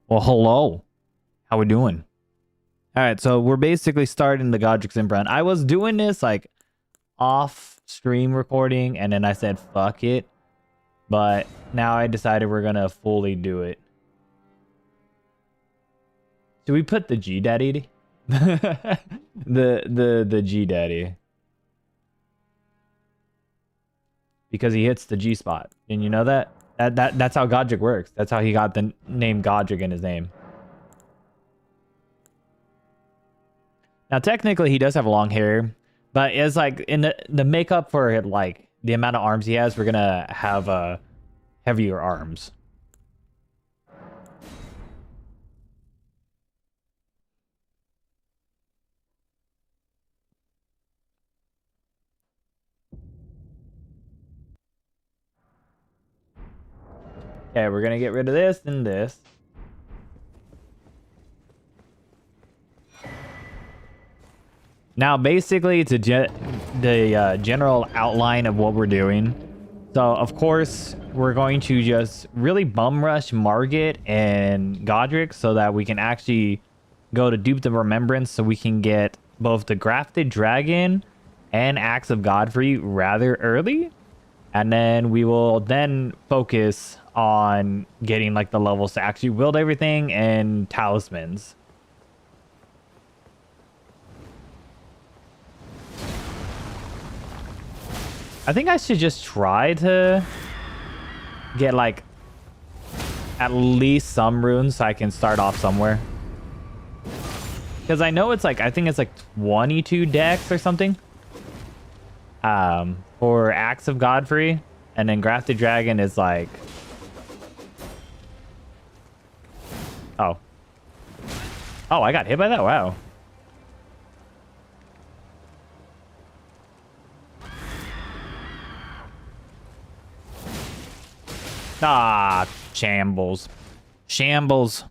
Well, hello. How we doing? All right, so we're basically starting the Godric Sim run. I was doing this like off stream recording, and then I said fuck it. But now I decided we're gonna fully do it. Should we put the G Daddy? the G Daddy. Because he hits the G spot. And you know that? That's how Godric works. That's how he got the name Godric in his name. Now, technically, he does have long hair, but it's like in the makeup for like the amount of arms he has, we're gonna have heavier arms. Okay, we're gonna get rid of this and this. Now, basically, it's the general outline of what we're doing. So, of course, we're going to just really bum rush Margit and Godric so that we can actually go to Dupe the Remembrance so we can get both the Grafted Dragon and Axe of Godfrey rather early. And then we will then focus on getting like the levels to actually wield everything and talismans. I think I should just try to get like at least some runes so I can start off somewhere. Because I know it's like, I think it's like 22 decks or something. For Axe of Godfrey. And then Grafted Dragon is like... Oh. Oh, I got hit by that? Wow. Ah, shambles. Shambles.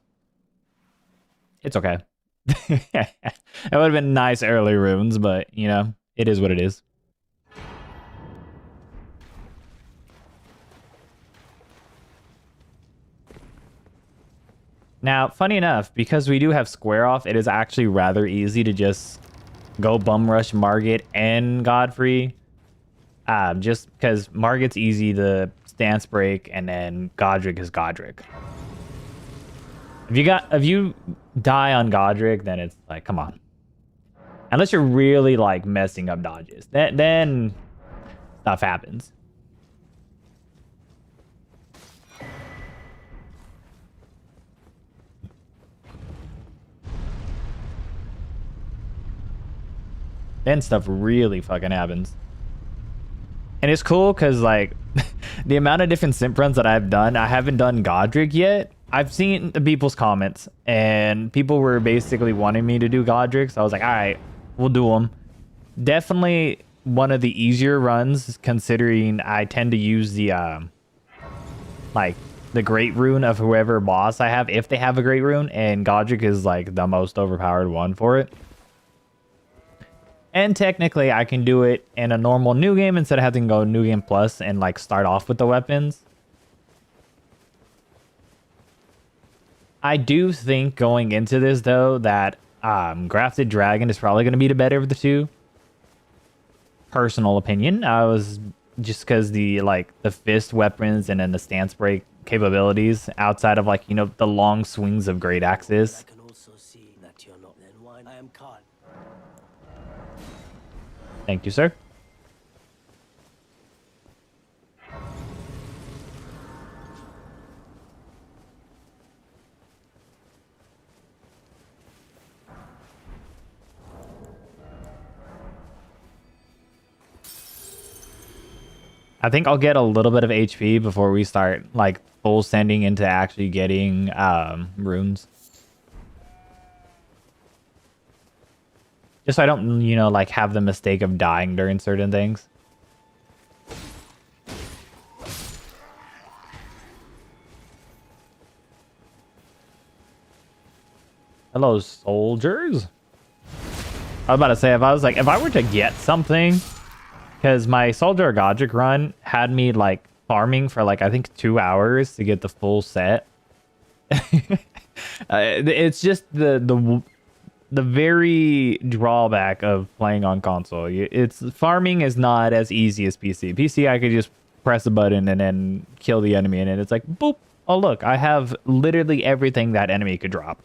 It's okay. It would have been nice early runes, but, you know, it is what it is. Now, funny enough, because we do have square off, it is actually rather easy to just go bum rush Margit and Godfrey. Just because Margit's easy to stance break, and then Godric is Godric. If you die on Godric, then it's like, come on. Unless you're really like messing up dodges, then stuff happens. Then stuff really fucking happens. And it's cool because like the amount of different simp runs that I've done, I haven't done Godric yet. I've seen the people's comments and people were basically wanting me to do Godric. So I was like, all right, we'll do them. Definitely one of the easier runs considering I tend to use the like the great rune of whoever boss I have, if they have a great rune, and Godric is like the most overpowered one for it. And technically, I can do it in a normal new game instead of having to go new game plus and like start off with the weapons. I do think going into this though that Grafted Dragon is probably going to be the better of the two. Personal opinion. I was just because the fist weapons and then the stance break capabilities outside of like, you know, the long swings of great axes. I can also see that you're not then why I am caught. Thank you, sir. I think I'll get a little bit of HP before we start like full sending into actually getting runes. Just so I don't, you know, like have the mistake of dying during certain things. Hello, soldiers. I was about to say, if I were to get something, because my Soldier Godric run had me like farming for like, I think 2 hours to get the full set. It's just the very drawback of playing on console. It's farming is not as easy as PC. PC, I could just press a button and then kill the enemy, and it's like boop. Oh look, I have literally everything that enemy could drop.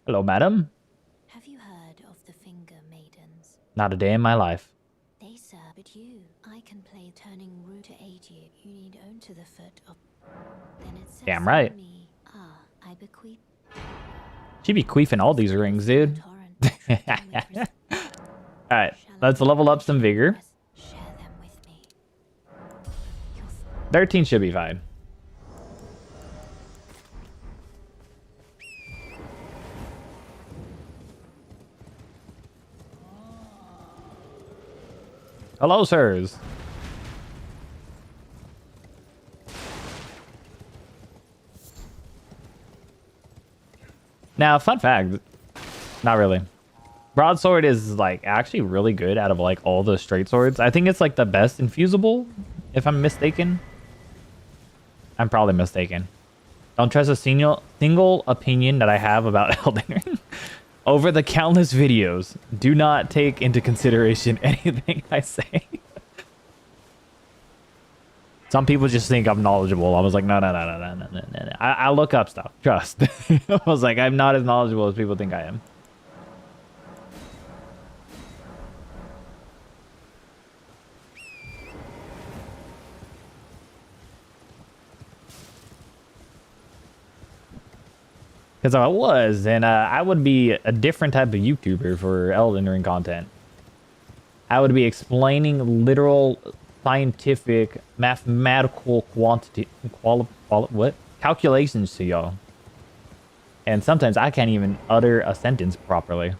Hello, madam. Have you heard of the Finger Maidens? Not a day in my life. They serve but you. I can play turning root to aid you. You need own to the foot of. Then it says Damn right. me. Ah, I bequeath. She be queefing all these rings, dude. Torrent. Alright, let's level up some vigor. Share them with me. 13 should be fine. Hello, sirs. Now, fun fact, not really. Broadsword is like actually really good out of like all the straight swords. I think it's like the best infusible, if I'm mistaken. I'm probably mistaken. Don't trust a single opinion that I have about Elden Ring. Over the countless videos, do not take into consideration anything I say. Some people just think I'm knowledgeable. I was like, no. I look up stuff. Trust. I was like, I'm not as knowledgeable as people think I am. Because I was, and I would be a different type of YouTuber for Elden Ring content. I would be explaining literal, scientific, mathematical calculations to y'all. And sometimes I can't even utter a sentence properly.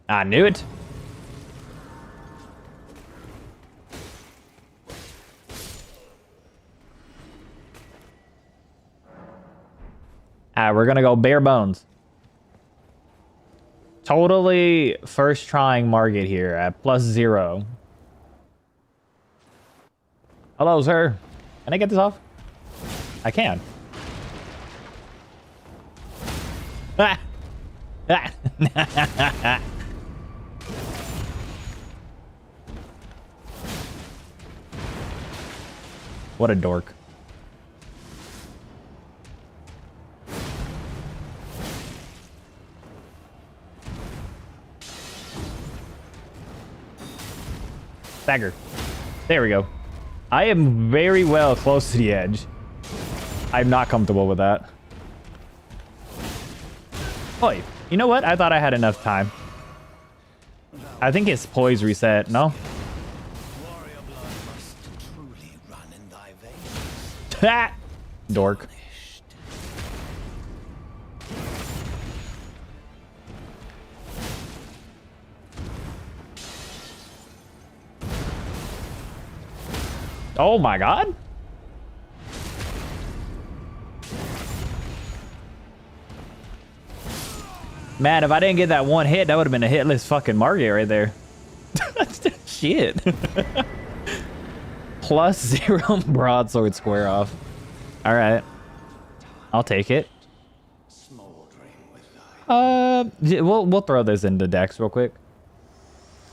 I knew it. We're gonna go bare bones. Totally first trying Margit here at +0. Hello, sir. Can I get this off? I can. Ah! Ah! What a dork. Stagger. There we go. I am very well close to the edge. I'm not comfortable with that. Oi, you know what? I thought I had enough time. I think his poise reset, no? Warrior blood must truly run in thy veins. Ha! Dork. Oh my god. Man, if I didn't get that one hit, that would have been a hitless fucking Margit right there. Shit. +0 broadsword square off. All right. I'll take it. We'll throw this into Dex real quick.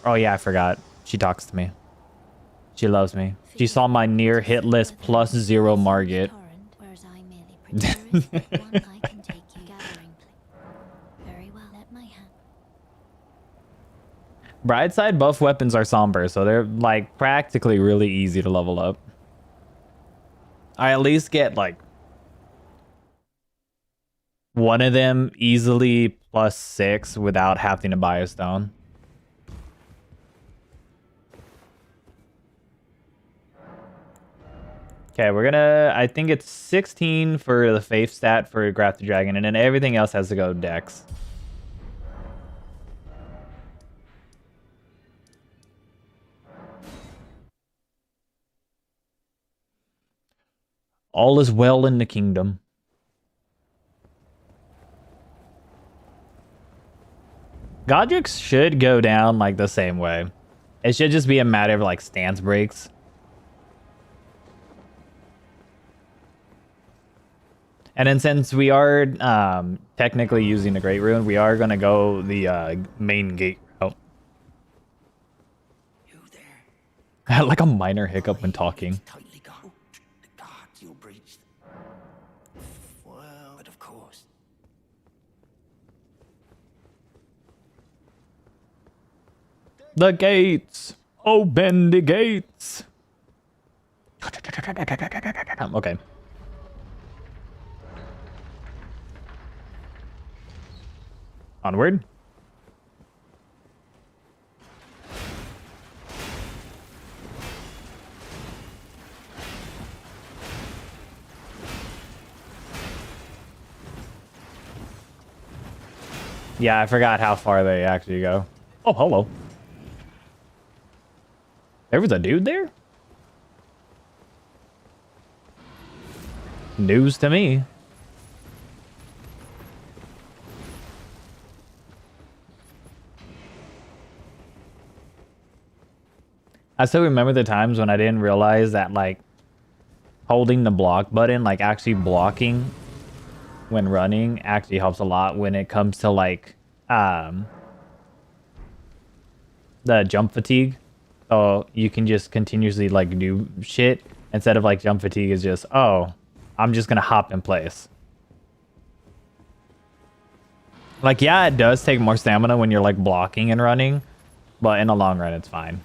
Oh yeah, I forgot. She talks to me. She loves me. She saw my near hit list +0 Margit. Brideside buff weapons are somber, so they're like practically really easy to level up. I at least get like one of them easily +6 without having to buy a stone. Okay, we're gonna, I think it's 16 for the Faith stat for Grafted Dragon, and then everything else has to go Dex. All is well in the kingdom. Godric should go down like the same way. It should just be a matter of like stance breaks. And then since we are technically using the Great Rune, we are going to go the main gate route. You there? I had like a minor hiccup when talking. Tightly got. The guards you'll breach. Well, but of course. The gates! Open the gates! Okay. Onward. Yeah, I forgot how far they actually go. Oh, hello. There was a dude there? News to me. I still remember the times when I didn't realize that, like, holding the block button, like, actually blocking when running actually helps a lot when it comes to, like, the jump fatigue. So you can just continuously, like, do shit instead of, like, jump fatigue is just, oh, I'm just gonna hop in place. Like, yeah, it does take more stamina when you're, like, blocking and running, but in the long run, it's fine.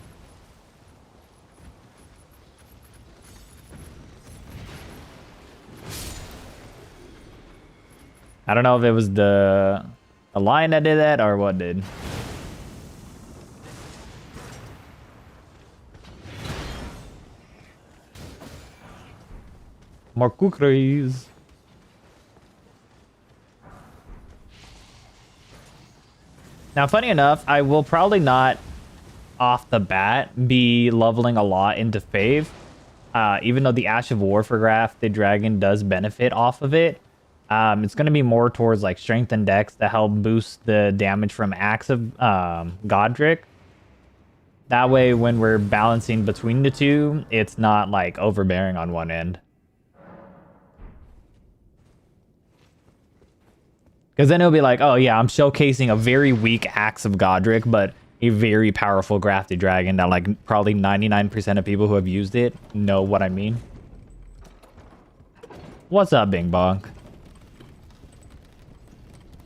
I don't know if it was the lion that did that or what did. More cookies. Now, funny enough, I will probably not off the bat be leveling a lot into Fave. Even though the Ash of War for Grafted Dragon does benefit off of it. It's going to be more towards like strength and dex to help boost the damage from Axe of Godric. That way, when we're balancing between the two, it's not like overbearing on one end. Because then it'll be like, oh yeah, I'm showcasing a very weak Axe of Godric, but a very powerful Grafted Dragon that like probably 99% of people who have used it know what I mean. What's up, Bing Bong?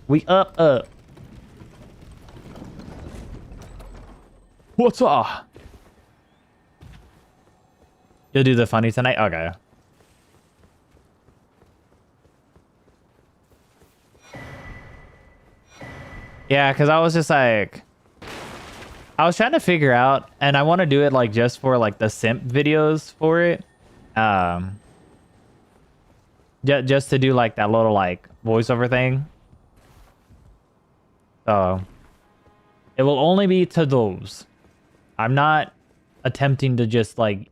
We up. What's up? You'll do the funny tonight? Okay. Yeah, because I was just like... I was trying to figure out, and I want to do it like just for like the simp videos for it. Just to do like that little like voiceover thing. So it will only be to those. I'm not attempting to just like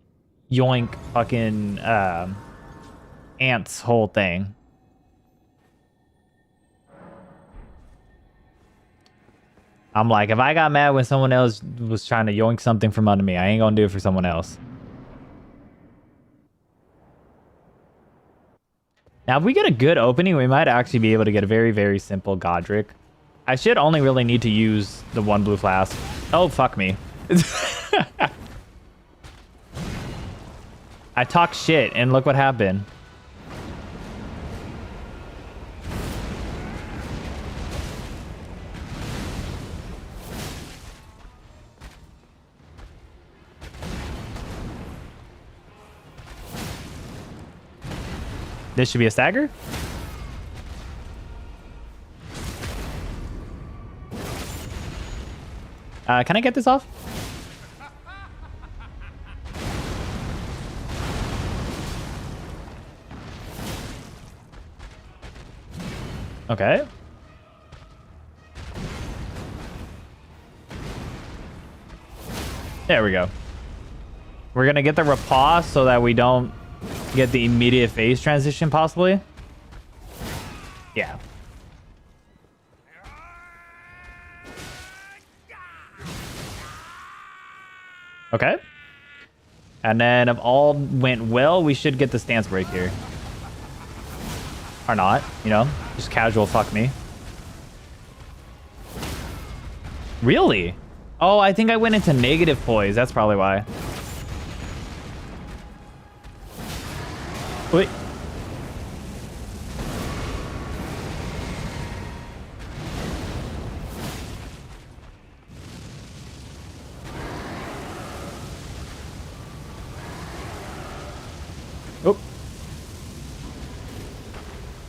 yoink fucking Ant's whole thing. I'm like, if I got mad when someone else was trying to yoink something from under me, I ain't gonna do it for someone else. Now, if we get a good opening, we might actually be able to get a very, very simple Godric. I should only really need to use the one blue flask. Oh, fuck me. I talked shit, and look what happened. This should be a stagger. Can I get this off? Okay. There we go. We're gonna get the riposte so that we don't Get the immediate phase transition, possibly. Yeah. Okay. And then if all went well, we should get the stance break here. Or not, you know? Just casual fuck me. Really? Oh, I think I went into negative poise. That's probably why. Wait. Oh.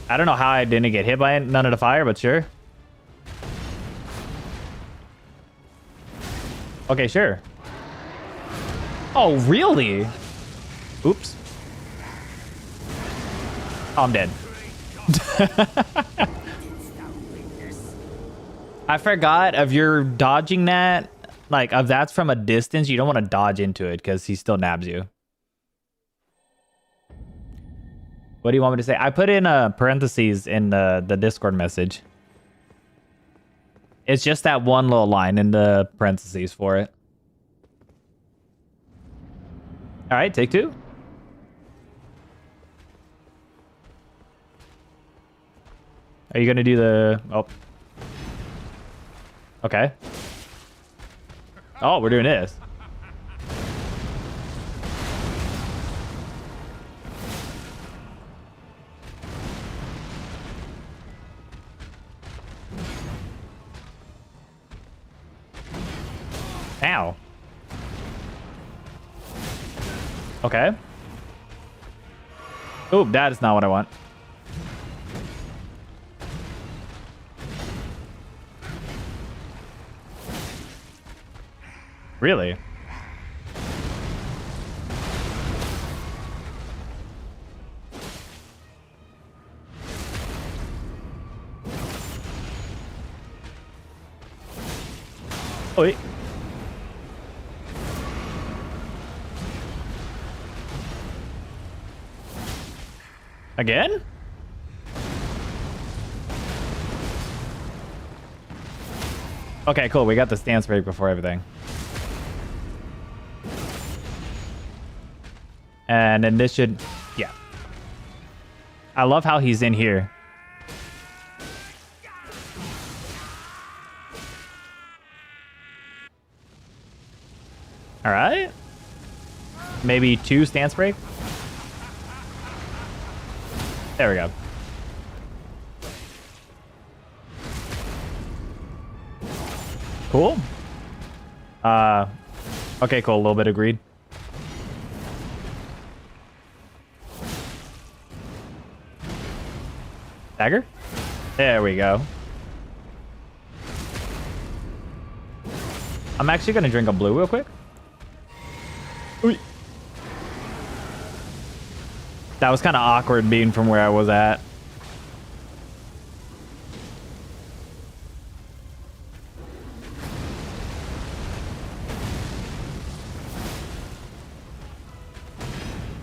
I don't know how I didn't get hit by none of the fire, but sure. Okay, sure. Oh, really? Oops. Oh, I'm dead. I forgot if you're dodging that, like if that's from a distance, you don't want to dodge into it because he still nabs you. What do you want me to say? I put in parentheses in the Discord message. It's just that one little line in the parentheses for it. All right, take two. Are you going to do the... Oh. Okay. Oh, we're doing this. Ow. Okay. Oh, that is not what I want. Really? Wait. Again? Okay, cool. We got the stance break before everything. And then this should... Yeah. I love how he's in here. All right. Maybe two stance break. There we go. Cool. Okay, cool. A little bit agreed. Dagger? There we go. I'm actually going to drink a blue real quick. Ooh. That was kind of awkward being from where I was at.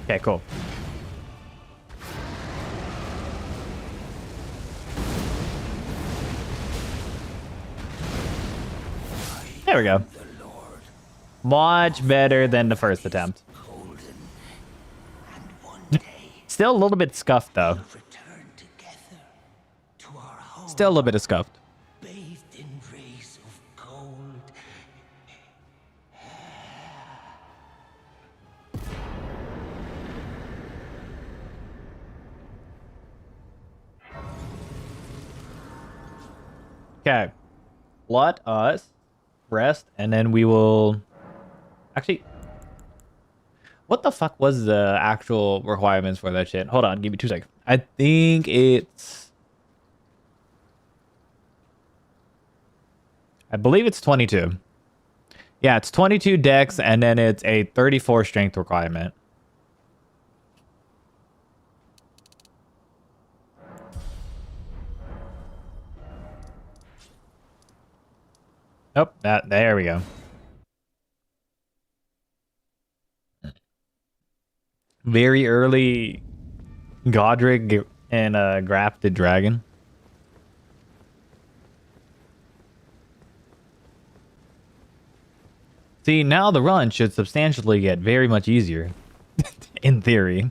Okay, cool. There we go. Much better than the first attempt. Still a little bit scuffed, though. Still a little bit of scuffed. Bathed in rays of gold. Okay. Let us rest, and then we will... Actually... What the fuck was the actual requirements for that shit? Hold on, give me 2 seconds. I think it's... I believe it's 22. Yeah, it's 22 dex, and then it's a 34 strength requirement. Nope, there we go. Very early Godrick and Grafted Dragon. See, now the run should substantially get very much easier. In theory.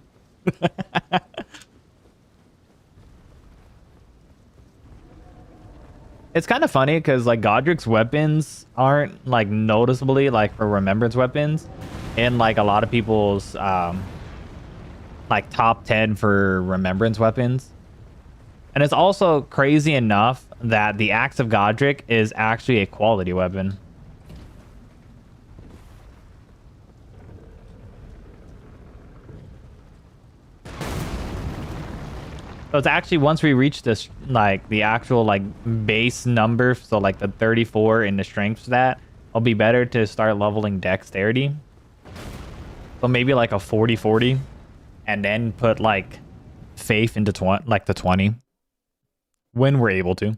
It's kind of funny because like Godrick's weapons aren't like noticeably like for remembrance weapons in like a lot of people's like top 10 for remembrance weapons. And it's also crazy enough that the Axe of Godrick is actually a quality weapon. So it's actually, once we reach this, like the actual like base number, so like the 34 in the strength stat, it'll be better to start leveling dexterity. So maybe like a 40-40 and then put like faith into like the 20 when we're able to.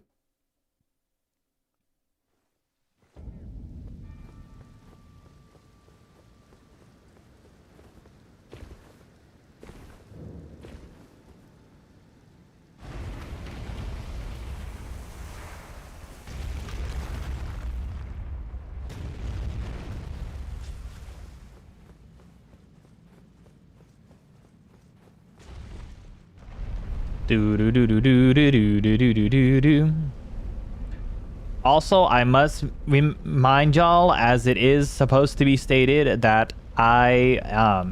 Also, I must remind y'all, as it is supposed to be stated, that I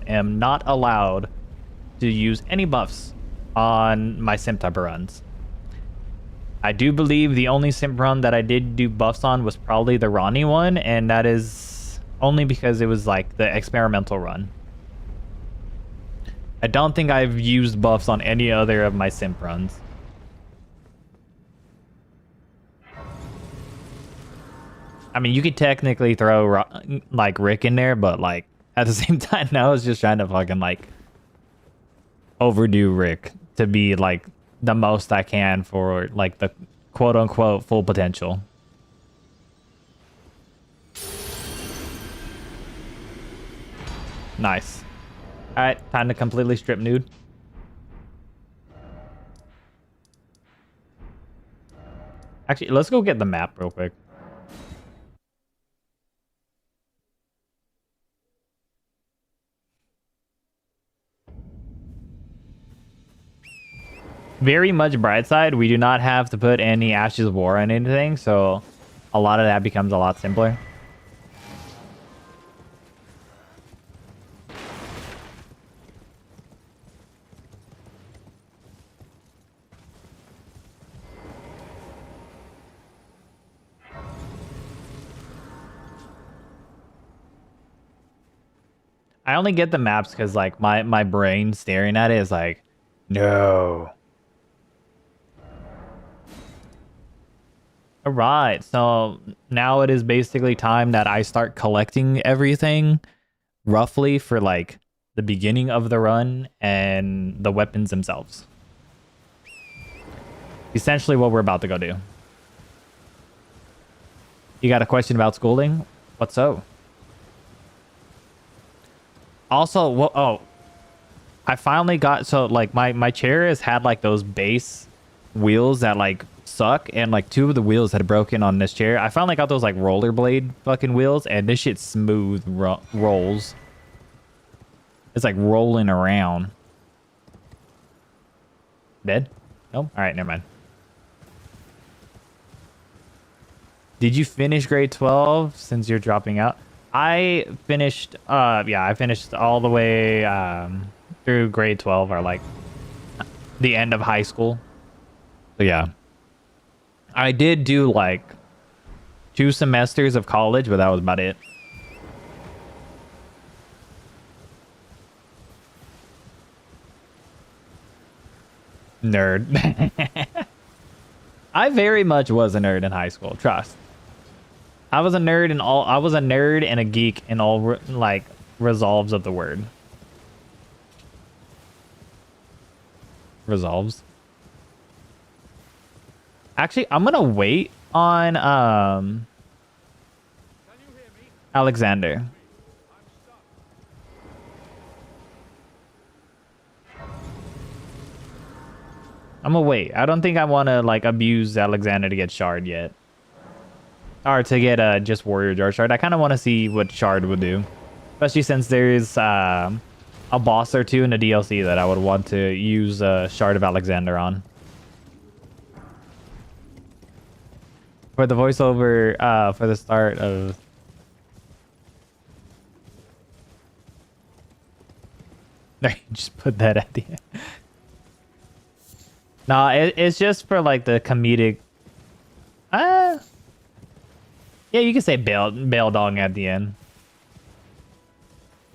am not allowed to use any buffs on my simp type of runs. I do believe the only simp run that I did do buffs on was probably the Ronnie one, and that is only because it was like the experimental run. I don't think I've used buffs on any other of my simp runs. I mean, you could technically throw like Rick in there, but like at the same time, now I was just trying to fucking like overdo Rick to be like the most I can for like the quote unquote full potential. Nice. All right, time to completely strip nude. Actually, let's go get the map real quick. Very much bright side, we do not have to put any Ashes of War on anything, so a lot of that becomes a lot simpler. I only get the maps because like my brain staring at it is like, no. All right, so now it is basically time that I start collecting everything roughly for like the beginning of the run and the weapons themselves. Essentially what we're about to go do. You got a question about schooling? What so? Also, oh, I finally got, so like my chair has had like those base wheels that like suck, and like two of the wheels had broken on this chair. I finally got those like rollerblade fucking wheels, and this shit smooth rolls. It's like rolling around. Dead? No? All right, never mind. Did you finish grade 12 since you're dropping out? I finished, yeah, I finished all the way through grade 12, or like the end of high school. So yeah. I did do like 2 semesters of college, but that was about it. Nerd. I very much was a nerd in high school, trust. I was a nerd in all, I was a nerd and a geek in all like resolves of the word. Resolves. Actually, I'm gonna wait on Alexander. I'm gonna wait. I don't think I want to like abuse Alexander to get shard yet. Or to get just warrior jar shard. I kind of want to see what shard would do. Especially since there's a boss or two in the DLC that I would want to use Shard of Alexander on. For the voiceover for the start of... Just put that at the end. Nah, it's just for like the comedic... yeah, you can say bail dong at the end.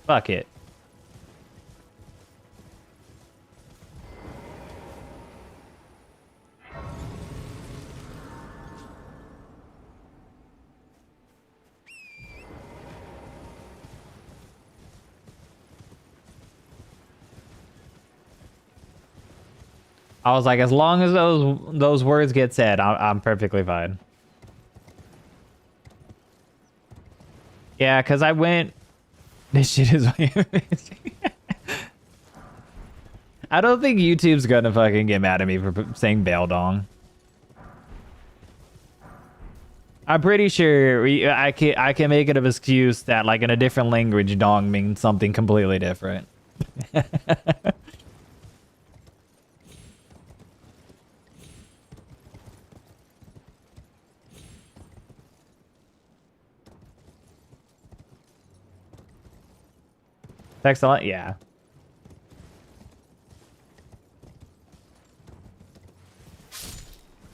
Fuck it. I was like, as long as those words get said, I'm perfectly fine. Yeah, because I went... This shit is way amazing. I don't think YouTube's gonna fucking get mad at me for saying bail dong. I'm pretty sure I can make it an excuse that like in a different language, dong means something completely different. Excellent, yeah.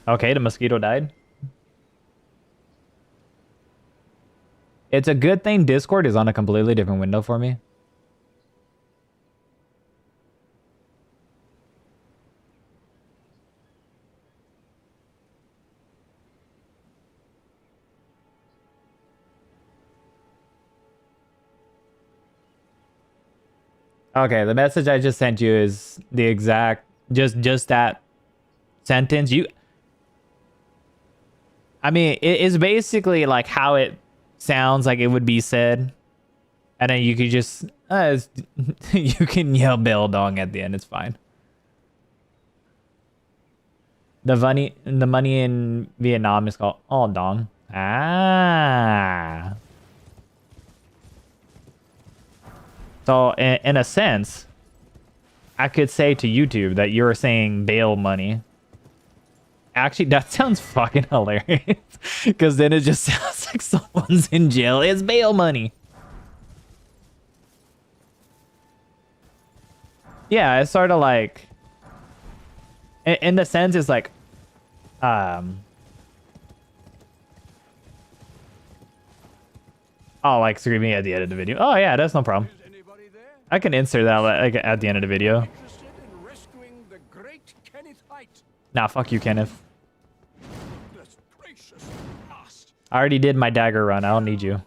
Okay, the mosquito died. It's a good thing Discord is on a completely different window for me. Okay, the message I just sent you is the exact just that sentence. I mean, it's basically like how it sounds like it would be said, and then you could just you can yell "bail dong" at the end. It's fine. The money in Vietnam is called "oh dong." Ah. So in a sense, I could say to YouTube that you're saying bail money. Actually, that sounds fucking hilarious. Because then it just sounds like someone's in jail. It's bail money. Yeah, it's sort of like... In the sense, it's like... Oh, like screaming at the end of the video. Oh, yeah, that's no problem. I can insert that like, at the end of the video. Nah, fuck you, Kenneth. I already did my dagger run. I don't need you.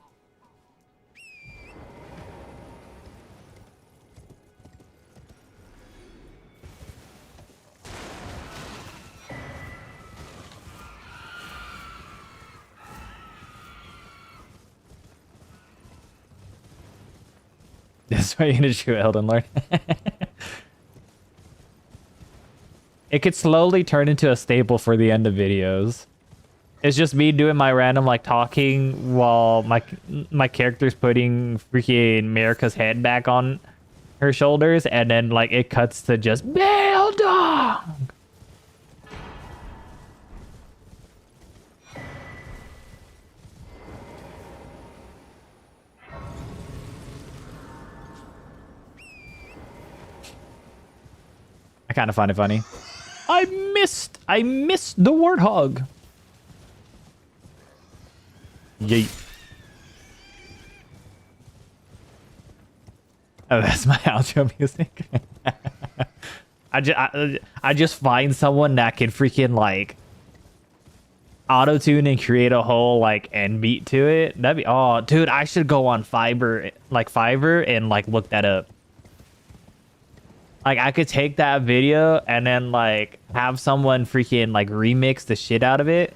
That's why you're gonna shoot Elden Lord. It could slowly turn into a staple for the end of videos. It's just me doing my random like talking while my character's putting freaking America's head back on her shoulders, and then like it cuts to just bail dong. I kind of find it funny. I missed the warthog. Yeet. Oh, that's my outro music. I just find someone that can freaking like auto-tune and create a whole like end beat to it. That'd be... Oh, dude, I should go on Fiverr and like look that up. Like I could take that video and then like have someone freaking like remix the shit out of it.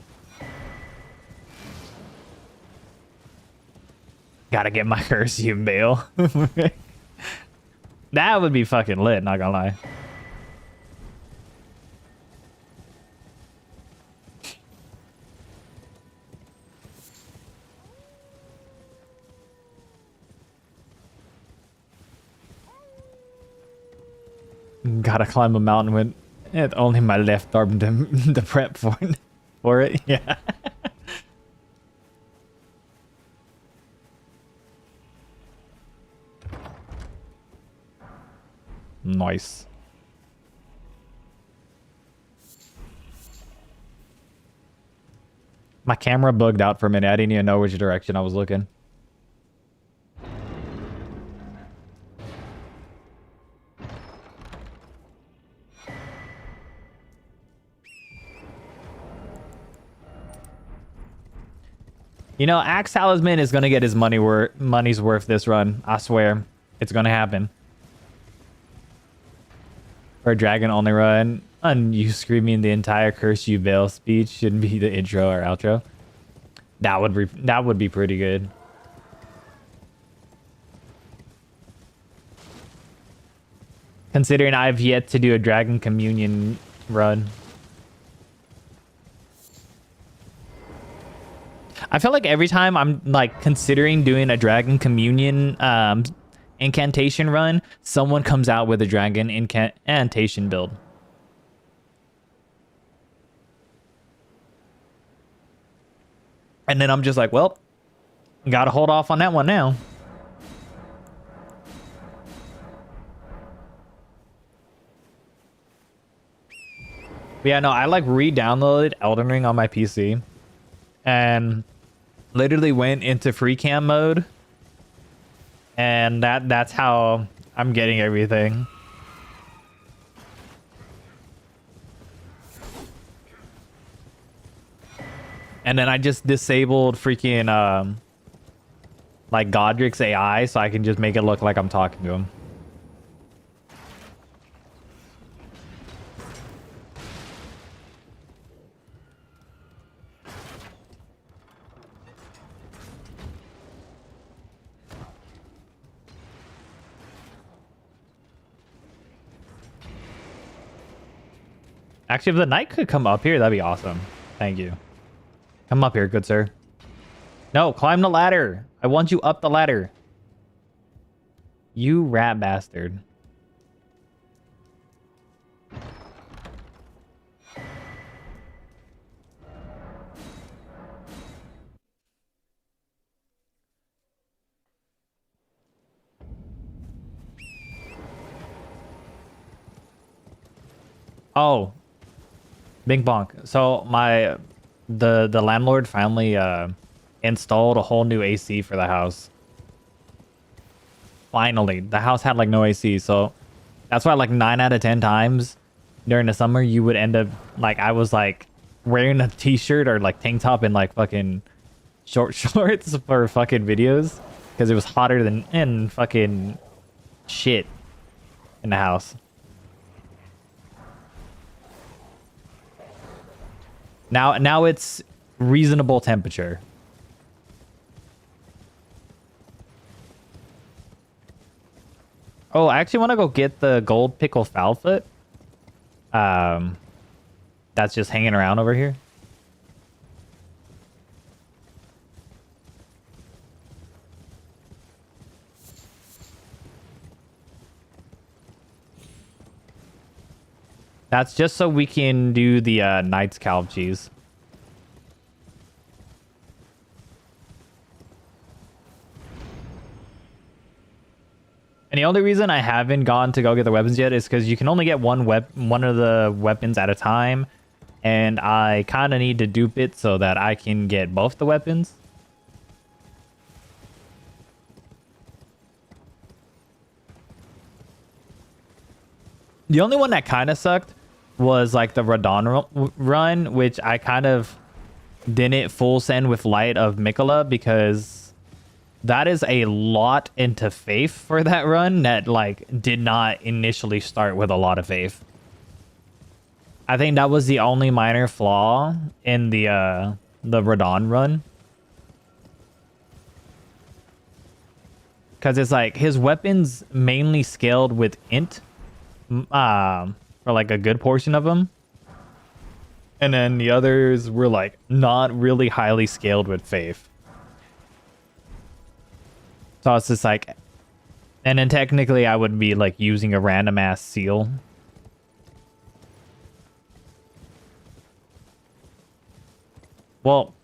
Gotta get my Cursium bail. That would be fucking lit, not gonna lie. Gotta climb a mountain with only my left arm to prep for it. Yeah. Nice. My camera bugged out for a minute. I didn't even know which direction I was looking. You know, Axe Talisman is gonna get his money's worth this run. I swear, it's gonna happen. For a dragon only run, and you screaming the entire "Curse You Veil" speech should be the intro or outro. That would be pretty good. Considering I've yet to do a Dragon Communion run. I feel like every time I'm like considering doing a Dragon Communion incantation run, someone comes out with a Dragon incantation build. And then I'm just like, well, gotta hold off on that one now. But yeah, no, I like re-downloaded Elden Ring on my PC and literally went into free cam mode, and that's how I'm getting everything. And then I just disabled freaking like Godrick's AI so I can just make it look like I'm talking to him. Actually, if the knight could come up here, that'd be awesome. Thank you. Come up here, good sir. No, climb the ladder. I want you up the ladder. You rat bastard. Oh. Bing bonk. So the landlord finally installed a whole new AC for the house. Finally. The house had like no AC, so that's why like 9 out of 10 times during the summer you would end up like I was like wearing a t-shirt or like tank top and like fucking short shorts for fucking videos because it was hotter than in fucking shit in the house. Now it's reasonable temperature. Oh, I actually want to go get the gold pickle foulfoot. That's just hanging around over here. That's just so we can do the Knight's Calf cheese. And the only reason I haven't gone to go get the weapons yet is because you can only get one of the weapons at a time. And I kind of need to dupe it so that I can get both the weapons. The only one that kind of sucked was like the Radon run, which I kind of didn't full send with Light of Mikola because that is a lot into faith for that run that like did not initially start with a lot of faith. I think that was the only minor flaw in the Radon run. Because it's like his weapons mainly scaled with int. For like a good portion of them, and then the others were like not really highly scaled with faith. So it's just like, and then technically I would be like using a random ass seal Well,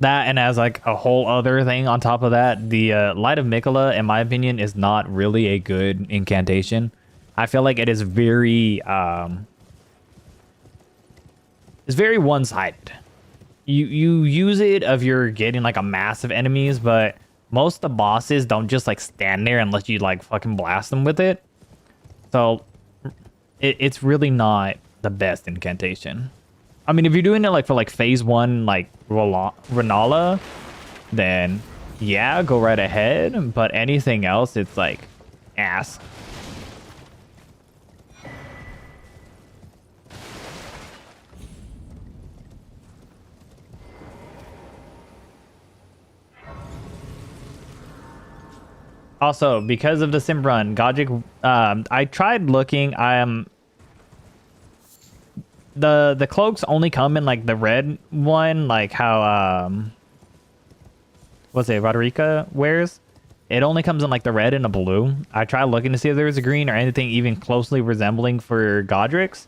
that and as like a whole other thing on top of that, the Light of Mikola, in my opinion, is not really a good incantation. I feel like it is it's very one-sided. You use it if you're getting like a massive enemies, but most of the bosses don't just like stand there and let you like fucking blast them with it. So it's really not the best incantation. I mean, if you're doing it like for like phase 1, like Renala, then yeah, go right ahead. But anything else, it's like ass. Also, because of the sim run, Godrick, I tried looking. The cloaks only come in like the red one, like how what's it, Roderica wears. It only comes in like the red and the blue. I tried looking to see if there was a green or anything even closely resembling for Godrick's,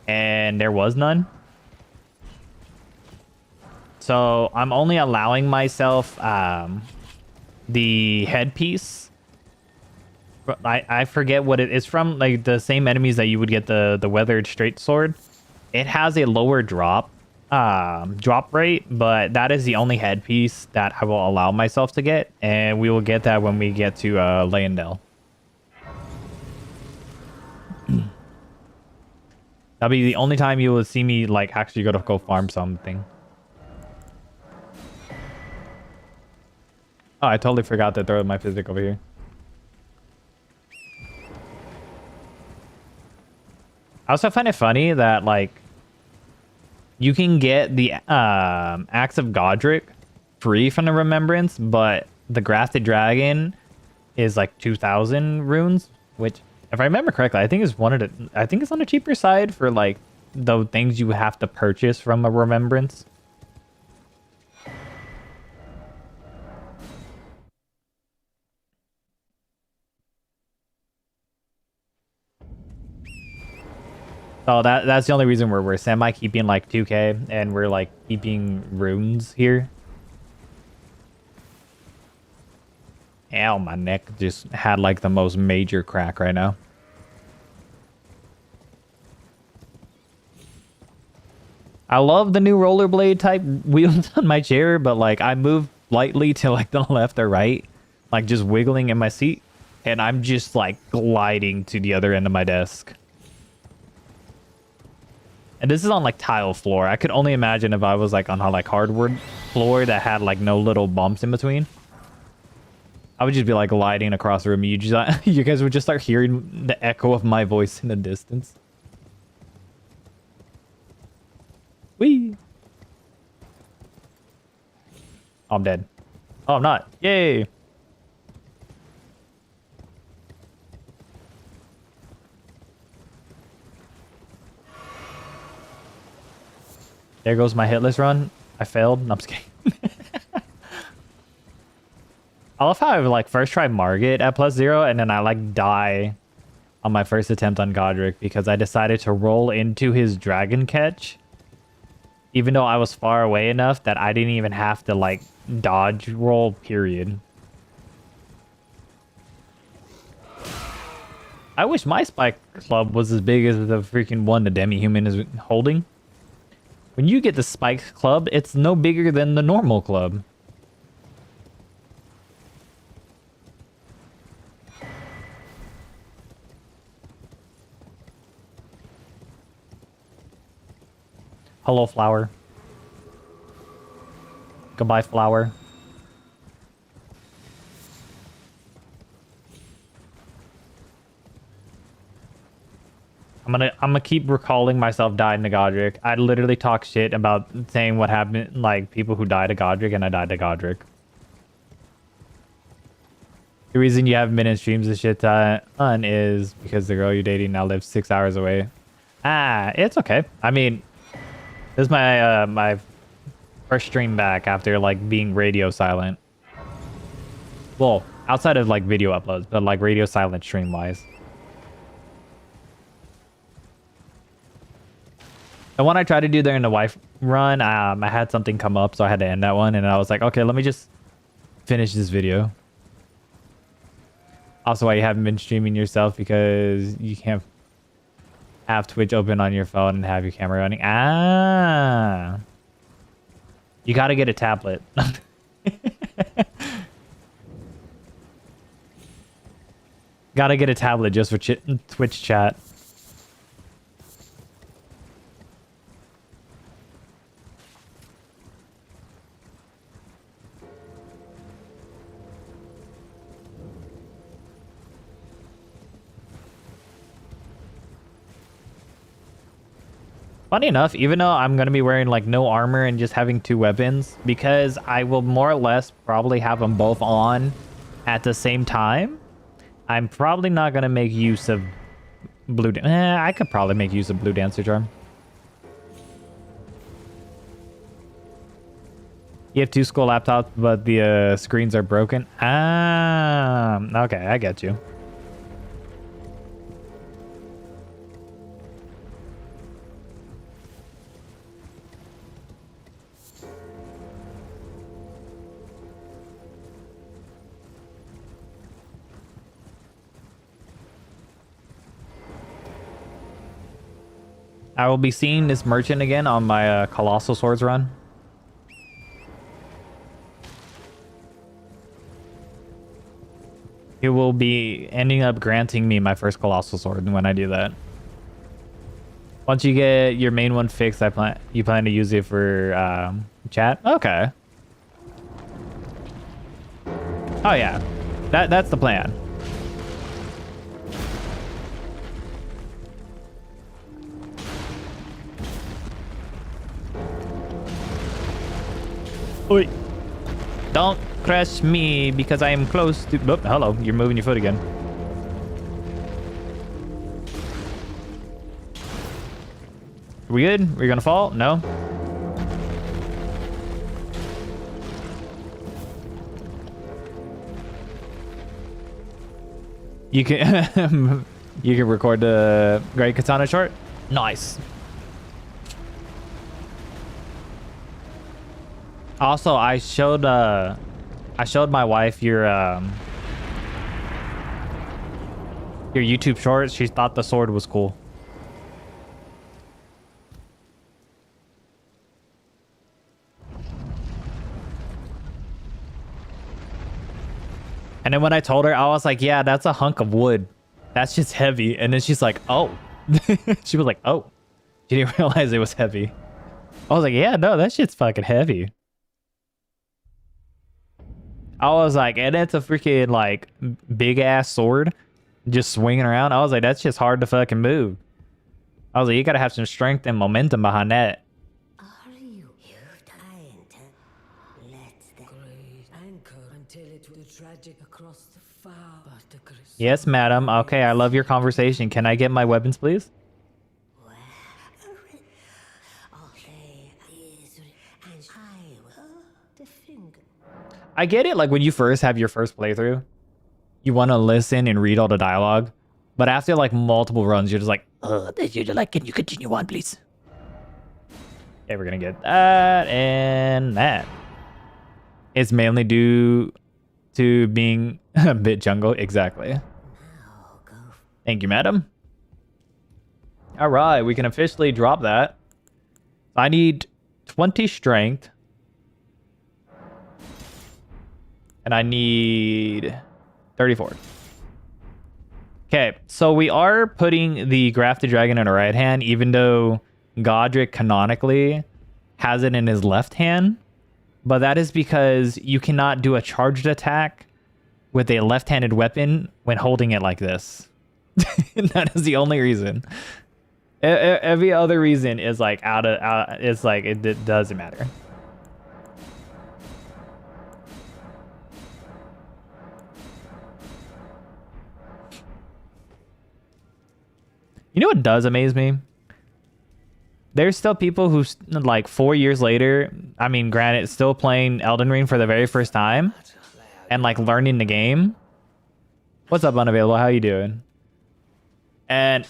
and there was none. So I'm only allowing myself the headpiece. I forget what it is from, like the same enemies that you would get the weathered straight sword. It has a lower drop rate, but that is the only headpiece that I will allow myself to get, and we will get that when we get to Leyendell. That'll be the only time you will see me like actually go farm something. Oh, I totally forgot to throw my physic over here. I also find it funny that like you can get the Axe of Godrick free from the Remembrance, but the Grafted Dragon is like 2,000 runes, which, if I remember correctly, I think is I think it's on the cheaper side for like the things you have to purchase from a Remembrance. So that's the only reason we're semi keeping like 2K and we're like keeping runes here. Ow, my neck just had like the most major crack right now. I love the new rollerblade type wheels on my chair, but like I move lightly to like the left or right, like just wiggling in my seat, and I'm just like gliding to the other end of my desk. And this is on like tile floor. I could only imagine if I was like on a like hardwood floor that had like no little bumps in between. I would just be like gliding across the room. You guys would just start hearing the echo of my voice in the distance. Whee! Oh, I'm dead. Oh, I'm not. Yay! There goes my hitless run. I failed. No, I'm just kidding. I love how I like first tried Margit at +0 and then I like die on my first attempt on Godrick because I decided to roll into his dragon catch. Even though I was far away enough that I didn't even have to like dodge roll, period. I wish my spike club was as big as the freaking one the demi-human is holding. When you get the spike club, it's no bigger than the normal club. Hello, flower. Goodbye, flower. I'm gonna keep recalling myself dying to Godrick. I literally talk shit about saying what happened, like people who died to Godrick, and I died to Godrick. The reason you haven't been in streams a shit ton is because the girl you're dating now lives 6 hours away. Ah, it's okay. I mean, this is my my first stream back after like being radio silent. Well, outside of like video uploads, but like radio silent stream wise. The one I tried to do during the wife run, I had something come up, so I had to end that one. And I was like, okay, let me just finish this video. Also, why you haven't been streaming yourself, because you can't have Twitch open on your phone and have your camera running. Ah, you got to get a tablet. Got to get a tablet just for Twitch chat. Funny enough, even though I'm going to be wearing like no armor and just having 2 weapons, because I will more or less probably have them both on at the same time, I'm probably not going to make use of blue. I could probably make use of blue dancer charm. You have 2 school laptops, but the screens are broken. Ah, okay, I get you. I will be seeing this merchant again on my Colossal Swords run. He will be ending up granting me my first Colossal Sword when I do that. Once you get your main one fixed, you plan to use it for chat? Okay. Oh yeah, that's the plan. Oi. Don't crush me because I am close to... Oh, hello, you're moving your foot again. Are we good? We're gonna fall? No? You can... you can record the Great Katana short? Nice. Also, I showed my wife your YouTube shorts. She thought the sword was cool. And then when I told her, I was like, yeah, that's a hunk of wood. That's just heavy. And then she's like, oh. She was like, oh. She didn't realize it was heavy. I was like, yeah, no, that shit's fucking heavy. I was like, and it's a freaking like big ass sword just swinging around. I was like, that's just hard to fucking move. I was like, you gotta have some strength and momentum behind that. Are you trying to let the great anchor until it will tragic across the far? Yes, madam. Okay, I love your conversation. Can I get my weapons, please? I get it, like when you first have your first playthrough, you want to listen and read all the dialogue, but after like multiple runs, you're just like, can you continue on, please? Okay, we're gonna get that and that. It's mainly due to being a bit jungle, exactly. Thank you, madam. All right, we can officially drop that. I need 20 strength. And I need 34. Okay, so we are putting the Grafted Dragon in our right hand, even though Godrick canonically has it in his left hand. But that is because you cannot do a charged attack with a left-handed weapon when holding it like this. That is the only reason. Every other reason is like it's like it doesn't matter. You know what does amaze me? There's still people who, like, 4 years later, I mean, granted, still playing Elden Ring for the very first time and, like, learning the game. What's up, Unavailable? How you doing? And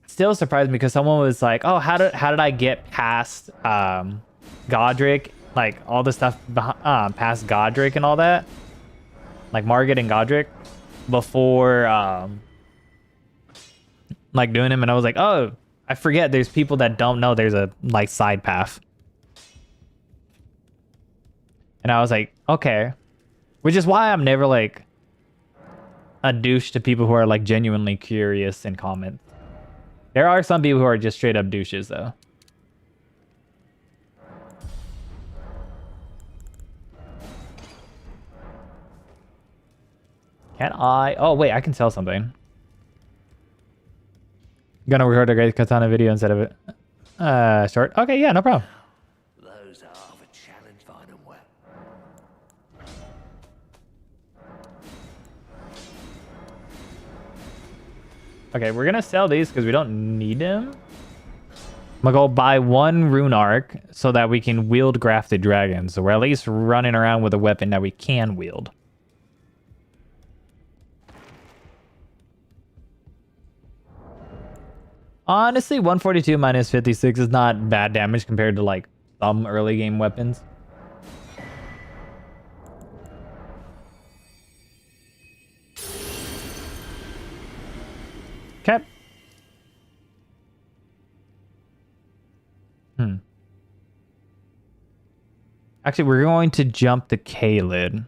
still surprised me because someone was like, "Oh, how did I get past Godrick, like all the stuff past Godrick and all that, like Margit and Godrick before like doing him?" And I was like, "Oh, I forget. There's people that don't know there's a like side path." And I was like, "Okay," which is why I'm never like a douche to people who are like genuinely curious in comments. There are some people who are just straight up douches though. Can I? Oh wait, I can sell something. Gonna record a great katana video instead of it. Short. Okay, yeah, no problem. Those are half a challenge, fine and well. Okay, we're gonna sell these because we don't need them. I'm gonna go buy one rune arc so that we can wield grafted dragons. So we're at least running around with a weapon that we can wield. Honestly, 142 minus 56 is not bad damage compared to like some early game weapons. Okay. Actually, we're going to jump to Kaled.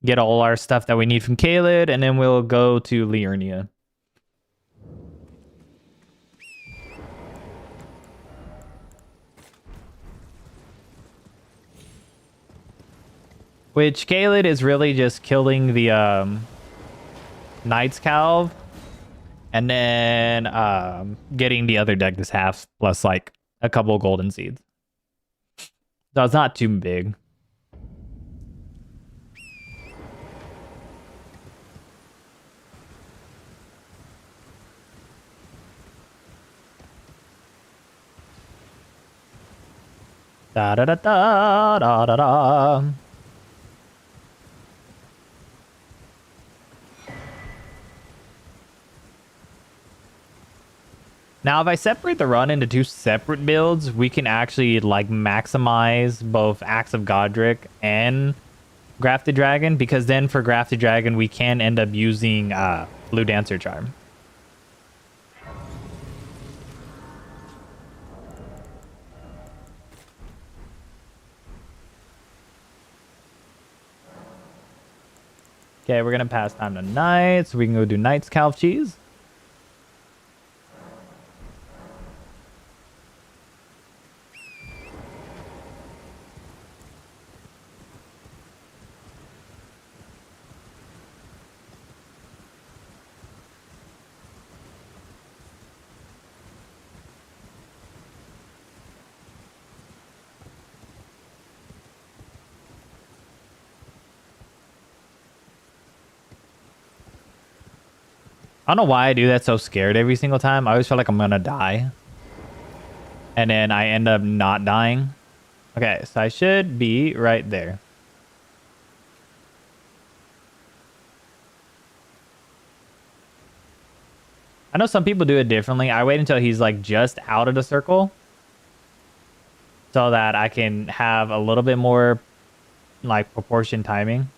Get all our stuff that we need from Kaled, and then we'll go to Liurnia. Which Kaled is really just killing the Knight's Calv, and then getting the other deck this half, plus like a couple golden seeds. So it's not too big. Da da da da da da da. Now, if I separate the run into two separate builds, we can actually like maximize both Axe of Godrick and Grafted Dragon, because then for Grafted Dragon, we can end up using Blue Dancer Charm. Okay, we're gonna pass time to Knight, so we can go do Knight's Calf Cheese. I don't know why I do that so scared every single time. I always feel like I'm gonna die. And then I end up not dying. Okay, so I should be right there. I know some people do it differently. I wait until he's like just out of the circle, so that I can have a little bit more like proportion timing.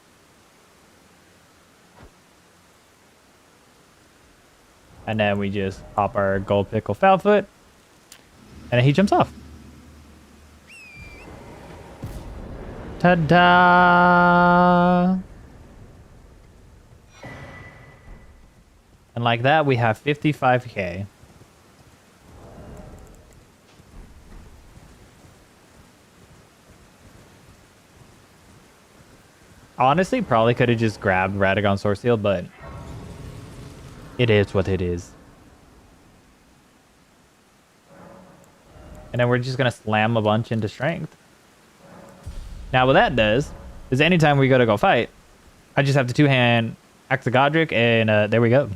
And then we just pop our gold pickle Foulfoot. And then he jumps off. Ta-da! And like that, we have 55k. Honestly, probably could have just grabbed Radagon Source Seal, but it is what it is. And then we're just going to slam a bunch into strength. Now what that does is anytime we go fight, I just have to two-hand Axe of Godrick, and there we go.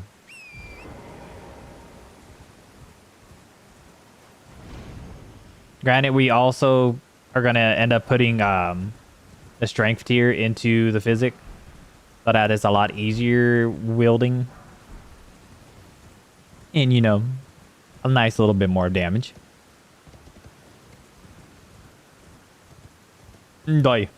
Granted, we also are going to end up putting the strength tier into the physic, so that is a lot easier wielding. And, you know, a nice little bit more damage. Die.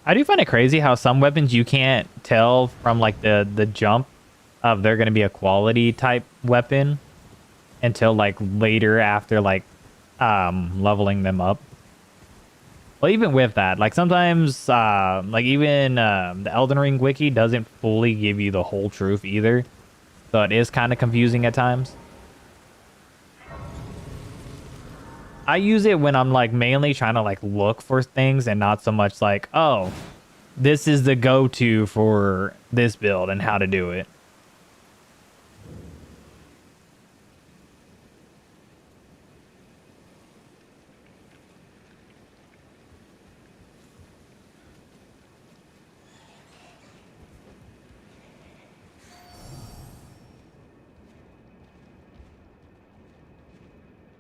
I do find it crazy how some weapons you can't tell from like the jump of they're gonna be a quality type weapon until like later after like leveling them up. Well, even with that, like sometimes like even the Elden Ring wiki doesn't fully give you the whole truth either, so it is kind of confusing at times. I use it when I'm like mainly trying to like look for things and not so much like, oh, this is the go-to for this build and how to do it.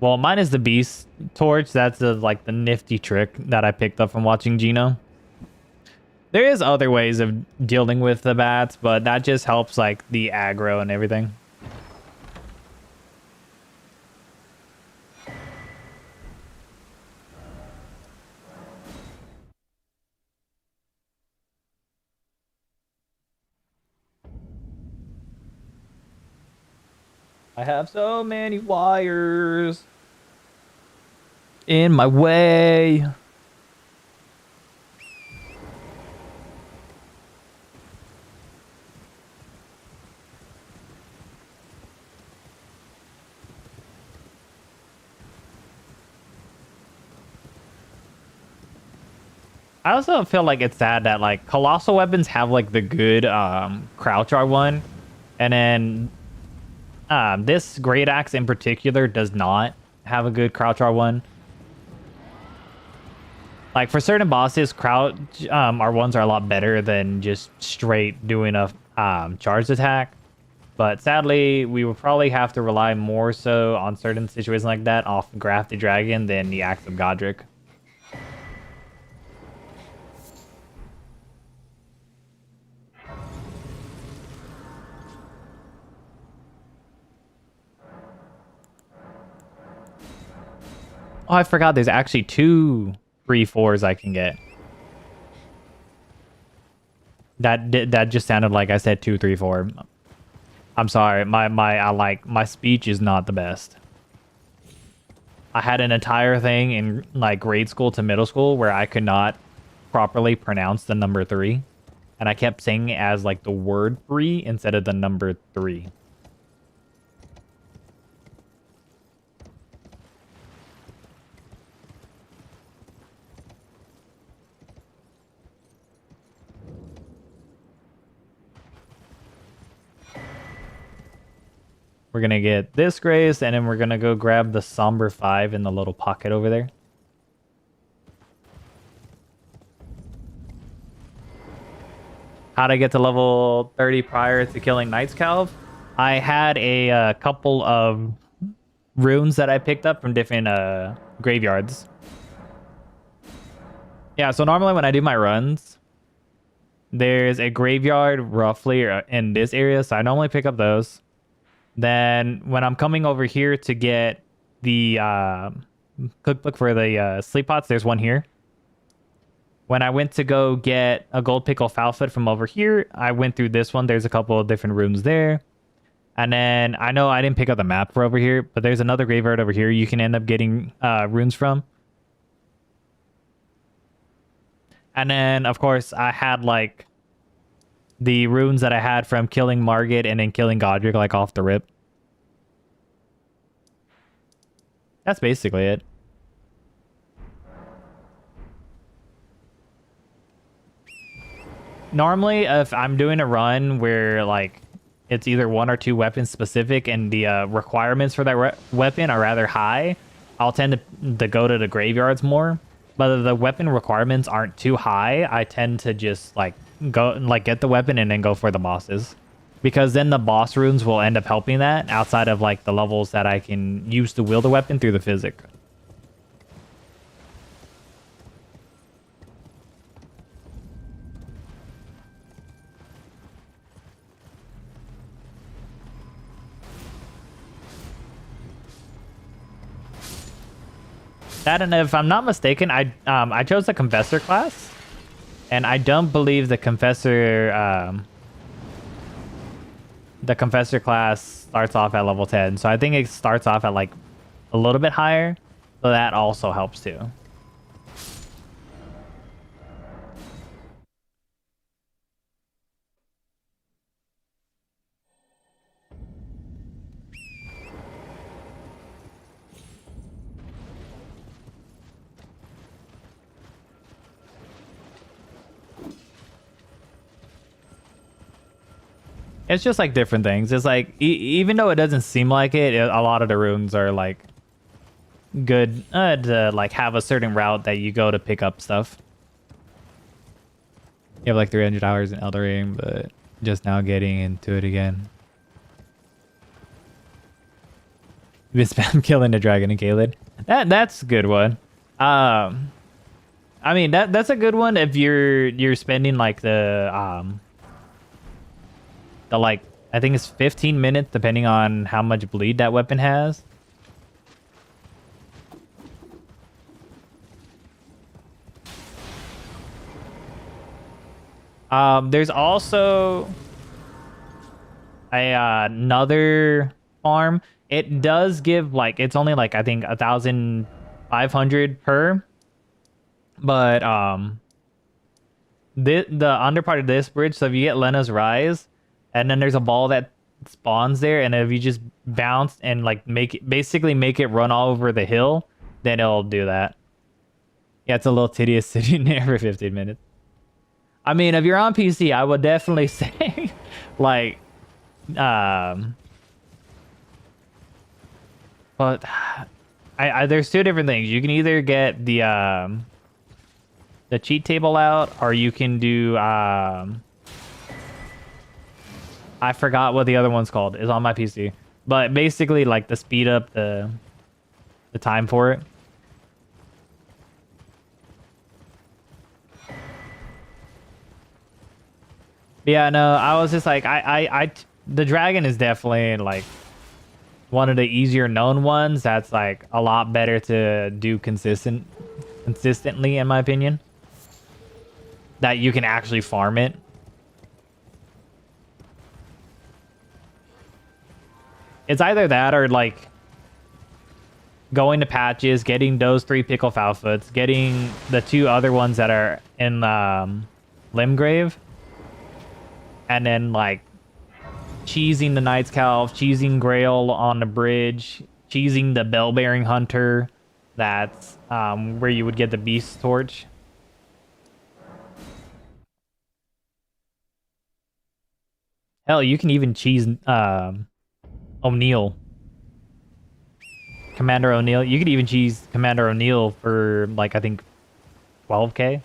Well, mine is the Beast Torch. That's like the nifty trick that I picked up from watching Gino. There is other ways of dealing with the bats, but that just helps like the aggro and everything. I have so many wires in my way. I also feel like it's sad that like colossal weapons have like the good crouch R1, and then this great axe in particular does not have a good crouch R1. Like for certain bosses, crouch R1s are a lot better than just straight doing a charged attack. But sadly, we would probably have to rely more so on certain situations like that off Grafted Dragon than the Axe of Godrick. Oh, I forgot there's actually 2 3/4s I can get. That just sounded like I said 2 3/4. I'm sorry, my speech is not the best. I had an entire thing in like grade school to middle school where I could not properly pronounce the number 3, and I kept saying it as like the word 3 instead of the number 3. We're going to get this Grace, and then we're going to go grab the Somber 5 in the little pocket over there. How'd I get to level 30 prior to killing Knight's Calv? I had a couple of runes that I picked up from different graveyards. Yeah, so normally when I do my runs, there's a graveyard roughly in this area, so I normally pick up those. Then when I'm coming over here to get the cookbook for the sleep pots, there's one here. When I went to go get a gold pickle Foulfoot from over here, I went through this one. There's a couple of different rooms there. And then I know I didn't pick up the map for over here, but there's another graveyard over here you can end up getting runes from. And then, of course, I had like the runes that I had from killing Margit and then killing Godrick like off the rip. That's basically it. Normally, if I'm doing a run where like it's either 1 or 2 weapons specific and the requirements for that weapon are rather high, I'll tend to go to the graveyards more. but the weapon requirements aren't too high, I tend to just like go like get the weapon and then go for the bosses, because then the boss runes will end up helping that outside of like the levels that I can use to wield the weapon through the physic. That, and if I'm not mistaken, I chose the Confessor class, and I don't believe the Confessor class starts off at level 10. So I think it starts off at like a little bit higher, so that also helps too. It's just like different things. It's like even though it doesn't seem like it, a lot of the runes are like good to like have a certain route that you go to pick up stuff. You have like 300 hours in Elden Ring, but just now getting into it again. You've been spam killing the dragon and Caled. That's a good one. I mean that's a good one if you're spending like the like, I think it's 15 minutes depending on how much bleed that weapon has. There's also another farm. It does give like, it's only like I think 1,500 per, but the under part of this bridge. So if you get Lena's Rise, and then there's a ball that spawns there, and if you just bounce and like basically make it run all over the hill, then it'll do that. Yeah, it's a little tedious sitting there for 15 minutes. I mean, if you're on PC, I would definitely say like but there's two different things. You can either get the cheat table out, or you can do I forgot what the other one's called. It's on my PC. But basically, like, to speed up the time for it. Yeah, no, I was just like, the dragon is definitely, like, one of the easier known ones. That's, like, a lot better to do consistently, in my opinion. That you can actually farm it. It's either that or like going to patches, getting those 3 pickle Foulfoots, getting the 2 other ones that are in Limgrave, and then like cheesing the Knight's Calf, cheesing Grail on the bridge, cheesing the Bell-bearing Hunter. That's where you would get the Beast Torch. Hell, you can even cheese O'Neill. Commander O'Neill. You could even cheese Commander O'Neill for, like, I think 12k.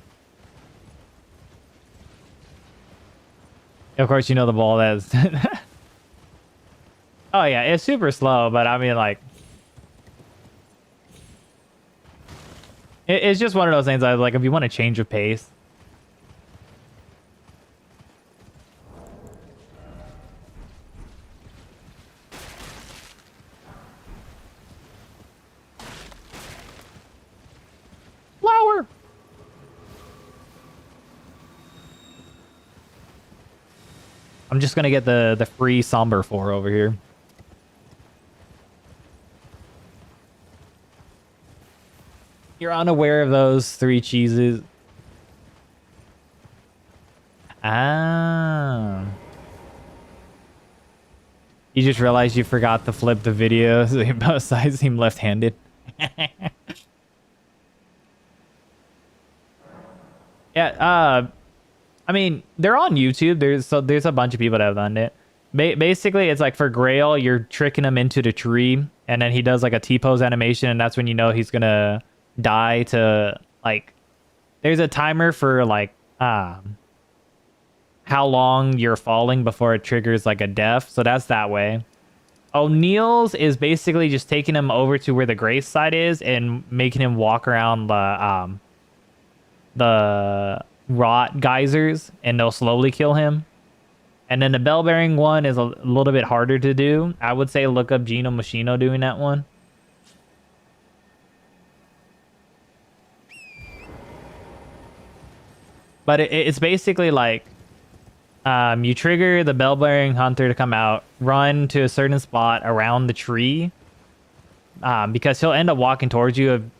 Of course, you know the ball that's... Oh, yeah, it's super slow, but I mean, like... It's just one of those things I like, if you want to change of pace. I'm just gonna get the free Somber 4 over here. You're unaware of those 3 cheeses. Ah. You just realized you forgot to flip the video so both sides seem left-handed. Yeah, I mean, they're on YouTube. There's a bunch of people that have done it. Basically, it's like for Grail, you're tricking him into the tree, and then he does like a T-pose animation, and that's when you know he's gonna die to like there's a timer for like how long you're falling before it triggers like a death. So that's that way. O'Neill's is basically just taking him over to where the Grace side is and making him walk around the rot geysers, and they'll slowly kill him. And then the bell bearing one is a little bit harder to do. I would say look up Gino Machino doing that one. But it's basically like you trigger the bell bearing hunter to come out, run to a certain spot around the tree, because he'll end up walking towards you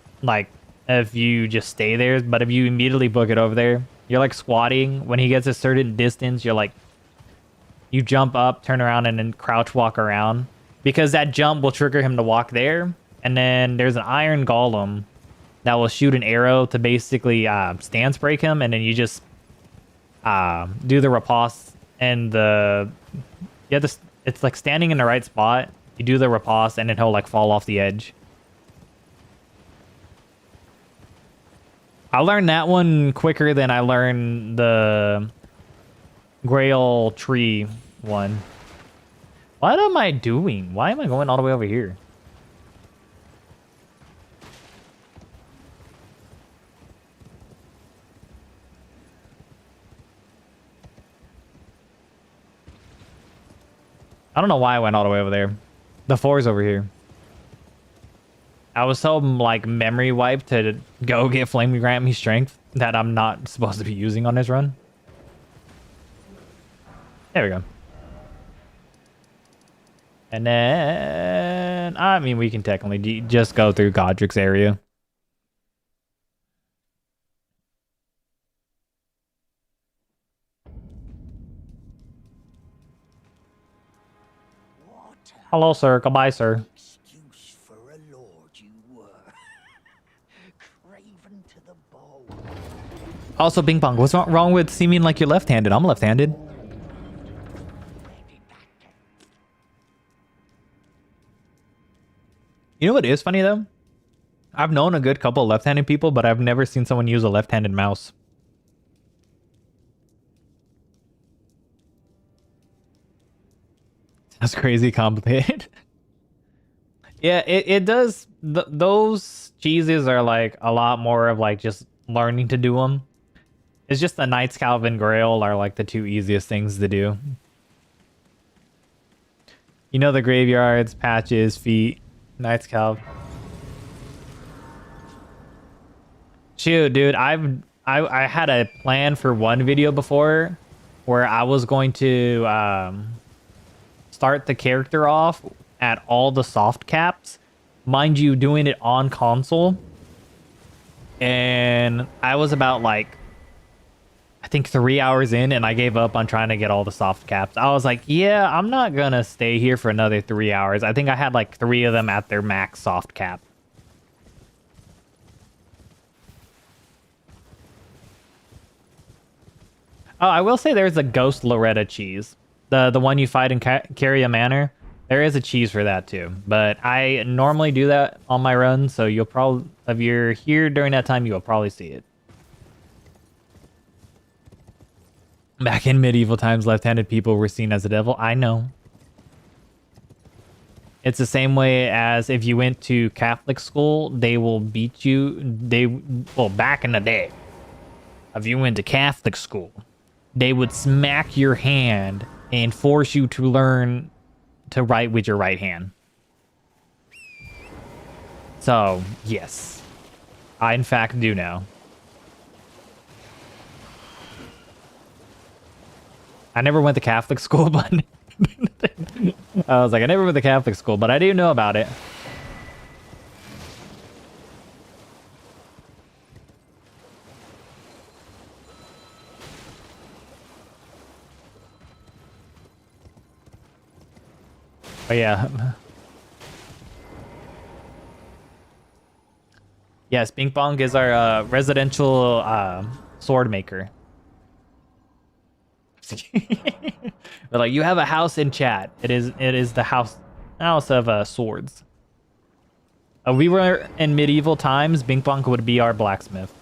if you just stay there. But if you immediately book it over there, you're like squatting. When he gets a certain distance, you're like, you jump up, turn around, and then crouch walk around, because that jump will trigger him to walk there. And then there's an iron golem that will shoot an arrow to basically stance break him, and then you just do the riposte, and it's like standing in the right spot. You do the riposte, and then he'll like fall off the edge. I learned that one quicker than I learned the Grail tree one. What am I doing? Why am I going all the way over here? I don't know why I went all the way over there. The 4's over here. I was so like memory wiped to go get Flame grant me strength that I'm not supposed to be using on this run. There we go. And then, I mean, we can technically just go through Godrick's area. Hello, sir. Goodbye, sir. Excuse for a lord you were. Craven to the bone. Also, Bing Bong, what's wrong with seeming like you're left-handed? I'm left-handed. You know what is funny, though? I've known a good couple of left-handed people, but I've never seen someone use a left-handed mouse. That's crazy complicated. Yeah, it does. Those cheeses are like a lot more of like just learning to do them. It's just the Knights Calvin Grail are like the two easiest things to do. You know, the graveyards, patches, feet, Knights Calv. Shoot, dude, I had a plan for one video before where I was going to start the character off at all the soft caps, mind you, doing it on console. And I was about like, I think 3 hours in, and I gave up on trying to get all the soft caps. I was like, yeah, I'm not gonna stay here for another 3 hours. I think I had like 3 of them at their max soft cap. Oh, I will say there's a Ghost Loretta cheese. The one you fight in Carrier Manor. There is a cheese for that too. But I normally do that on my run, so you'll probably, if you're here during that time, you'll probably see it. Back in medieval times, left-handed people were seen as the devil. I know. It's the same way as if you went to Catholic school, they will beat you. Well, back in the day, if you went to Catholic school, they would smack your hand and force you to learn to write with your right hand. So, yes. I, in fact, do know. I never went to Catholic school, but... I was like, I never went to Catholic school, but I do know about it. But yeah. Yes, Bing Bong is our residential sword maker. But like, you have a house in chat. It is the house of swords. We were in medieval times. Bing Bong would be our blacksmith.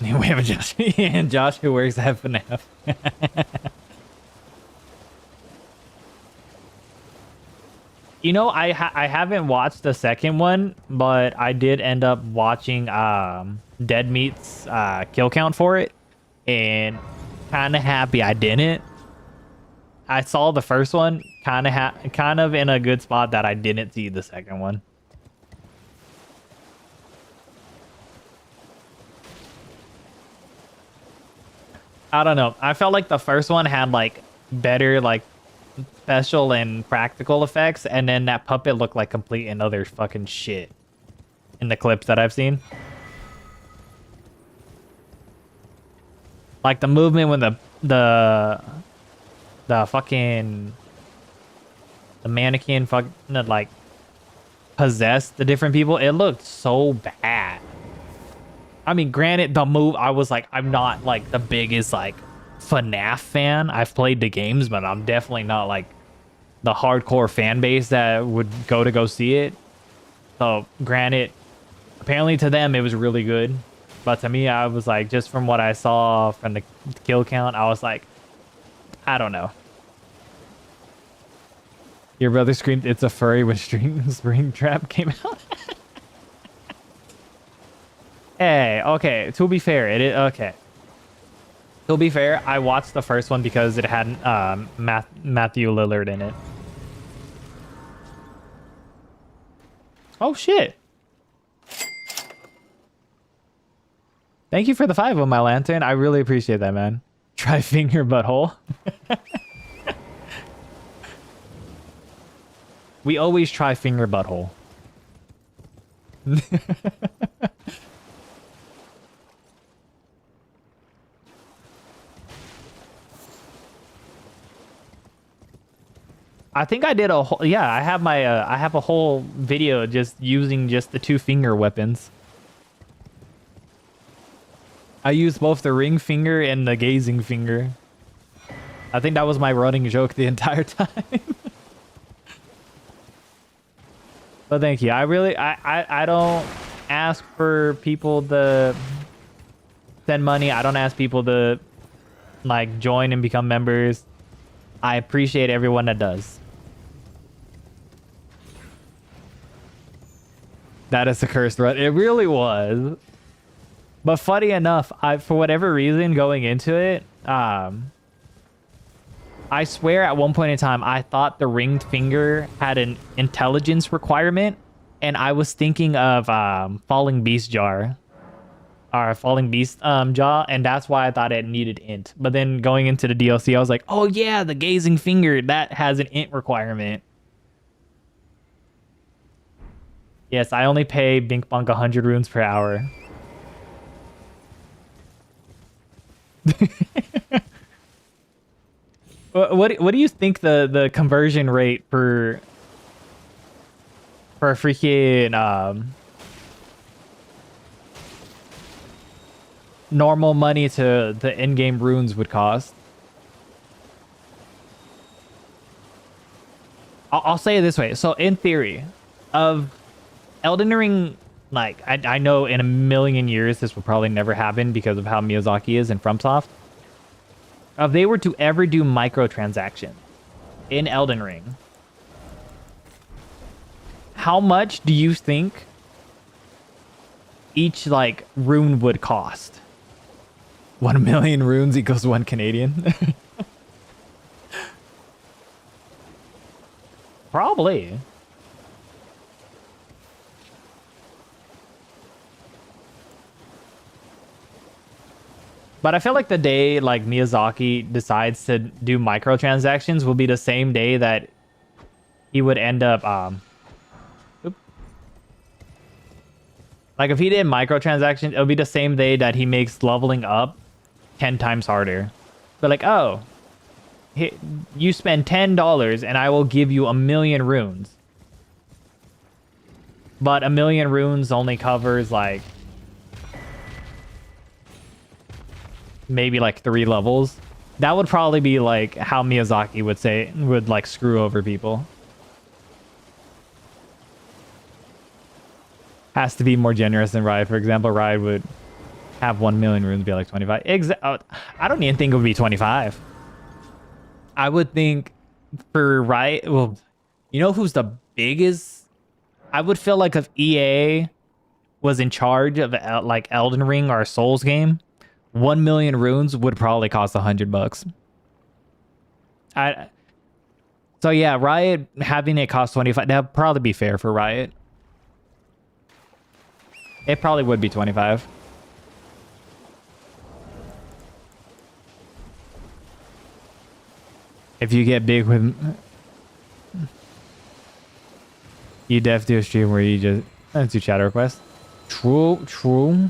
We have a Josh and Josh who works at FNAF. You know, I haven't watched the second one, but I did end up watching Dead Meat's kill count for it, and kind of happy I didn't. I saw the first one, kind of in a good spot that I didn't see the second one. I don't know. I felt like the first one had like better like special and practical effects, and then that puppet looked like complete and other fucking shit in the clips that I've seen. Like the movement when the fucking the mannequin like possessed the different people, it looked so bad. I mean, granted, the move, I was like, I'm not like the biggest like FNAF fan. I've played the games, but I'm definitely not like the hardcore fan base that would go see it. So granted, apparently to them it was really good, but to me, I was like, just from what I saw from the kill count, I was like, I don't know. Your brother screamed, "It's a furry" when Springtrap came out. Hey, okay. To be fair, okay. To be fair, I watched the first one because it had Matthew Lillard in it. Oh shit! Thank you for the 5 on my lantern. I really appreciate that, man. Try finger butthole. We always try finger butthole. I think I did a whole, yeah, I have my, I have a whole video just using just the 2 finger weapons. I used both the ring finger and the gazing finger. I think that was my running joke the entire time. But thank you. I really, I don't ask for people to send money. I don't ask people to like join and become members. I appreciate everyone that does. That is a cursed run. It really was. But funny enough, for whatever reason going into it, I swear at one point in time, I thought the ringed finger had an intelligence requirement, and I was thinking of Falling Beast Jar. Or Falling Beast Jaw, and that's why I thought it needed int. But then going into the DLC, I was like, oh yeah, the gazing finger, that has an int requirement. Yes, I only pay Bink Bonk 100 runes per hour. What do you think the conversion rate for freaking normal money to the in-game runes would cost? I'll say it this way. So in theory, of Elden Ring, like I know in a million years this will probably never happen because of how Miyazaki is and FromSoft. If they were to ever do microtransactions in Elden Ring, how much do you think each like rune would cost? 1 million runes equals 1 Canadian. Probably. But I feel like the day like Miyazaki decides to do microtransactions will be the same day that he would end up like if he did microtransactions, it'll be the same day that he makes leveling up 10 times harder. But like, oh, you spend $10 and I will give you 1,000,000 runes. But 1,000,000 runes only covers like maybe like 3 levels. That would probably be like how Miyazaki would like screw over people. Has to be more generous than Riot. For example, Riot would have 1 million runes be like 25. I don't even think it would be 25. I would think for Riot, well, you know who's the biggest? I would feel like if EA was in charge of like Elden Ring or a Souls game, 1 million runes would probably cost $100. So yeah, Riot having it cost 25, that'd probably be fair for Riot. It probably would be 25. If you get big with, you def do a stream where you just do chat requests. True.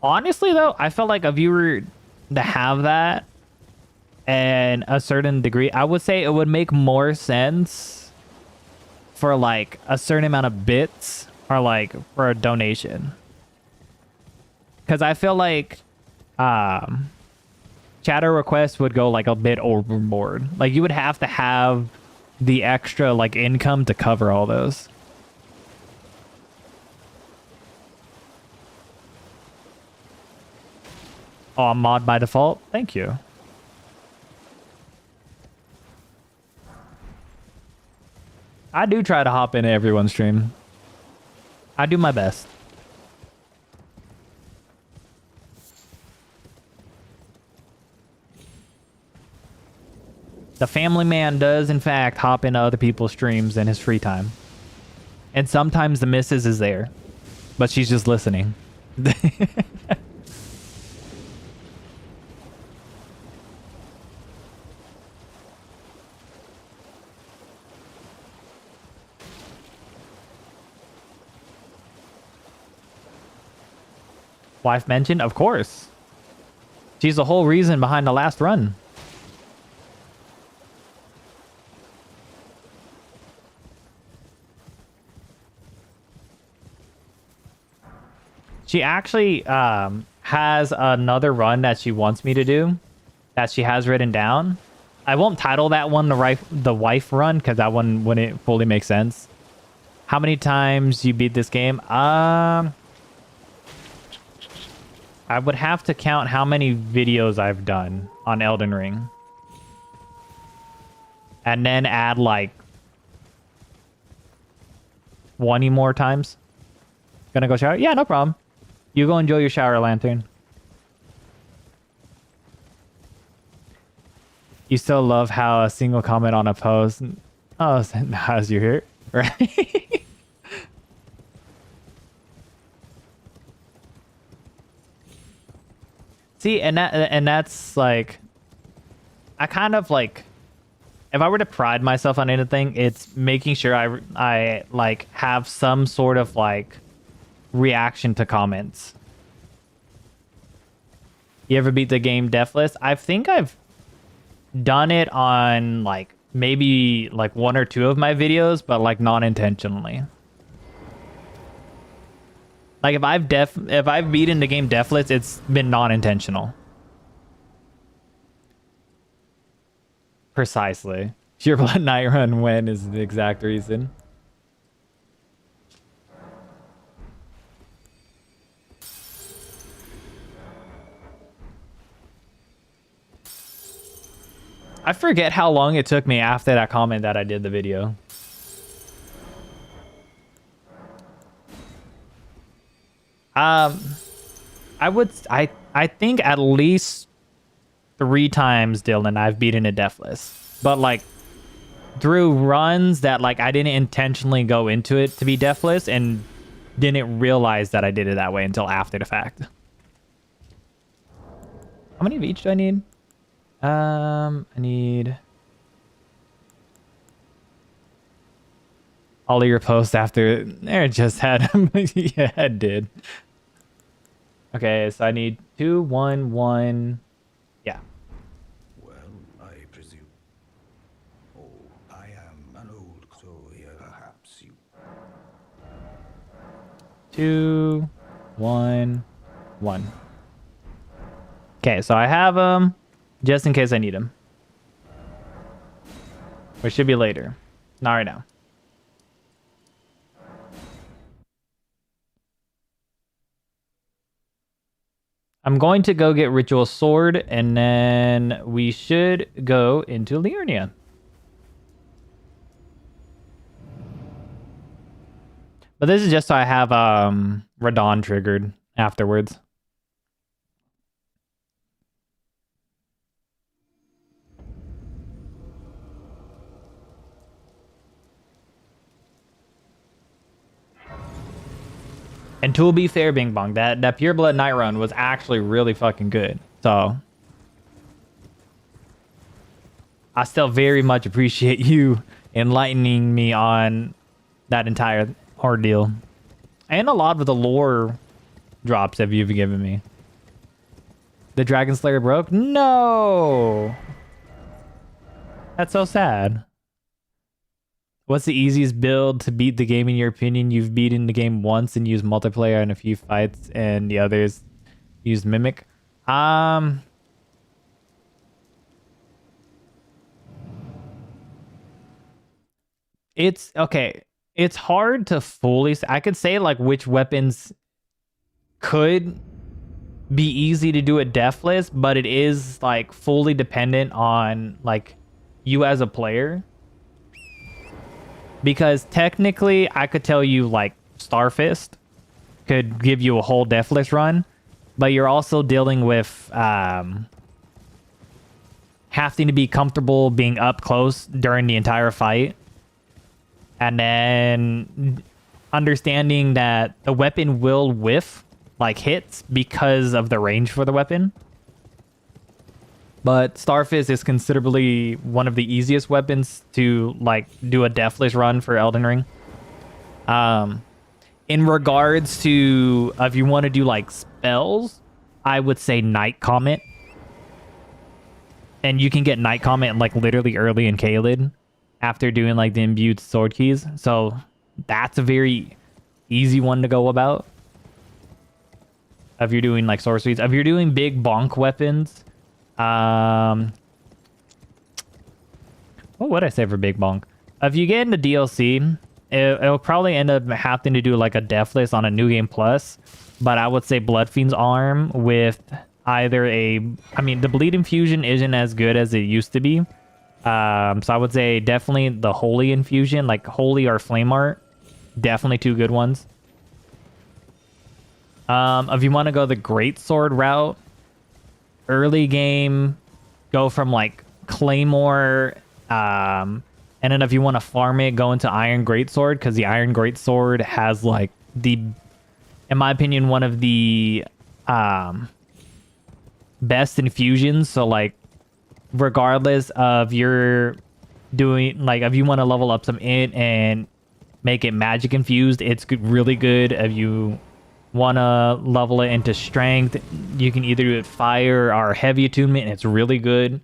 Honestly, though, I felt like if you were to have that and a certain degree, I would say it would make more sense for like a certain amount of bits or like for a donation. Because I feel like chatter requests would go like a bit overboard. Like you would have to have the extra like income to cover all those. Oh, I'm mod by default? Thank you. I do try to hop into everyone's stream. I do my best. The family man does, in fact, hop into other people's streams in his free time. And sometimes the missus is there. But she's just listening. Wife mentioned? Of course. She's the whole reason behind the last run. She actually has another run that she wants me to do that she has written down. I won't title that one the wife run because that one wouldn't fully make sense. How many times you beat this game? I would have to count how many videos I've done on Elden Ring. And then add like 20 more times. Gonna go shower? Yeah, no problem. You go enjoy your shower, Lantern. You still love how a single comment on a post... Oh, how's your hair? Right? See, and that's like... I kind of like... If I were to pride myself on anything, it's making sure I like have some sort of like reaction to comments. You ever beat the game deathless? I think I've done it on like maybe like 1 or 2 of my videos, but like non-intentionally. Like if I've beaten the game deathless, it's been non-intentional. Precisely. Your Blood Night Run when is the exact reason. I forget how long it took me after that comment that I did the video. I think at least 3 times, Dylan, I've beaten it deathless. But like through runs that like I didn't intentionally go into it to be deathless and didn't realize that I did it that way until after the fact. How many of each do I need? I need all of your posts after there. Just had them. Yeah, it did. Okay, so I need 2, 1, 1. Yeah. Well, I presume. Oh, I am an old crow here, perhaps you. 2, 1, 1. Okay, so I have them just in case I need them. Which should be later. Not right now. I'm going to go get Ritual Sword, and then we should go into Liurnia. But this is just so I have Radon triggered afterwards. And to be fair, Bing Bong, that Pure Blood Night Run was actually really fucking good. So I still very much appreciate you enlightening me on that entire ordeal. And a lot of the lore drops that you've given me. The Dragon Slayer broke? No! That's so sad. What's the easiest build to beat the game in your opinion? You've beaten the game once and used multiplayer in a few fights, and the others used Mimic. It's okay. It's hard to fully. I could say like which weapons could be easy to do at deathless, but it is like fully dependent on like you as a player. Because technically, I could tell you, like, Starfist could give you a whole deathless run, but you're also dealing with having to be comfortable being up close during the entire fight. And then understanding that the weapon will whiff, like, hits because of the range for the weapon. But Starfist is considerably one of the easiest weapons to like do a deathless run for Elden Ring. In regards to if you want to do like spells, I would say Night Comet. And you can get Night Comet like literally early in Caelid after doing like the imbued sword keys. So that's a very easy one to go about. If you're doing like sorceries, if you're doing big bonk weapons. What would I say for Big Bonk? If you get into DLC, it'll probably end up having to do like a deathless on a New Game Plus. But I would say Bloodfiend's Arm with either I mean, the Bleed Infusion isn't as good as it used to be. So I would say definitely the Holy Infusion, like Holy or Flame Art. Definitely two good ones. If you want to go the Great Sword route, early game, go from like Claymore, and then if you want to farm it, go into Iron Greatsword, because the Iron Greatsword has like in my opinion, one of the best infusions. So like, regardless of your doing, like if you want to level up some int and make it magic infused, it's really good. If you want to level it into strength, you can either do it fire or heavy attunement, and it's really good.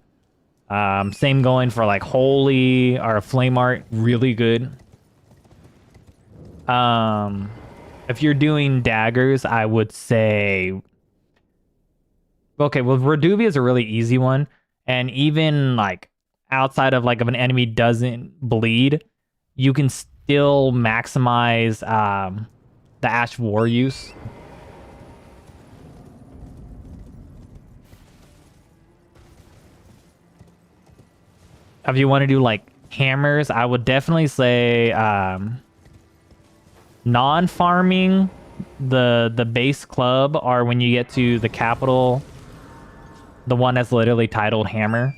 Same going for like holy or flame art, really good. If you're doing daggers, I would say okay, well, Reduvia is a really easy one, and even like outside of like if an enemy doesn't bleed, you can still maximize the Ash War use. If you want to do like hammers, I would definitely say non-farming the base club, or when you get to the capital, the one that's literally titled hammer.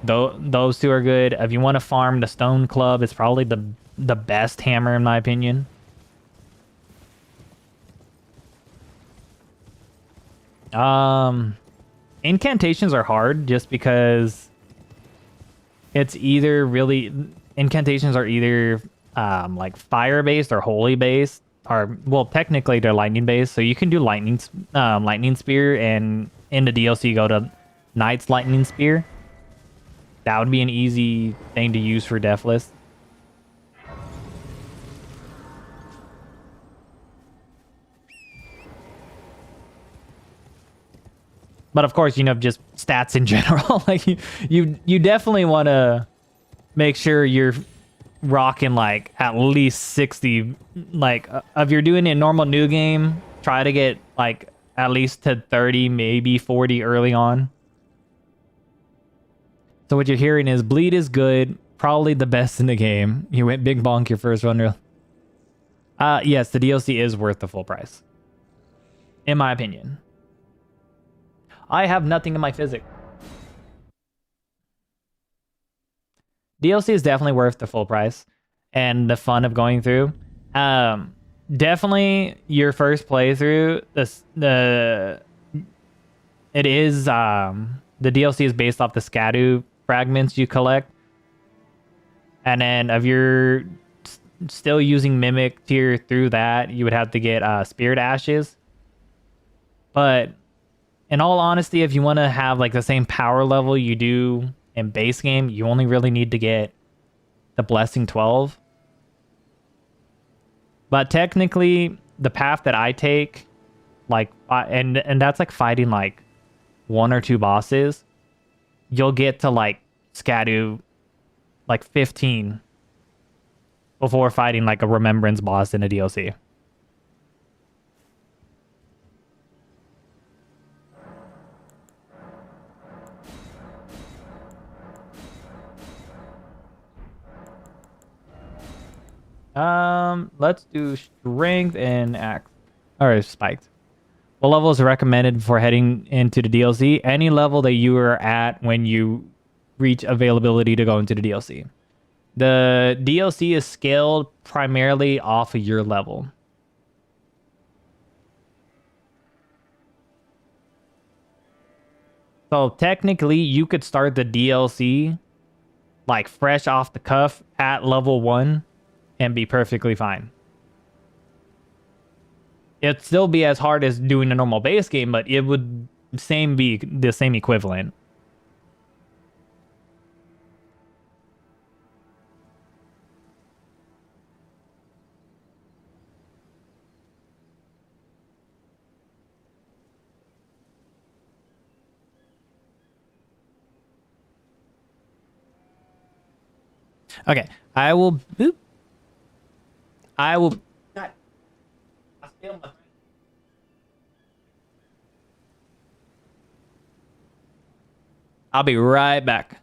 Those two are good. If you want to farm the stone club, it's probably the best hammer in my opinion. Incantations are hard just because it's either really incantations are either like fire based or holy based, or well, technically they're lightning based. So you can do lightning spear, and in the DLC go to Knight's lightning spear. That would be an easy thing to use for deathless. But of course, you know, just stats in general. Like you definitely want to make sure you're rocking like at least 60. Like if you're doing a normal new game, try to get like at least to 30, maybe 40 early on. So what you're hearing is bleed is good, probably the best in the game. You went big bonk your first run. Yes, the DLC is worth the full price, in my opinion. I have nothing in my physics. DLC is definitely worth the full price and the fun of going through. Definitely your first playthrough. It is the DLC is based off the Scadu fragments you collect, and then if you're still using Mimic tier through that, you would have to get Spirit Ashes. But in all honesty, if you want to have like the same power level you do in base game, you only really need to get the Blessing 12. But technically, the path that I take, like, and that's like fighting like 1 or 2 bosses, you'll get to like Scadu like 15 before fighting like a Remembrance boss in a DLC. Let's do strength and axe. Or spiked. What level is recommended before heading into the DLC? Any level that you are at when you reach availability to go into the DLC. The DLC is scaled primarily off of your level. So technically, you could start the DLC like fresh off the cuff at level 1 and be perfectly fine. It'd still be as hard as doing a normal base game, but it would be the same equivalent. Okay, I will boop. I will. God, I spilled my. I'll be right back.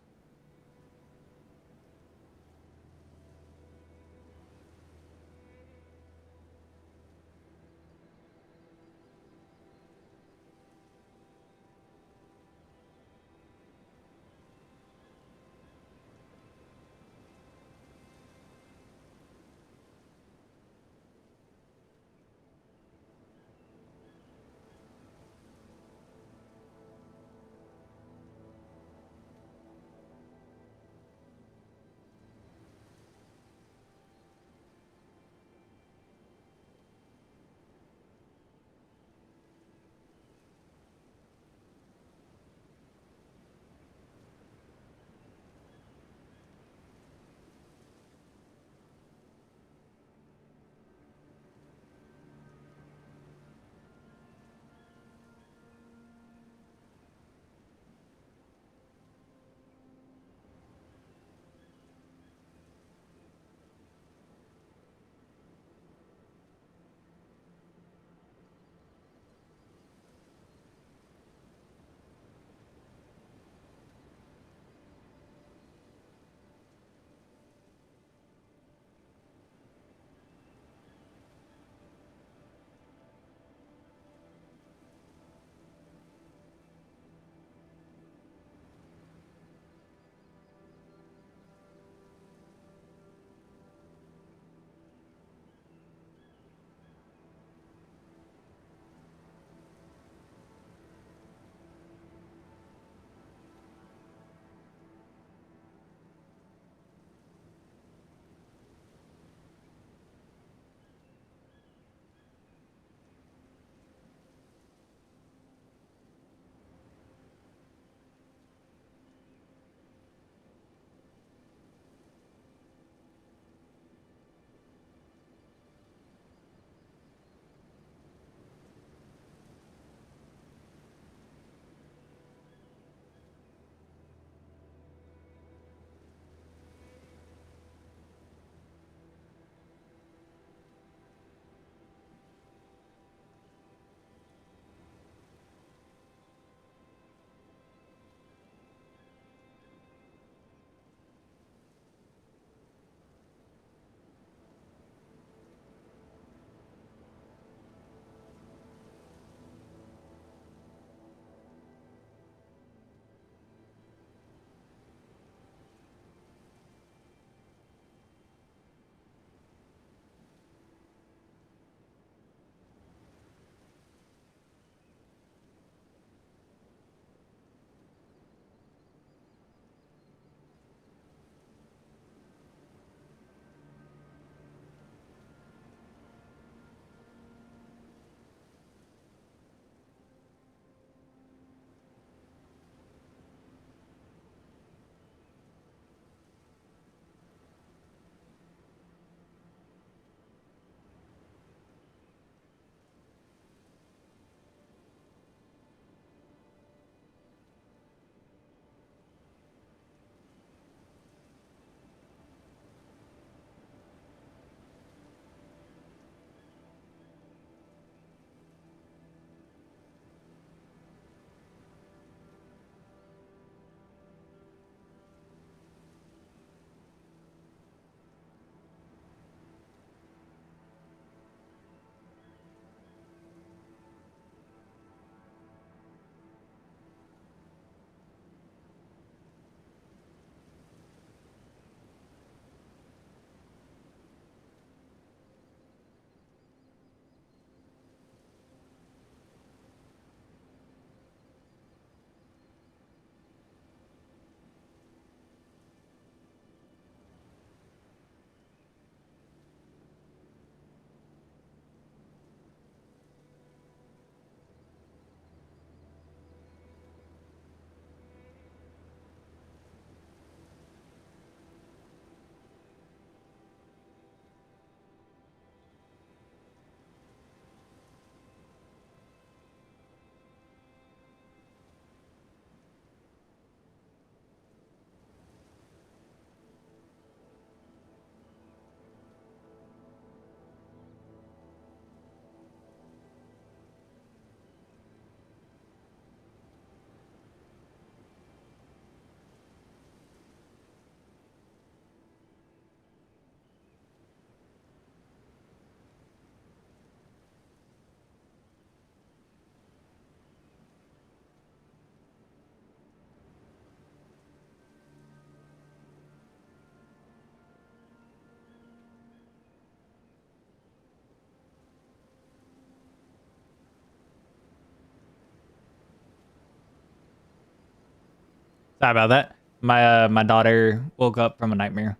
Sorry about that. My daughter woke up from a nightmare,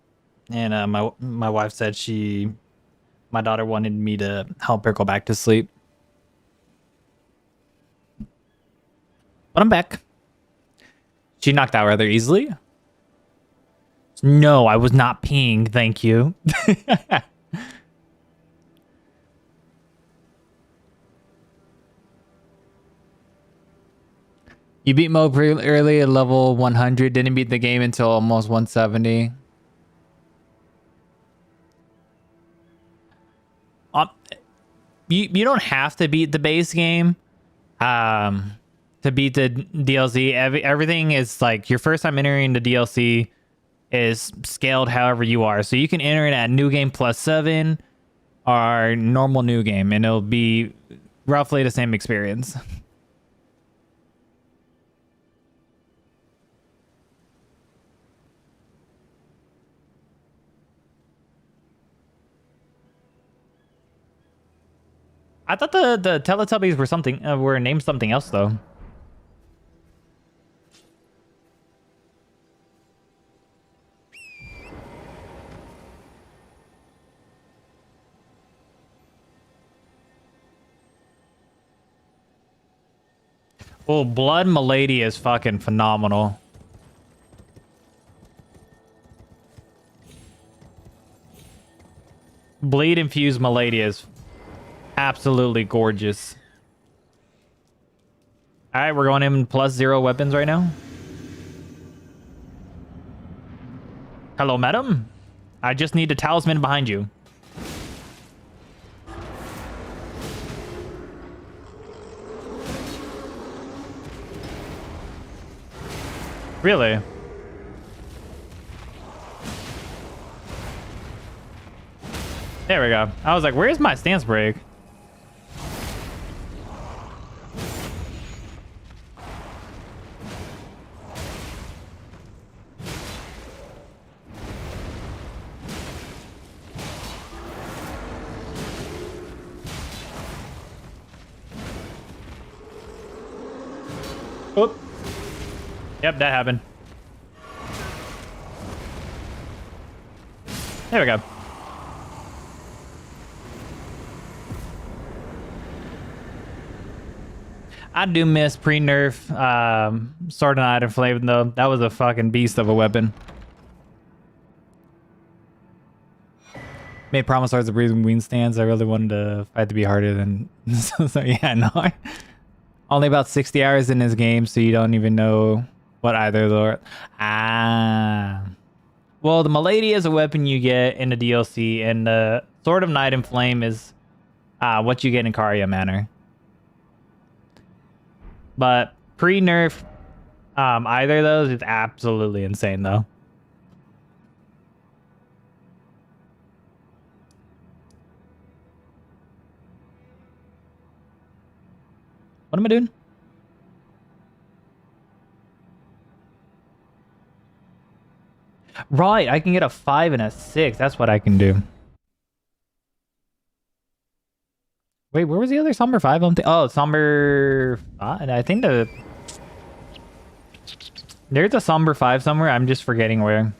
and my wife said my daughter wanted me to help her go back to sleep. But I'm back. She knocked out rather easily. No, I was not peeing. Thank you. You beat Mo pretty early at level 100. Didn't beat the game until almost 170. You don't have to beat the base game to beat the DLC. Everything is like your first time entering the DLC is scaled however you are. So you can enter it at new game +7 or normal new game, and it'll be roughly the same experience. I thought the Teletubbies were named something else though. Well, Blood Milady is fucking phenomenal. Bleed infused Milady is absolutely gorgeous. All right, we're going in +0 weapons right now. Hello, madam. I just need a talisman behind you. Really? There we go. I was like, where's my stance break? Oop. Yep, that happened. There we go. I do miss pre-nerf Sword and Iron Flame though. That was a fucking beast of a weapon. Made promise arts of breathing wing stands. I really wanted to fight to be harder than so yeah, no. Only about 60 hours in this game, so you don't even know what either of those are. Well, the Milady is a weapon you get in the DLC, and the Sword of Night and Flame is what you get in Caria Manor. But pre-nerf, either of those is absolutely insane, though. What am I doing? Right, I can get a 5 and a 6. That's what I can do. Wait, where was the other Somber 5? Oh, Somber 5. I think there's a Somber 5 somewhere. I'm just forgetting where.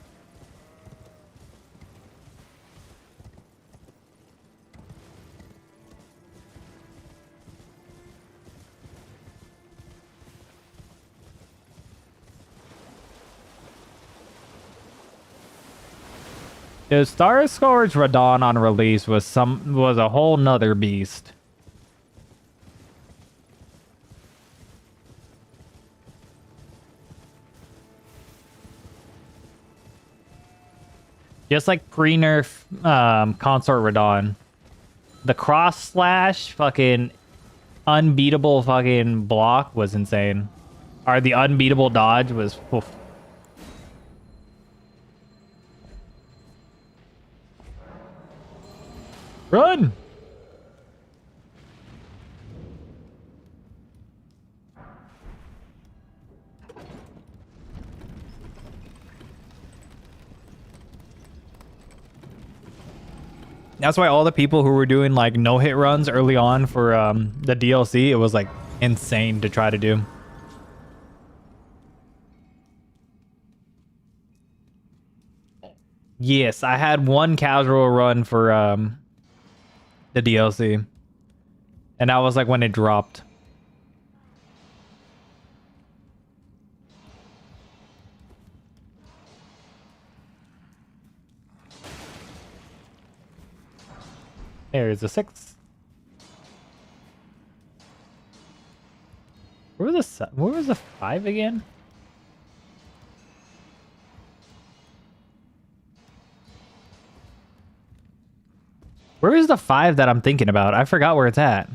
The Star Scourge Radon on release was a whole nother beast. Just like pre-nerf Consort Radon. The cross slash fucking unbeatable fucking block was insane. Or the unbeatable dodge was oof. Run! That's why all the people who were doing like no-hit runs early on for the DLC, it was like insane to try to do. Yes, I had one casual run for the DLC. And that was like when it dropped. There's a 6. Where was the 5 again? Where is the 5 that I'm thinking about? I forgot where it's at.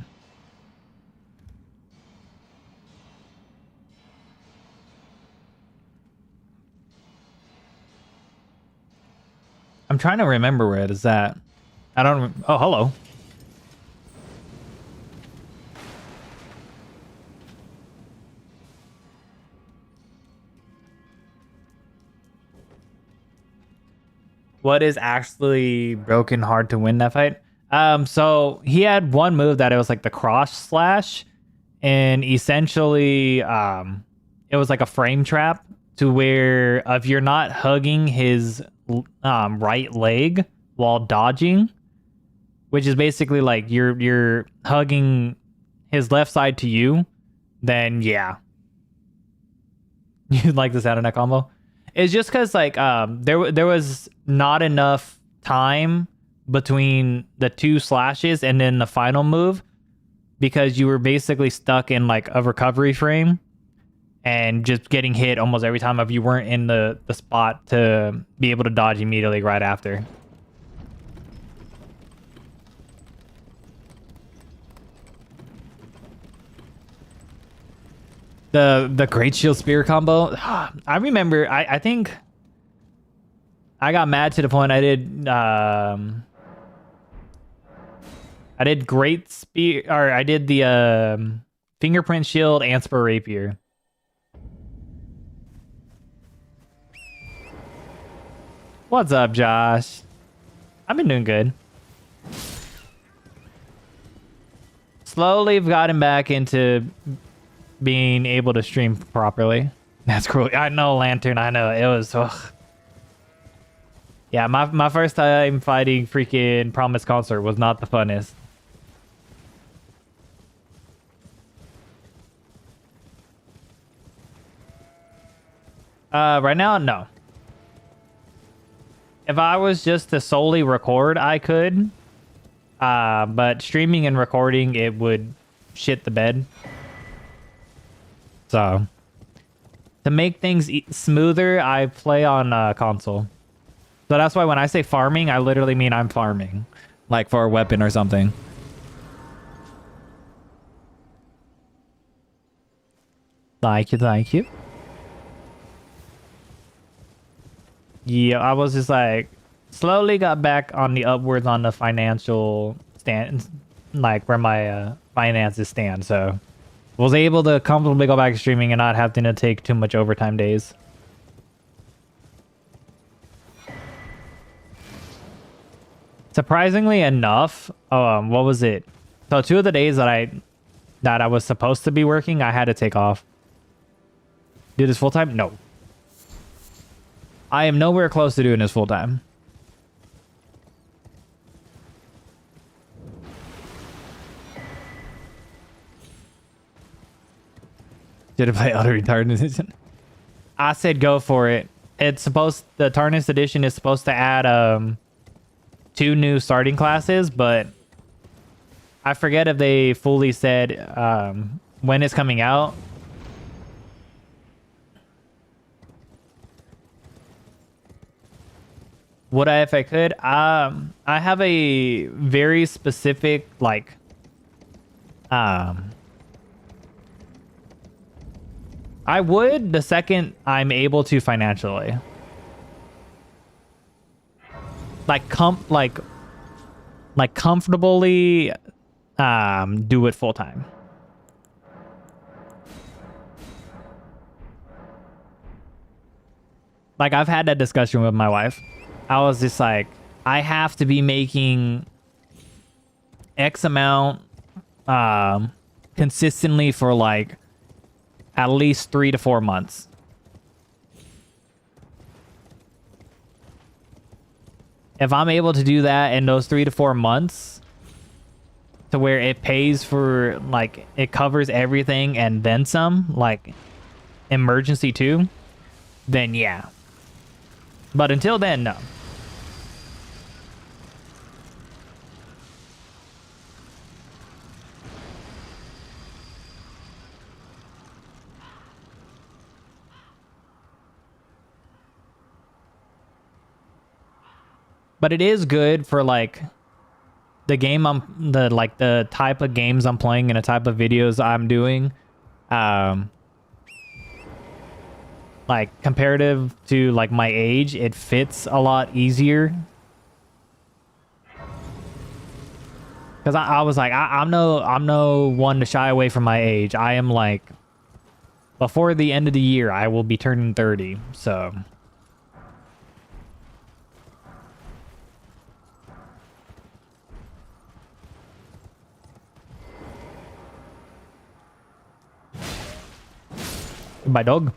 I'm trying to remember where it is at. I don't. Oh, hello. What is actually broken hard to win that fight? So he had one move that it was like the cross slash, and essentially, it was like a frame trap to where if you're not hugging his right leg while dodging, which is basically like you're hugging his left side to you, then yeah, you'd like the sound of that combo. It's just because like there was not enough time between the 2 slashes and then the final move, because you were basically stuck in like a recovery frame and just getting hit almost every time if you weren't in the spot to be able to dodge immediately right after. The Great Shield Spear combo. I remember. I think I got mad to the point I did Great Spear, or I did the Fingerprint Shield and Spur Rapier. What's up, Josh? I've been doing good. Slowly have gotten back into being able to stream properly. That's cool. I know, Lantern. I know. It was... Ugh. Yeah, my first time fighting freaking Promise Concert was not the funnest. Right now, no. If I was just to solely record, I could. But streaming and recording, it would shit the bed. So, to make things smoother, I play on console. So that's why when I say farming, I literally mean I'm farming. Like for a weapon or something. Thank you, thank you. Yeah, I was just like, slowly got back on the upwards on the financial stand, like where my finances stand, so... Was able to comfortably go back to streaming and not having to take too much overtime days. Surprisingly enough, what was it? So 2 of the days that I was supposed to be working, I had to take off. Do this full time? No. I am nowhere close to doing this full time. Did it play Utter Retarded? I said go for it. It's supposed... The Tarnished Edition is supposed to add 2 new starting classes, but I forget if they fully said when it's coming out. Would I if I could? I have a very specific like I would the second I'm able to financially. Like comfortably do it full time. Like I've had that discussion with my wife. I was just like, I have to be making X amount consistently for like at least 3 to 4 months. if I'm able to do that in those 3 to 4 months to where it pays for, like, it covers everything and then some, like emergency too, then yeah. But until then, no. But it is good for like the game the type of games I'm playing and the type of videos I'm doing. Like comparative to like my age, it fits a lot easier. Cause I was like, I'm no one to shy away from my age. I am like, before the end of the year, I will be turning 30. So. Goodbye, dog.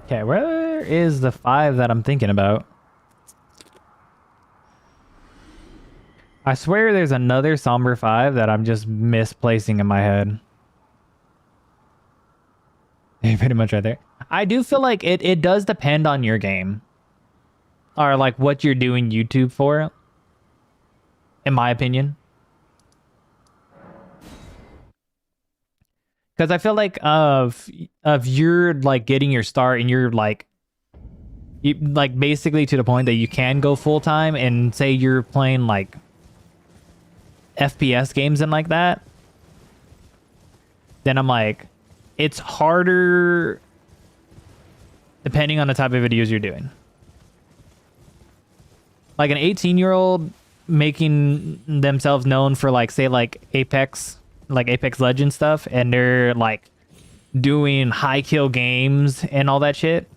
Okay, where is the 5 that I'm thinking about? I swear there's another somber 5 that I'm just misplacing in my head. Yeah, pretty much right there. I do feel like it does depend on your game. Or like what you're doing YouTube for. In my opinion. Because I feel like of you're like getting your start and you're like basically to the point that you can go full time and say you're playing like FPS games and like that, then I'm like, it's harder depending on the type of videos you're doing. Like an 18-year-old making themselves known for like, say like Apex Legends stuff, and they're like doing high kill games and all that shit.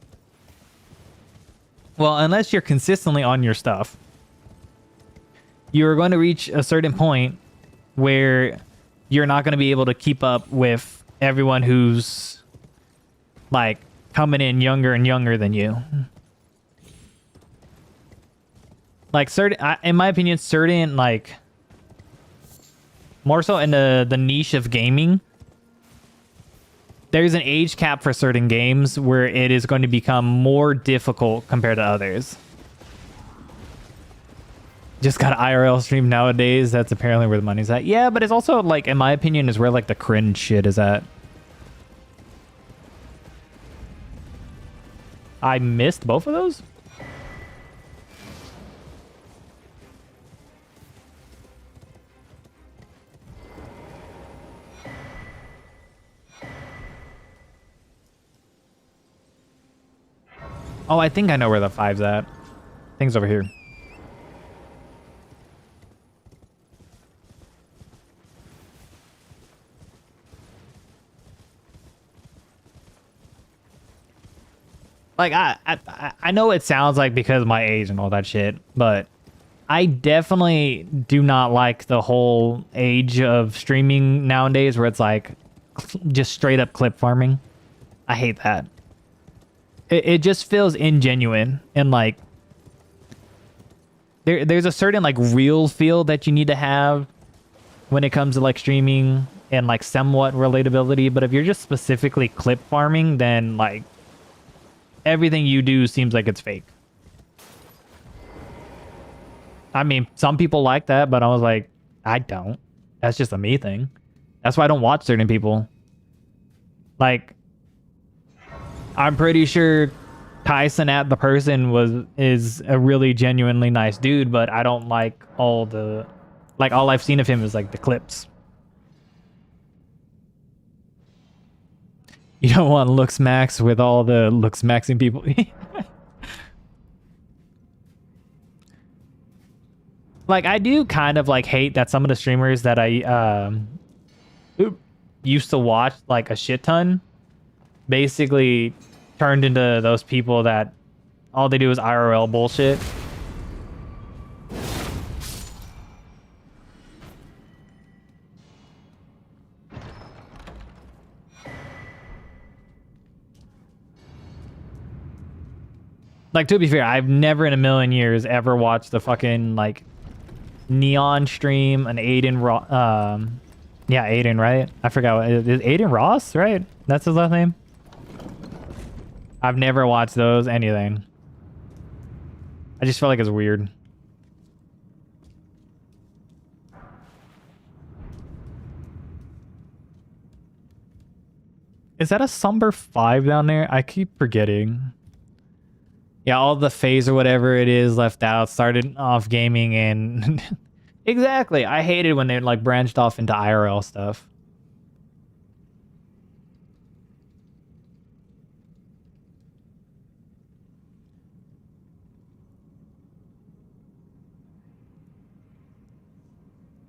Well, unless you're consistently on your stuff, you're going to reach a certain point where you're not going to be able to keep up with everyone who's like coming in younger and younger than you. Like in my opinion, certain like more so in the niche of gaming, there's an age cap for certain games where it is going to become more difficult compared to others. Just got an IRL stream nowadays. That's apparently where the money's at. Yeah, but it's also like, in my opinion, is where like the cringe shit is at. I missed both of those? Oh, I think I know where the 5's at. Thing's over here. Like, I know it sounds like because of my age and all that shit, but I definitely do not like the whole age of streaming nowadays where it's like just straight up clip farming. I hate that. It just feels ingenuine, and like there's a certain like real feel that you need to have when it comes to like streaming and like somewhat relatability. But if you're just specifically clip farming, then like everything you do seems like it's fake. I mean, some people like that, but I was like, I don't. That's just a me thing. That's why I don't watch certain people. Like, I'm pretty sure Tyson at the person is a really genuinely nice dude, but I don't like all I've seen of him is like the clips. You don't want looks max with all the looks maxing people. Like, I do kind of like hate that some of the streamers that I used to watch like a shit ton basically turned into those people that all they do is IRL bullshit. Like, to be fair, I've never in a million years ever watched the fucking, like, Neon stream, an Aiden yeah, Aiden, right? I forgot what is Aiden Ross, right? That's his last name. I've never watched those, anything. I just feel like it's weird. Is that a Somber 5 down there? I keep forgetting. Yeah, all the phase or whatever it is left out. Started off gaming and... Exactly. I hated when they like branched off into IRL stuff.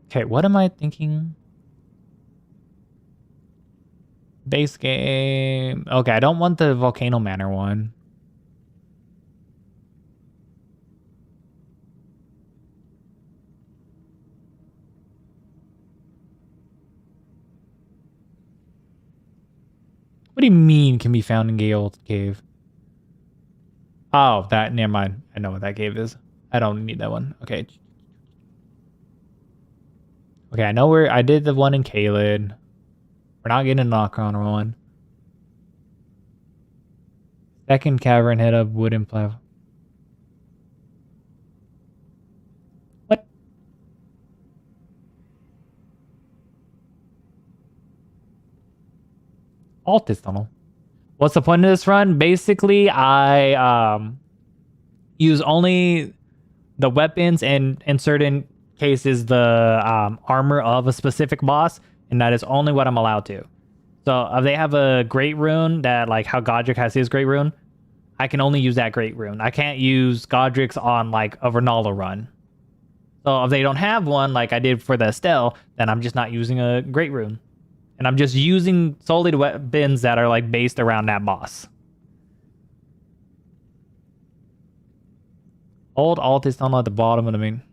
Okay, what am I thinking? Base game. Okay, I don't want the Volcano Manor one. What do you mean can be found in Gale Cave? Oh, that, never mind. I know what that cave is. I don't need that one. Okay. Okay, I know where I did the one in Kaled. We're not getting a knock-on one. Second cavern head up wooden platform. What? Altus tunnel. What's the point of this run? Basically, I use only the weapons and in certain cases the armor of a specific boss, and that is only what I'm allowed to. So if they have a great rune that like how Godrick has his great rune, I can only use that great rune. I can't use Godrick's on like a Ronaldo run. So if they don't have one like I did for the Estelle, then I'm just not using a great rune. And I'm just using solely the weapons that are like based around that boss. Old Altus tunnel at the bottom of the main.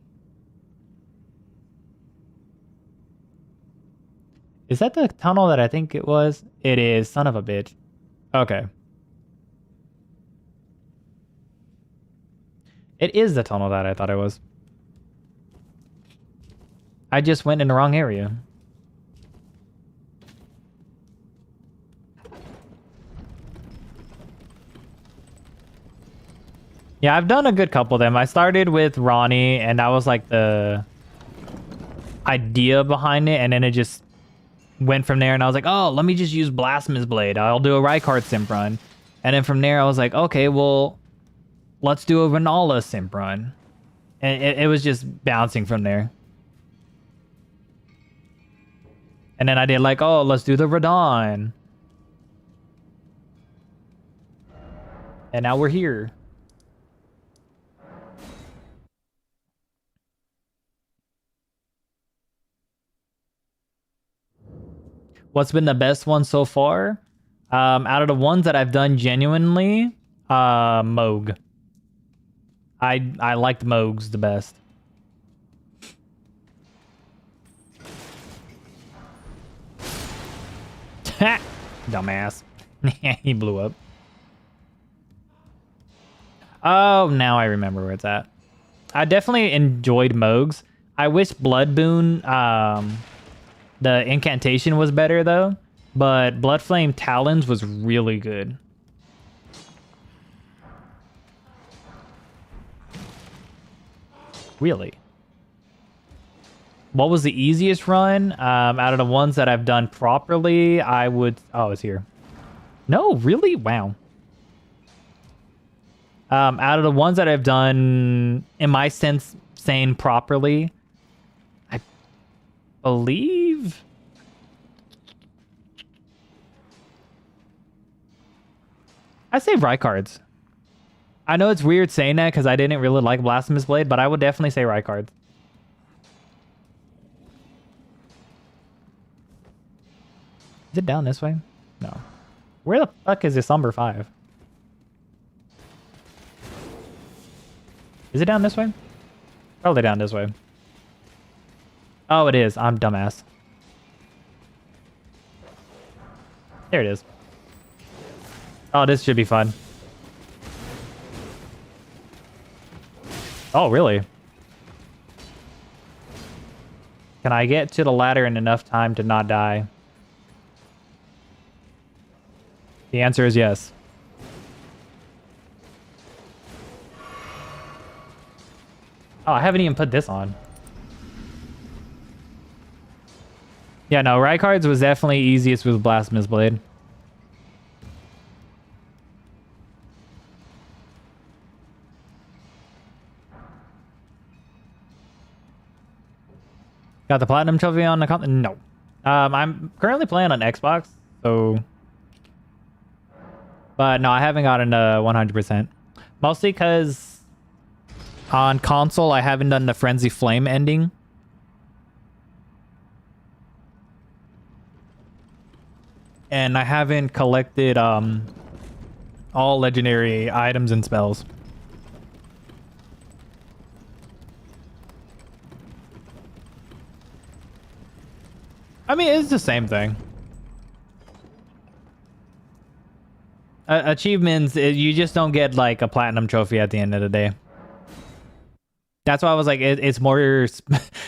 Is that the tunnel that I think it was? It is, son of a bitch. Okay. It is the tunnel that I thought it was. I just went in the wrong area. Yeah, I've done a good couple of them. I started with Ronnie, and that was like the idea behind it, and then it just went from there, and I was like, oh, let me just use Blasphemous Blade. I'll do a Rykard simp run. And then from there, I was like, okay, well, let's do a Renala simp run. And it was just bouncing from there. And then I did like, oh, let's do the Radon. And now we're here. What's been the best one so far? Out of the ones that I've done genuinely, Moog. I liked Moogs the best. Dumbass. He blew up. Oh, now I remember where it's at. I definitely enjoyed Moogs. I wish Blood Boon, the incantation was better though, but Bloodflame Talons was really good. Really? What was the easiest run? Out of the ones that I've done properly, I would... Oh, it's here. No, really? Wow. Out of the ones that I've done, in my sense, saying properly, I believe... I say Rykards. I know it's weird saying that because I didn't really like Blasphemous Blade, but I would definitely say Rykards. Is it down this way? No. Where the fuck is this Umber 5? Is it down this way? Probably down this way. Oh, it is. I'm dumbass. There it is. Oh, this should be fun. Oh, really? Can I get to the ladder in enough time to not die? The answer is yes. Oh, I haven't even put this on. Yeah, no, Rykard's was definitely easiest with Blasphemous Blade. Got the Platinum Trophy on the No. I'm currently playing on Xbox, so... But no, I haven't gotten to 100%. Mostly because on console, I haven't done the Frenzy Flame ending. And I haven't collected all legendary items and spells. I mean, it's the same thing. Achievements, you just don't get like a platinum trophy at the end of the day. That's why I was like, it's more.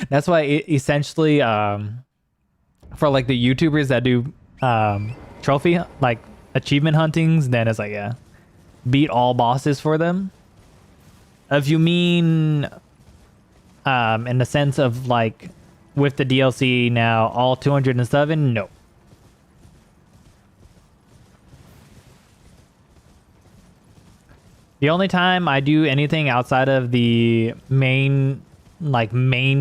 That's why essentially, for like the YouTubers that do trophy like achievement huntings, then it's like, yeah, beat all bosses for them. If you mean in the sense of like with the DLC now all 207, no. The only time I do anything outside of the main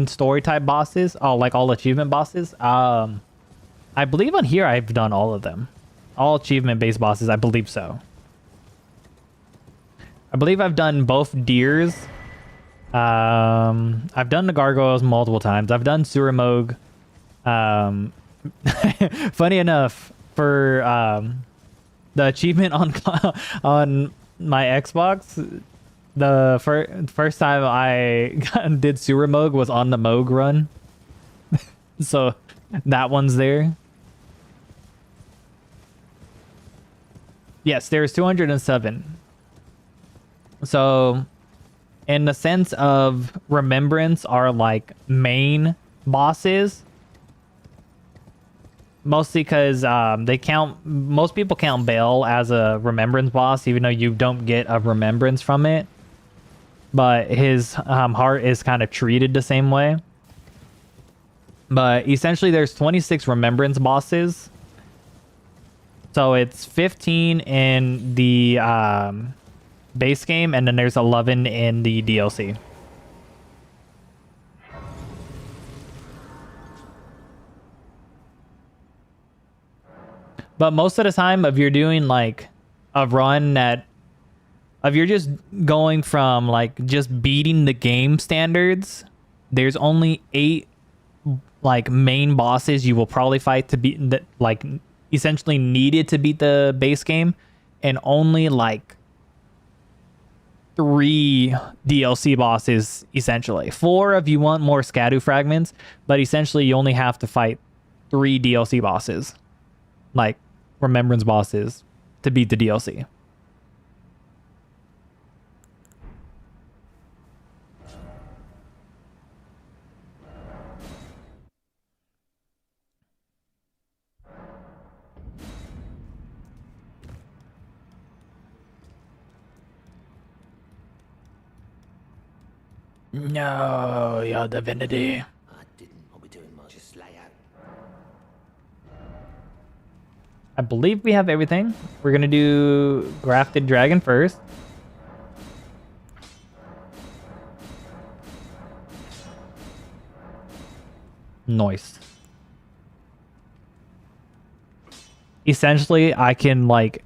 story type bosses, like all achievement bosses, I believe on here I've done all of them. All achievement based bosses, I believe so. I believe I've done both deers. I've done the gargoyles multiple times. I've done Suramog. Funny enough, for the achievement on my Xbox, the first time I did Suramog was on the Moog run. So that one's there. Yes, there's 207. So in the sense of remembrance are like main bosses. Mostly because most people count Bale as a remembrance boss, even though you don't get a remembrance from it. But his heart is kind of treated the same way. But essentially there's 26 remembrance bosses. So it's 15 in the base game, and then there's 11 in the DLC. But most of the time, if you're doing like a run if you're just going from like just beating the game standards, there's only 8 like main bosses you will probably fight to beat, that like essentially needed to beat the base game, and only like 3 DLC bosses essentially. 4 if you want more Scadu fragments, but essentially you only have to fight 3 DLC bosses. Like remembrance bosses to beat the DLC. No, your divinity. I didn't. I'll be doing much. Just lay out. I believe we have everything. We're gonna do Grafted Dragon first. Nice. Essentially, I can like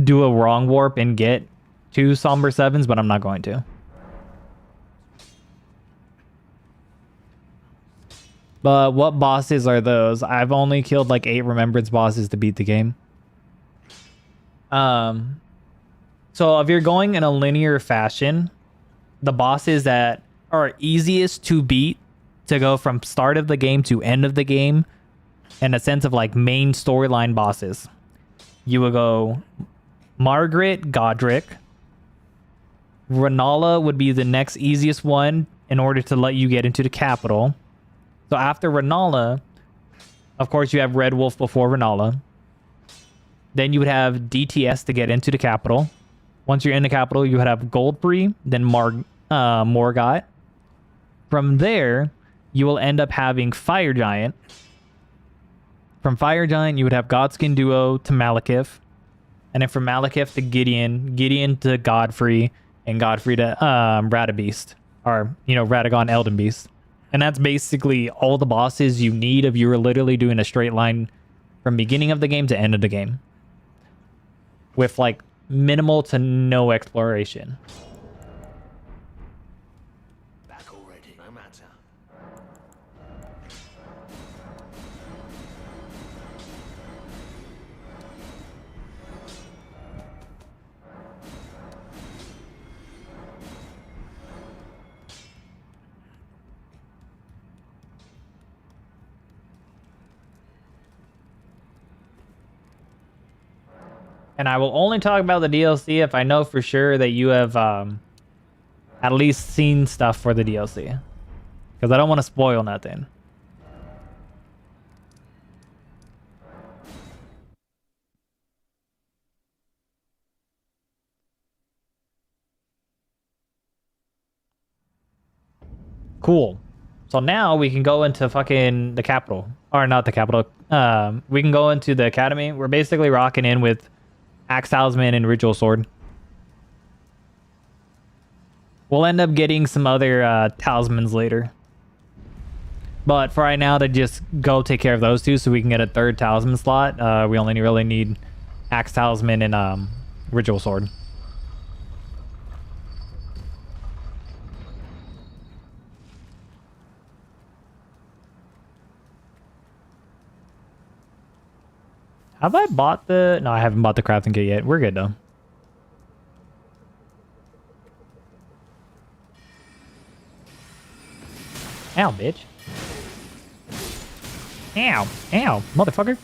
do a wrong warp and get 2 Somber 7s, but I'm not going to. But what bosses are those? I've only killed like 8 remembrance bosses to beat the game. So if you're going in a linear fashion, the bosses that are easiest to beat to go from start of the game to end of the game, in a sense of like main storyline bosses, you will go Margaret, Godrick, Renala would be the next easiest one in order to let you get into the capital. So after Renala, of course, you have Red Wolf before Renala. Then you would have DTS to get into the capital. Once you're in the capital, you would have Goldfree, then Morgott. From there, you will end up having Fire Giant. From Fire Giant, you would have Godskin Duo to Malekith. And then from Malekith to Gideon, Gideon to Godfrey, and Godfrey to Radabeast. Or, Radagon Elden Beast. And that's basically all the bosses you need if you were literally doing a straight line from beginning of the game to end of the game. With like minimal to no exploration. Back already, no matter. And I will only talk about the DLC if I know for sure that you have at least seen stuff for the DLC. Because I don't want to spoil nothing. Cool. So now we can go into fucking the capital. Or not the capital. We can go into the academy. We're basically rocking in with Axe Talisman and Ritual Sword. We'll end up getting some other talismans later. But for right now, to just go take care of those two so we can get a third talisman slot, we only really need Axe Talisman and Ritual Sword. Have I bought the... No, I haven't bought the crafting kit yet. We're good, though. Ow, bitch. Ow. Ow, motherfucker.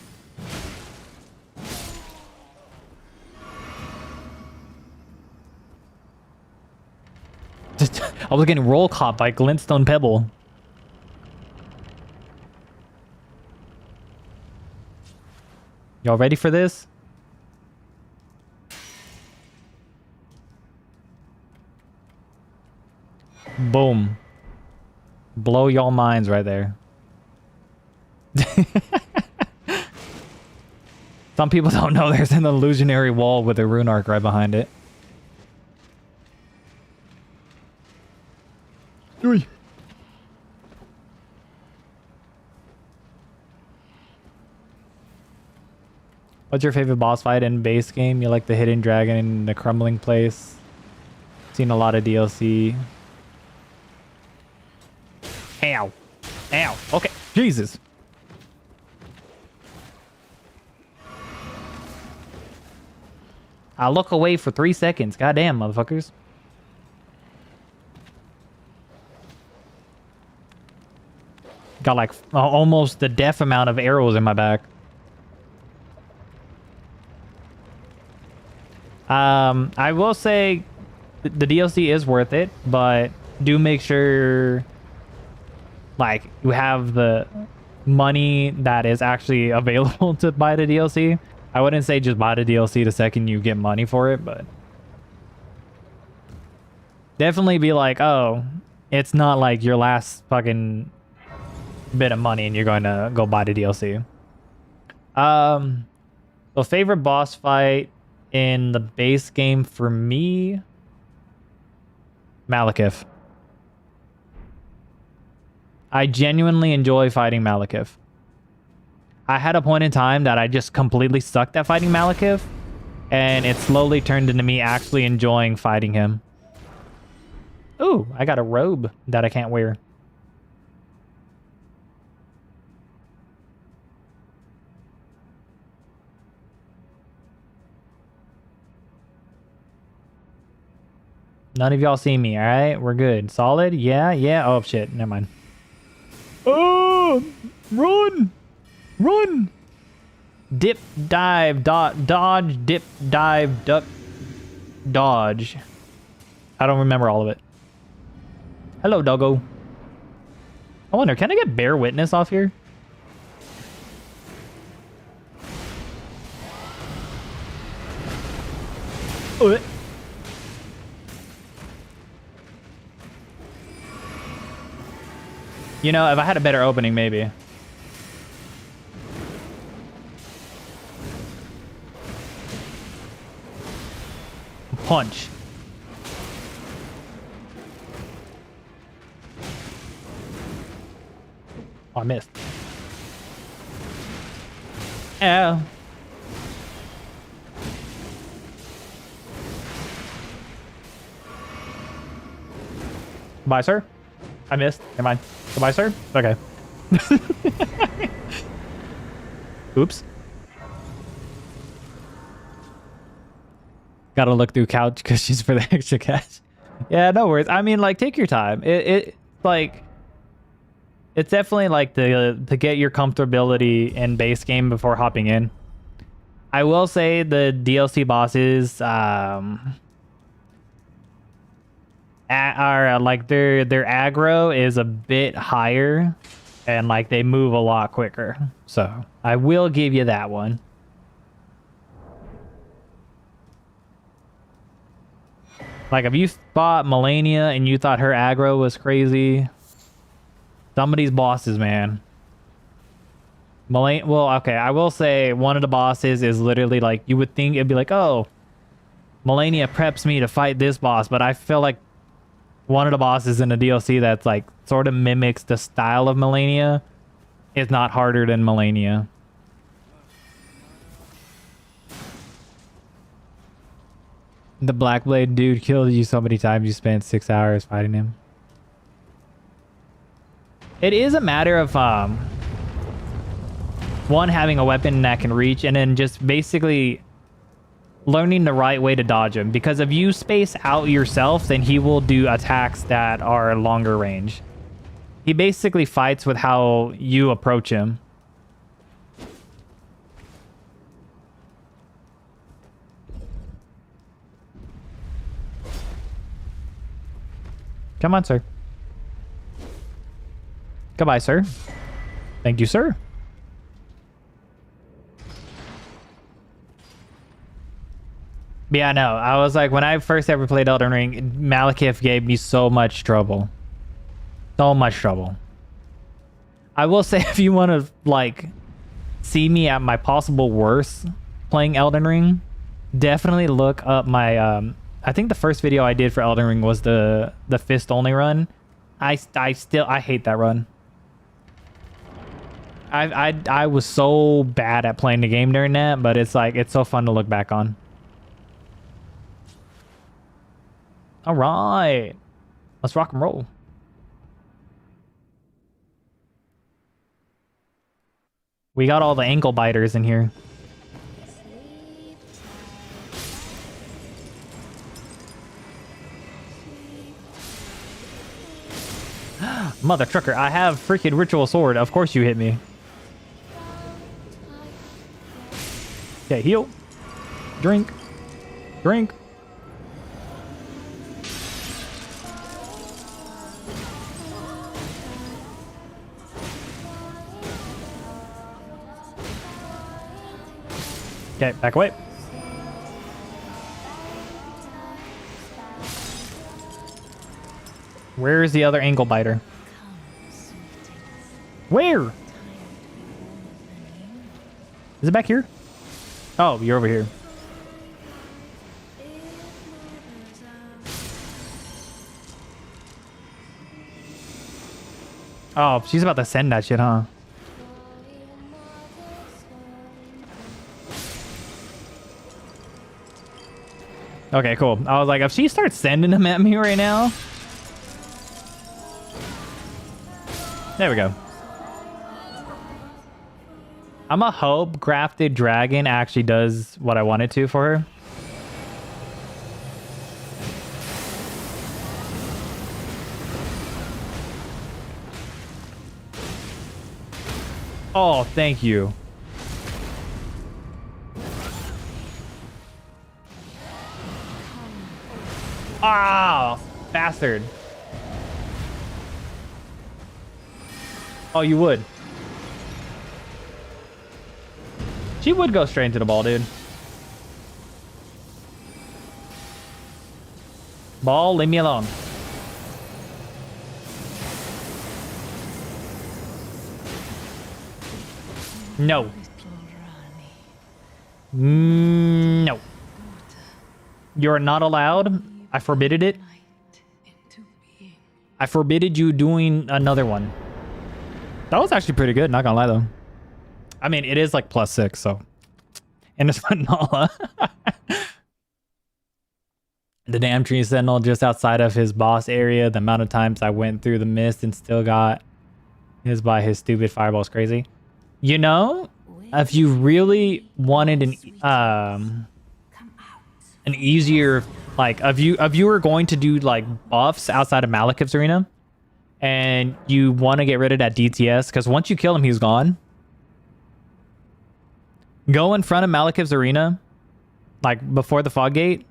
I was getting roll caught by Glintstone Pebble. Y'all ready for this? Boom. Blow y'all minds right there. Some people don't know there's an illusionary wall with a rune arc right behind it. Oi. What's your favorite boss fight in base game? You like the hidden dragon, the crumbling place? Seen a lot of DLC. Ow. Ow. Okay. Jesus. I'll look away for 3 seconds. Goddamn, motherfuckers. Got like almost the death amount of arrows in my back. I will say the DLC is worth it, but do make sure like you have the money that is actually available to buy the DLC. I wouldn't say just buy the DLC the second you get money for it, but definitely be like, oh, it's not like your last fucking bit of money and you're going to go buy the DLC. So favorite boss fight in the base game for me, Malekith. I genuinely enjoy fighting Malekith. I had a point in time that I just completely sucked at fighting Malekith, and it slowly turned into me actually enjoying fighting him. Ooh, I got a robe that I can't wear. None of y'all see me, all right? We're good. Solid? Yeah, yeah. Oh, shit. Never mind. Oh! Run! Run! Dip, dive, dodge, dip, dive, duck, dodge. I don't remember all of it. Hello, doggo. I wonder, can I get Bear Witness off here? You know, if I had a better opening, maybe. Punch. Oh, I missed. Ow. Goodbye, sir. I missed. Never mind. Goodbye, sir. Okay. Oops. Gotta look through couch because she's for the extra cash. Yeah, no worries. I mean, like, take your time. Like, it's definitely like to get your comfortability in base game before hopping in. I will say the DLC bosses are like their aggro is a bit higher and like they move a lot quicker. So I will give you that one. Like if you fought Melania and you thought her aggro was crazy, some of these bosses, man. Well, okay, I will say one of the bosses is literally like, you would think it'd be like, oh, Melania preps me to fight this boss, but I feel like one of the bosses in the DLC that's like sort of mimics the style of Melania is not harder than Melania. The Blackblade dude killed you so many times you spent 6 hours fighting him. It is a matter of one, having a weapon that can reach, and then just basically learning the right way to dodge him. Because if you space out yourself, then he will do attacks that are longer range. He basically fights with how you approach him. Come on, sir. Goodbye, sir. Thank you, sir. Yeah, no. I was like, when I first ever played Elden Ring, Malekith gave me so much trouble. So much trouble. I will say, if you want to, like, see me at my possible worst playing Elden Ring, definitely look up my, I think the first video I did for Elden Ring was the fist only run. I hate that run. I was so bad at playing the game during that, but it's like, it's so fun to look back on. All right, let's rock and roll. We got all the ankle biters in here. Mother trucker, I have freaking ritual sword. Of course you hit me. Okay, heal. Drink. Drink. Okay, back away. Where is the other ankle biter? Where? Is it back here? Oh, you're over here. Oh, she's about to send that shit, huh? Okay, cool. I was like, if she starts sending them at me right now. There we go. I'ma hope Grafted Dragon actually does what I want it to for her. Oh, thank you. Ah, bastard. Oh, you would. She would go straight into the ball, dude. Ball, leave me alone. No. No. You're not allowed. I forbidded it. I forbidded you doing another one. That was actually pretty good, not gonna lie though. I mean, it is like +6, so. And it's vanilla. The damn tree sentinel just outside of his boss area. The amount of times I went through the mist and still got his by his stupid fireball is crazy. You know, if you really wanted an easier, like if you were going to do like buffs outside of Malekith's arena, and you want to get rid of that DTS, because once you kill him, he's gone. Go in front of Malekith's arena, like before the fog gate,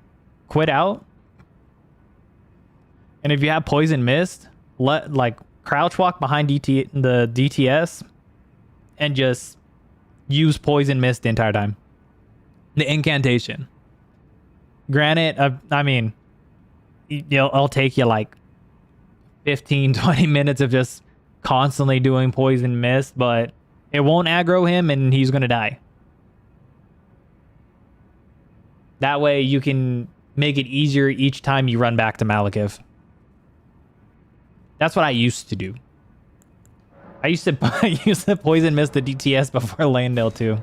quit out. And if you have poison mist, like crouch walk behind the DTS and just use poison mist the entire time. The incantation. Granted, I mean, it'll take you like 15-20 minutes of just constantly doing poison mist, but it won't aggro him and he's gonna die. That way you can make it easier each time you run back to Malekith. That's what I used to do. I used to poison mist the DTS before Landale too.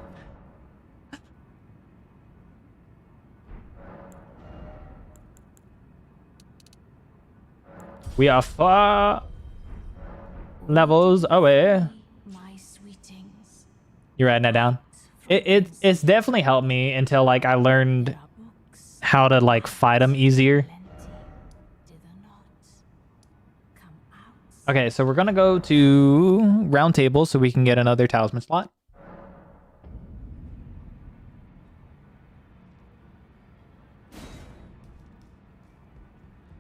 We are 4 levels away. You're writing that down? It's definitely helped me until like I learned how to like fight them easier. Okay, so we're gonna go to round table so we can get another talisman slot.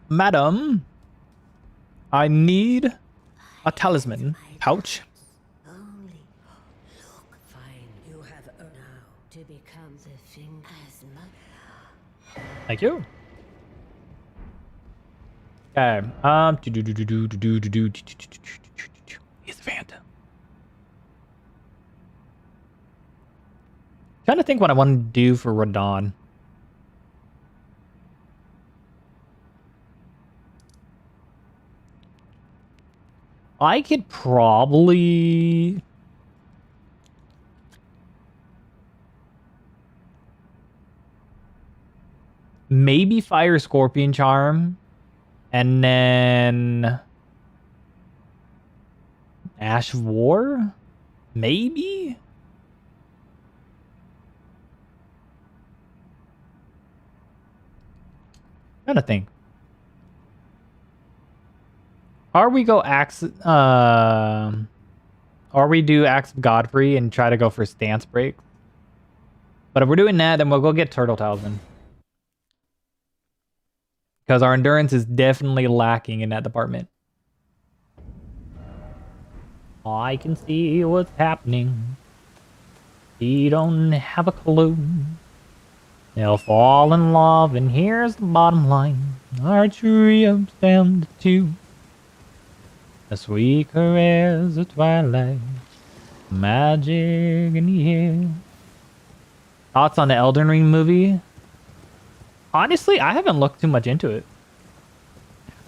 Madam, I need a talisman pouch. Only look fine. You have now to become the thing as much. Thank you. Okay. He's the Phantom. Trying to think what I want to do for Radon. I could probably maybe Fire Scorpion Charm. And then Ash of War? Maybe? I'm trying to think. Or we go Axe or we do Axe of Godfrey and try to go for Stance Break. But if we're doing that, then we'll go get Turtle Talisman. Because our endurance is definitely lacking in that department. I can see what's happening. You don't have a clue. They'll fall in love, and here's the bottom line. Our trio's down to 2. A sweet caress of twilight. Magic in the air. Thoughts on the Elden Ring movie? Honestly, I haven't looked too much into it.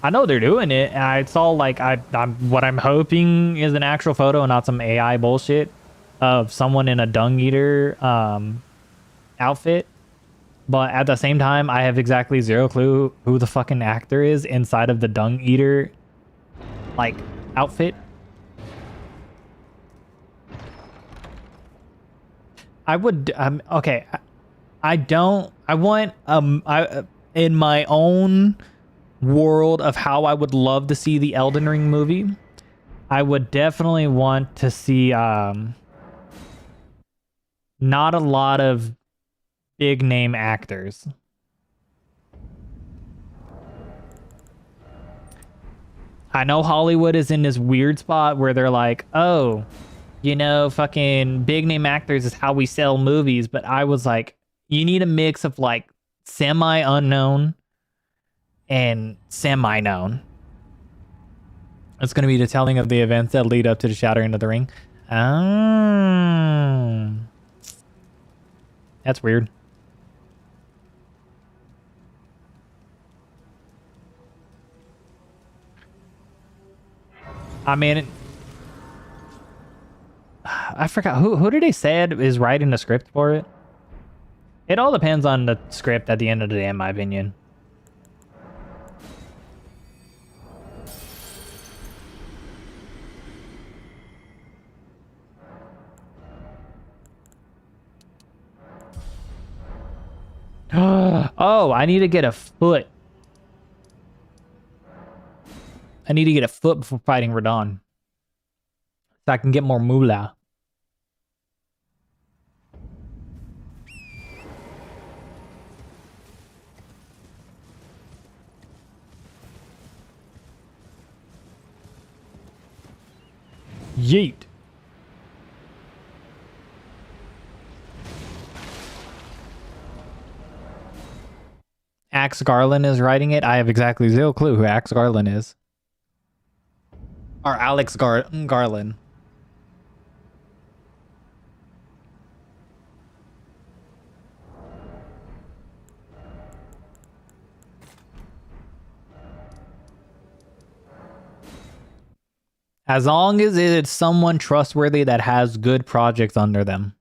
I know they're doing it, and I saw like what I'm hoping is an actual photo and not some AI bullshit of someone in a dung eater outfit. But at the same time, I have exactly 0 clue who the fucking actor is inside of the dung eater like outfit. I would okay. I want in my own world of how I would love to see the Elden Ring movie, I would definitely want to see not a lot of big name actors. I know Hollywood is in this weird spot where they're like, oh, you know, fucking big name actors is how we sell movies. But I was like, you need a mix of like semi unknown and semi known. It's going to be the telling of the events that lead up to the shattering of the ring. Oh. That's weird. I mean, I forgot who did they say is writing the script for it? It all depends on the script at the end of the day, in my opinion. Oh, I need to get a foot. I need to get a foot before fighting Radon. So I can get more moolah. Yeet. Axe Garland is writing it. I have exactly zero clue who Axe Garland is. Or Alex Garland. As long as it's someone trustworthy that has good projects under them.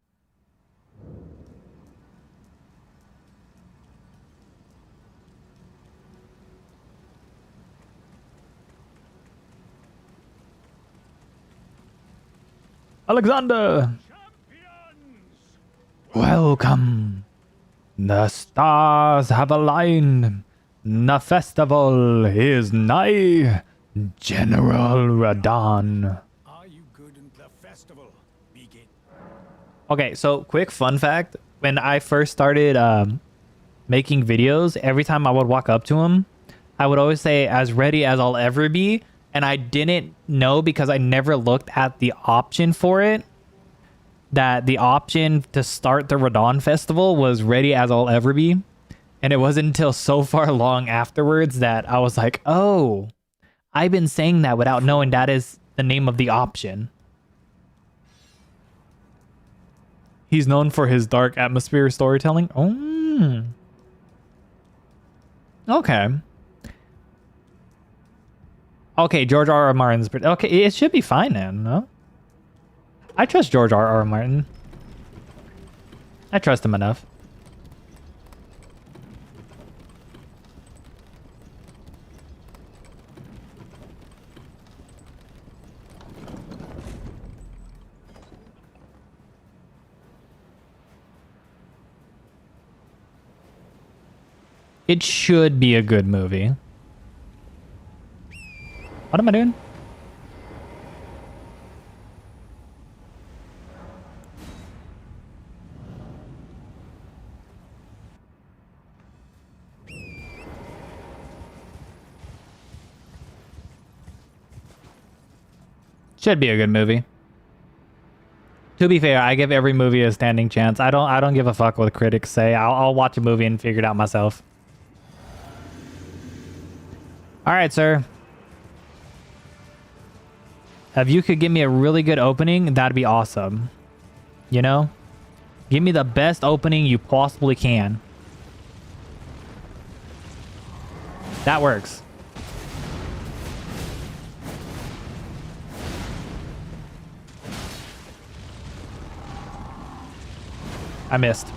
Alexander! Welcome. The stars have aligned. The festival is nigh. General Radon. Are you good in the festival? Begin. Okay, so quick fun fact. When I first started making videos, every time I would walk up to him, I would always say, as ready as I'll ever be. And I didn't know because I never looked at the option for it, that the option to start the Radon Festival was ready as I'll ever be. And it wasn't until so far long afterwards that I was like, oh, I've been saying that without knowing that is the name of the option. He's known for his dark atmosphere storytelling. Oh. Okay. Okay, George R.R. Martin's... Okay, it should be fine then, no? I trust George R.R. Martin. I trust him enough. It should be a good movie. What am I doing? Should be a good movie. To be fair, I give every movie a standing chance. I don't give a fuck what critics say. I'll watch a movie and figure it out myself. All right, sir. If you could give me a really good opening, that'd be awesome. You know? Give me the best opening you possibly can. That works. I missed.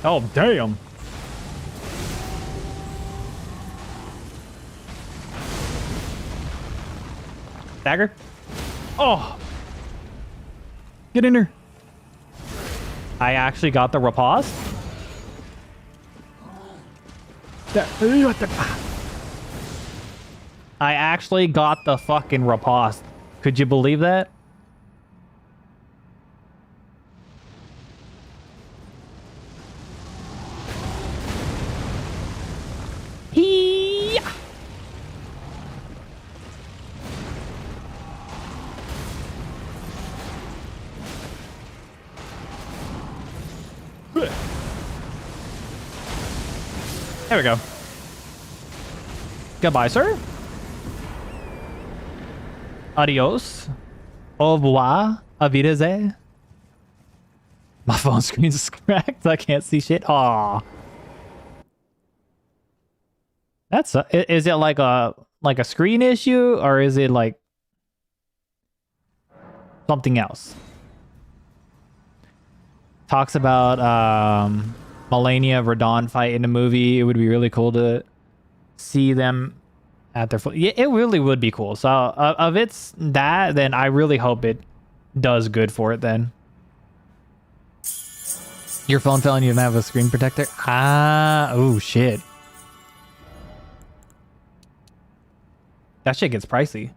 Oh, damn. Dagger? Oh! Get in here. I actually got the riposte? I actually got the fucking riposte. Could you believe that? There we go. Goodbye, sir. Adios. Au revoir. Auf Wiedersehen. My phone screen's cracked. I can't see shit. Aw. That's is it like a screen issue, or is it like something else? Talks about Melania Verdon fight in the movie. It would be really cool to see them at their full. Yeah, it really would be cool. So if it's that, then I really hope it does good for it then. Your phone fell and you didn't have a screen protector? Ah, oh shit. That shit gets pricey.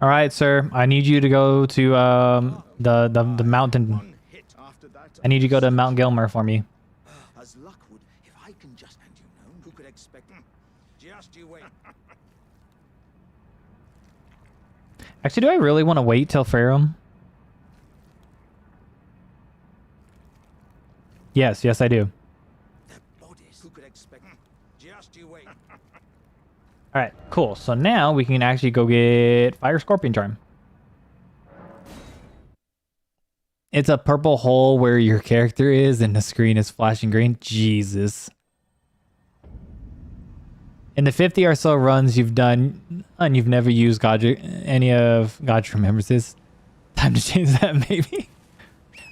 All right, sir. I need you to go to the mountain. I need you to go to Mount Gilmer for me. As luck would, if I can just and you know, who could expect? Just you wait. Actually, do I really want to wait till Farum? Yes, yes, I do. The bodies, who could expect? Just you wait. All right, cool. So now we can actually go get Fire Scorpion Charm. It's a purple hole where your character is and the screen is flashing green. Jesus. In the 50 or so runs you've done and you've never used Godrick, any of Godrick remembers this. Time to change that, maybe.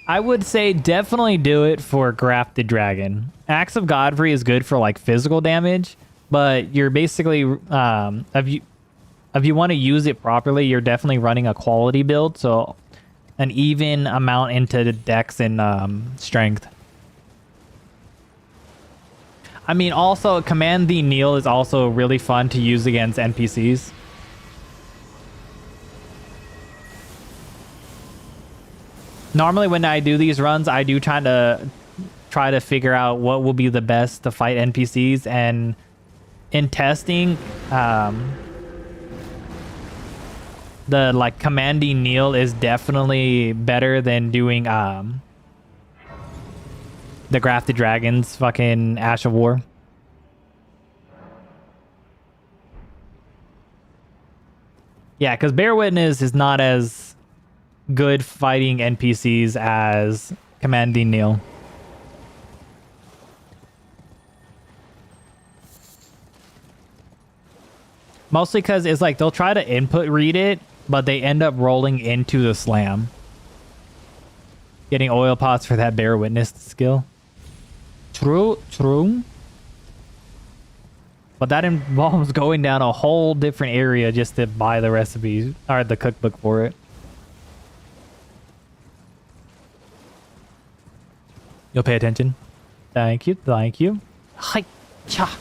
I would say definitely do it for Grafted Dragon. Axe of Godfrey is good for like physical damage, but you're basically if you want to use it properly, you're definitely running a quality build, so an even amount into the dex and strength. I mean, also Command the Kneel is also really fun to use against NPCs. Normally when I do these runs, I do try to figure out what will be the best to fight NPCs, and in testing, the like commanding kneel is definitely better than doing the Grafted Dragon's fucking Ash of War. Yeah, because Bear Witness is not as good fighting NPCs as commanding kneel. Mostly because it's like they'll try to input read it, but they end up rolling into the slam. Getting oil pots for that Bear Witness skill. True, true. But that involves going down a whole different area just to buy the recipes or the cookbook for it. You'll pay attention. Thank you, thank you. Hi-cha.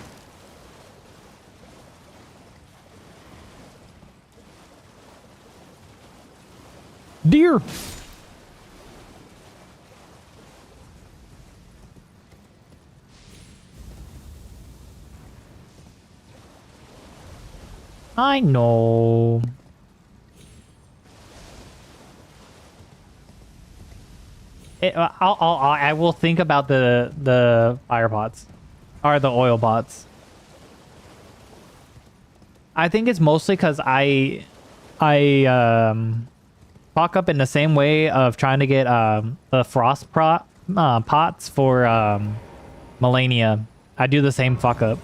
Deer. I know. I will think about the fire pots or the oil pots. I think it's mostly because I fuck up in the same way of trying to get the frost pots for Melania. I do the same fuck up.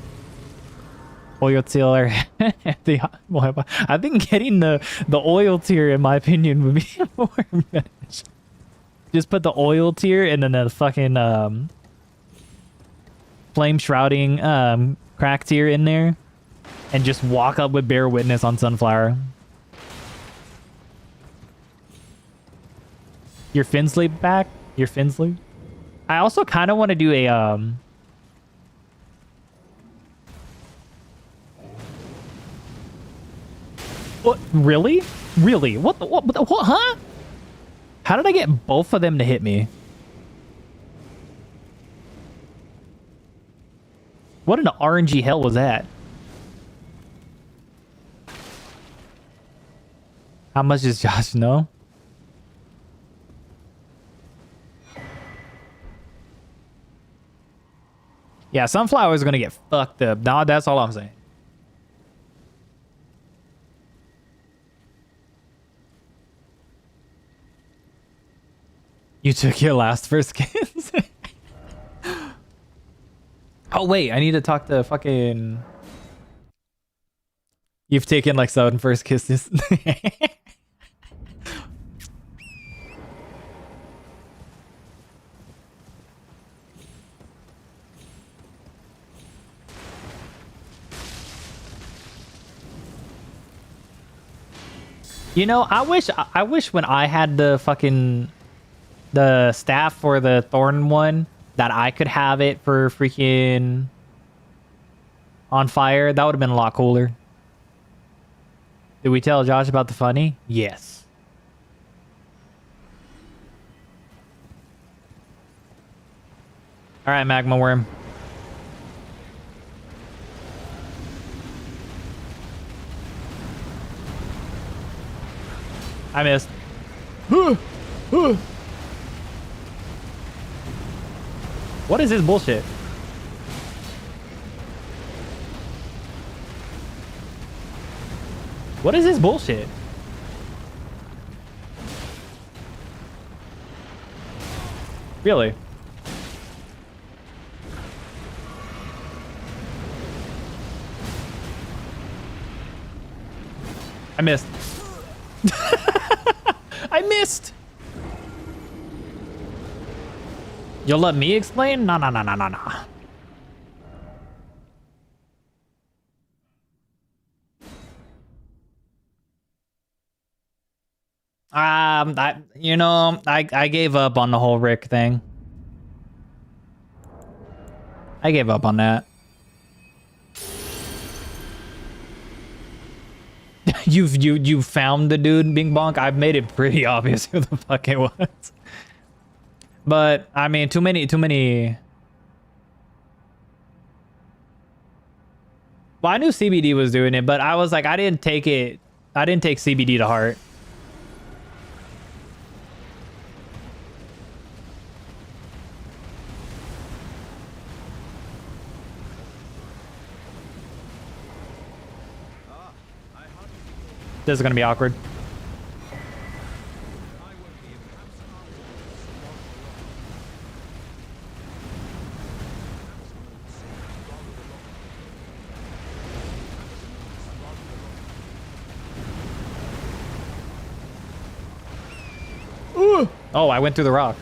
Oil tier. I think getting the oil tier, in my opinion, would be more beneficial. Just put the oil tier and then the fucking flame shrouding crack tier in there, and just walk up with Bear Witness on Sunflower. Your Finsley back? Your Finsley? I also kind of want to do a What? Really? Really? What? Huh? How did I get both of them to hit me? What in the RNG hell was that? How much does Josh know? Yeah, Sunflower's gonna get fucked up. No, that's all I'm saying. You took your last first kiss. Oh wait, I need to talk to fucking. You've taken like 7 first kisses. You know, I wish when I had the staff for the Thorn one that I could have it for freaking on fire. That would have been a lot cooler. Did we tell Josh about the funny? Yes. All right, Magma Worm. I missed. What is this bullshit? What is this bullshit? Really? I missed. I missed. You'll let me explain? No. I gave up on the whole Rick thing. I gave up on that. You found the dude, Bing Bonk. I've made it pretty obvious who the fuck it was. But I mean, too many. Well, I knew CBD was doing it, but I was like, I didn't take CBD to heart. This is gonna be awkward. Ooh. Oh, I went through the rock.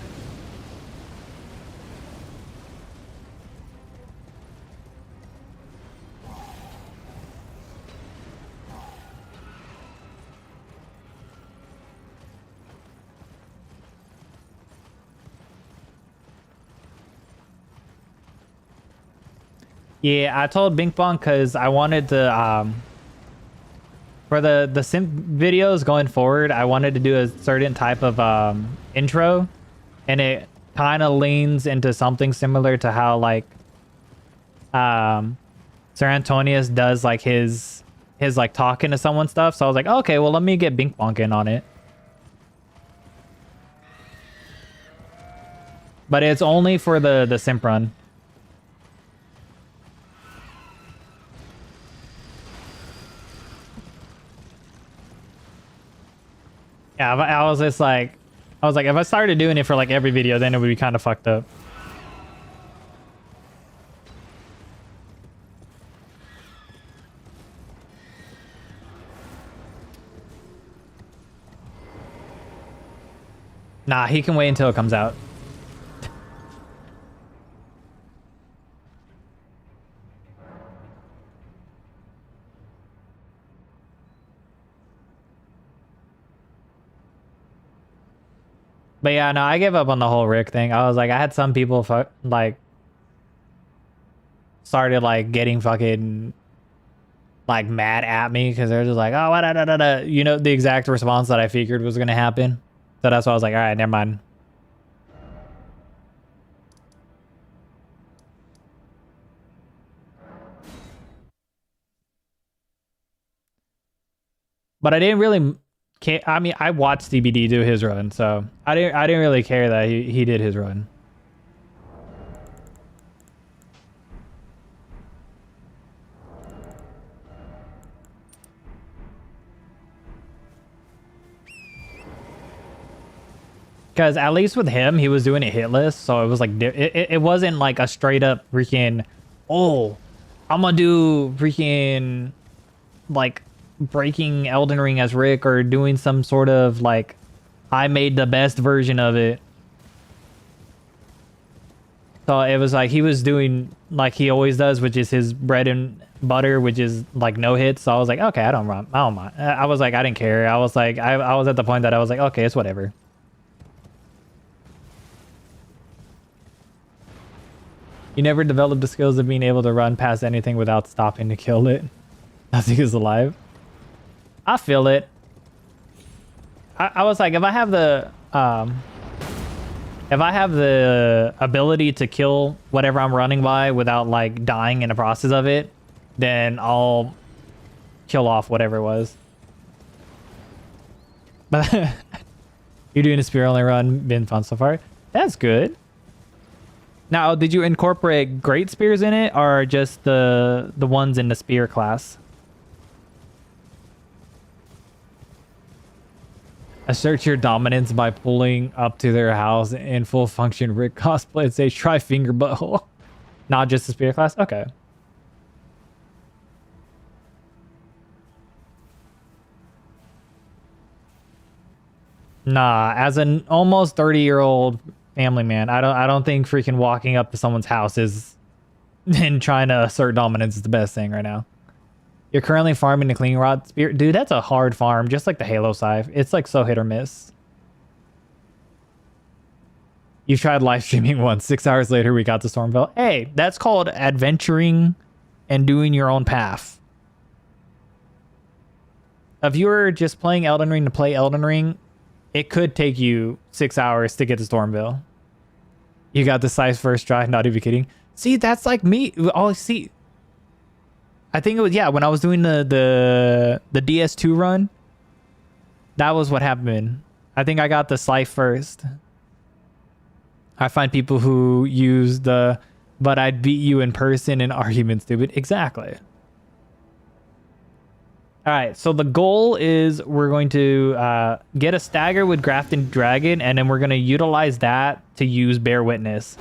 Yeah, I told Bing Bong because I wanted to for the simp videos going forward, I wanted to do a certain type of intro, and it kind of leans into something similar to how like Sir Antonius does like his like talking to someone stuff. So I was like, okay, well let me get Bing Bong in on it. But it's only for the simp run. Yeah, I was just like, if I started doing it for like every video, then it would be kind of fucked up. Nah, he can wait until it comes out. But yeah, no, I gave up on the whole Rick thing. I was like, I had some people like started like getting fucking like mad at me because they're just like, oh, you know, the exact response that I figured was gonna happen. So that's why I was like, all right, never mind. But I didn't really I mean, I watched DBD do his run, so I didn't really care that he did his run. Because at least with him, he was doing it hitless, so it was like it wasn't like a straight up freaking, oh, I'm gonna do freaking like breaking Elden Ring as Rick or doing some sort of like I made the best version of it. So it was like he was doing like he always does, which is his bread and butter, which is like no hits. So I was like, okay, I don't mind. I was like, I didn't care. I was like, I was at the point that I was like, okay, it's whatever. You never developed the skills of being able to run past anything without stopping to kill it. Nothing is alive. I feel it. I was like, if I have the ability to kill whatever I'm running by without like dying in the process of it, then I'll kill off whatever it was. But you're doing a spear only run, been fun so far. That's good. Now, did you incorporate great spears in it, or just the ones in the spear class? Assert your dominance by pulling up to their house in full function Rick cosplay and say try finger butthole. Not just the spear class? Okay. Nah, as an almost 30-year-old family man, I don't think freaking walking up to someone's house is and trying to assert dominance is the best thing right now. You're currently farming the clean rod spear. Dude, that's a hard farm, just like the Halo scythe. It's like so hit or miss. You tried live streaming once. 6 hours later, we got to Stormville. Hey, that's called adventuring and doing your own path. If you were just playing Elden Ring to play Elden Ring, it could take you 6 hours to get to Stormville. You got the scythe first try, not even kidding. See, that's like me. Oh, see. I think it was, yeah, when I was doing the DS2 run, that was what happened. I think I got the scythe first. I find people who use the, but I'd beat you in person in argument, stupid. Exactly. All right, so the goal is we're going to get a stagger with Grafted Dragon, and then we're going to utilize that to use Bear Witness.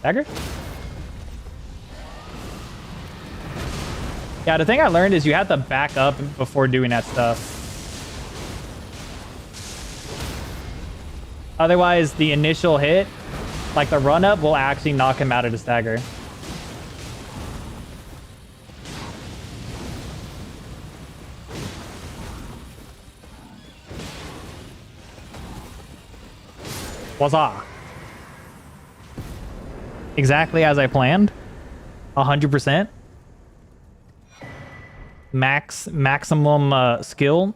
Dagger? Yeah, the thing I learned is you have to back up before doing that stuff. Otherwise, the initial hit, like the run-up, will actually knock him out of the stagger. Huzzah. Exactly as I planned. 100%. Maximum skill.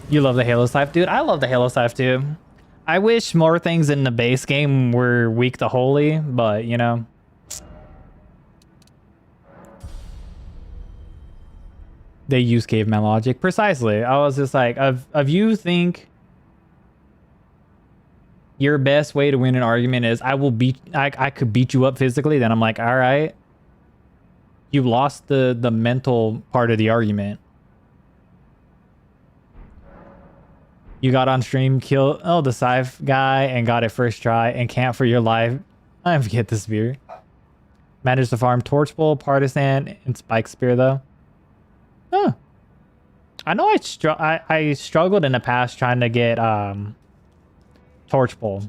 You love the Halo scythe, dude. I love the Halo scythe too. I wish more things in the base game were weak to holy, but you know. They use caveman logic. Precisely. I was just like, if you think your best way to win an argument is I could beat you up physically, then I'm like, all right. You lost the mental part of the argument. You got on stream, killed the scythe guy and got it first try and can't for your life. I forget the spear. Managed to farm Torch Bowl, Partisan, and Spike Spear though. Huh. I know I struggled in the past trying to get Torch Bowl.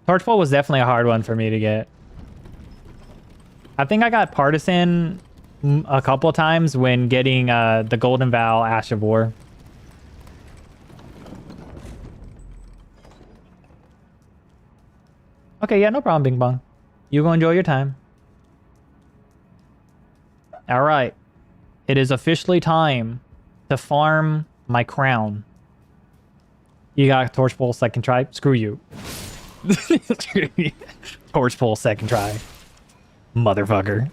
Torch Bowl was definitely a hard one for me to get. I think I got Partisan a couple times when getting the Golden Vow Ash of War. Okay, yeah, no problem, Bing Bong. You go enjoy your time. All right. It is officially time to farm my crown. You got a torch pole second try? Screw you. Torch pole second try. Motherfucker.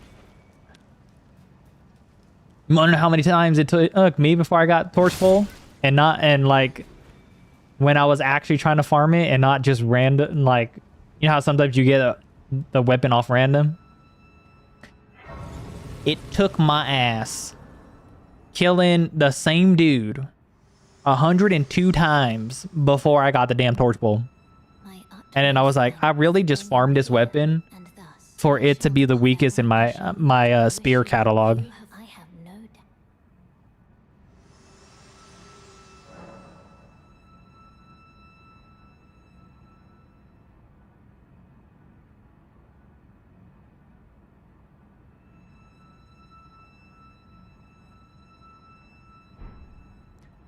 You wanna know how many times it took me before I got torch pole? And like when I was actually trying to farm it and not just random, like, you know how sometimes you get the weapon off random? It took my ass killing the same dude 102 times before I got the damn torch pole. And then I was like, I really just farmed this weapon for it to be the weakest in my spear catalog. I have no doubt.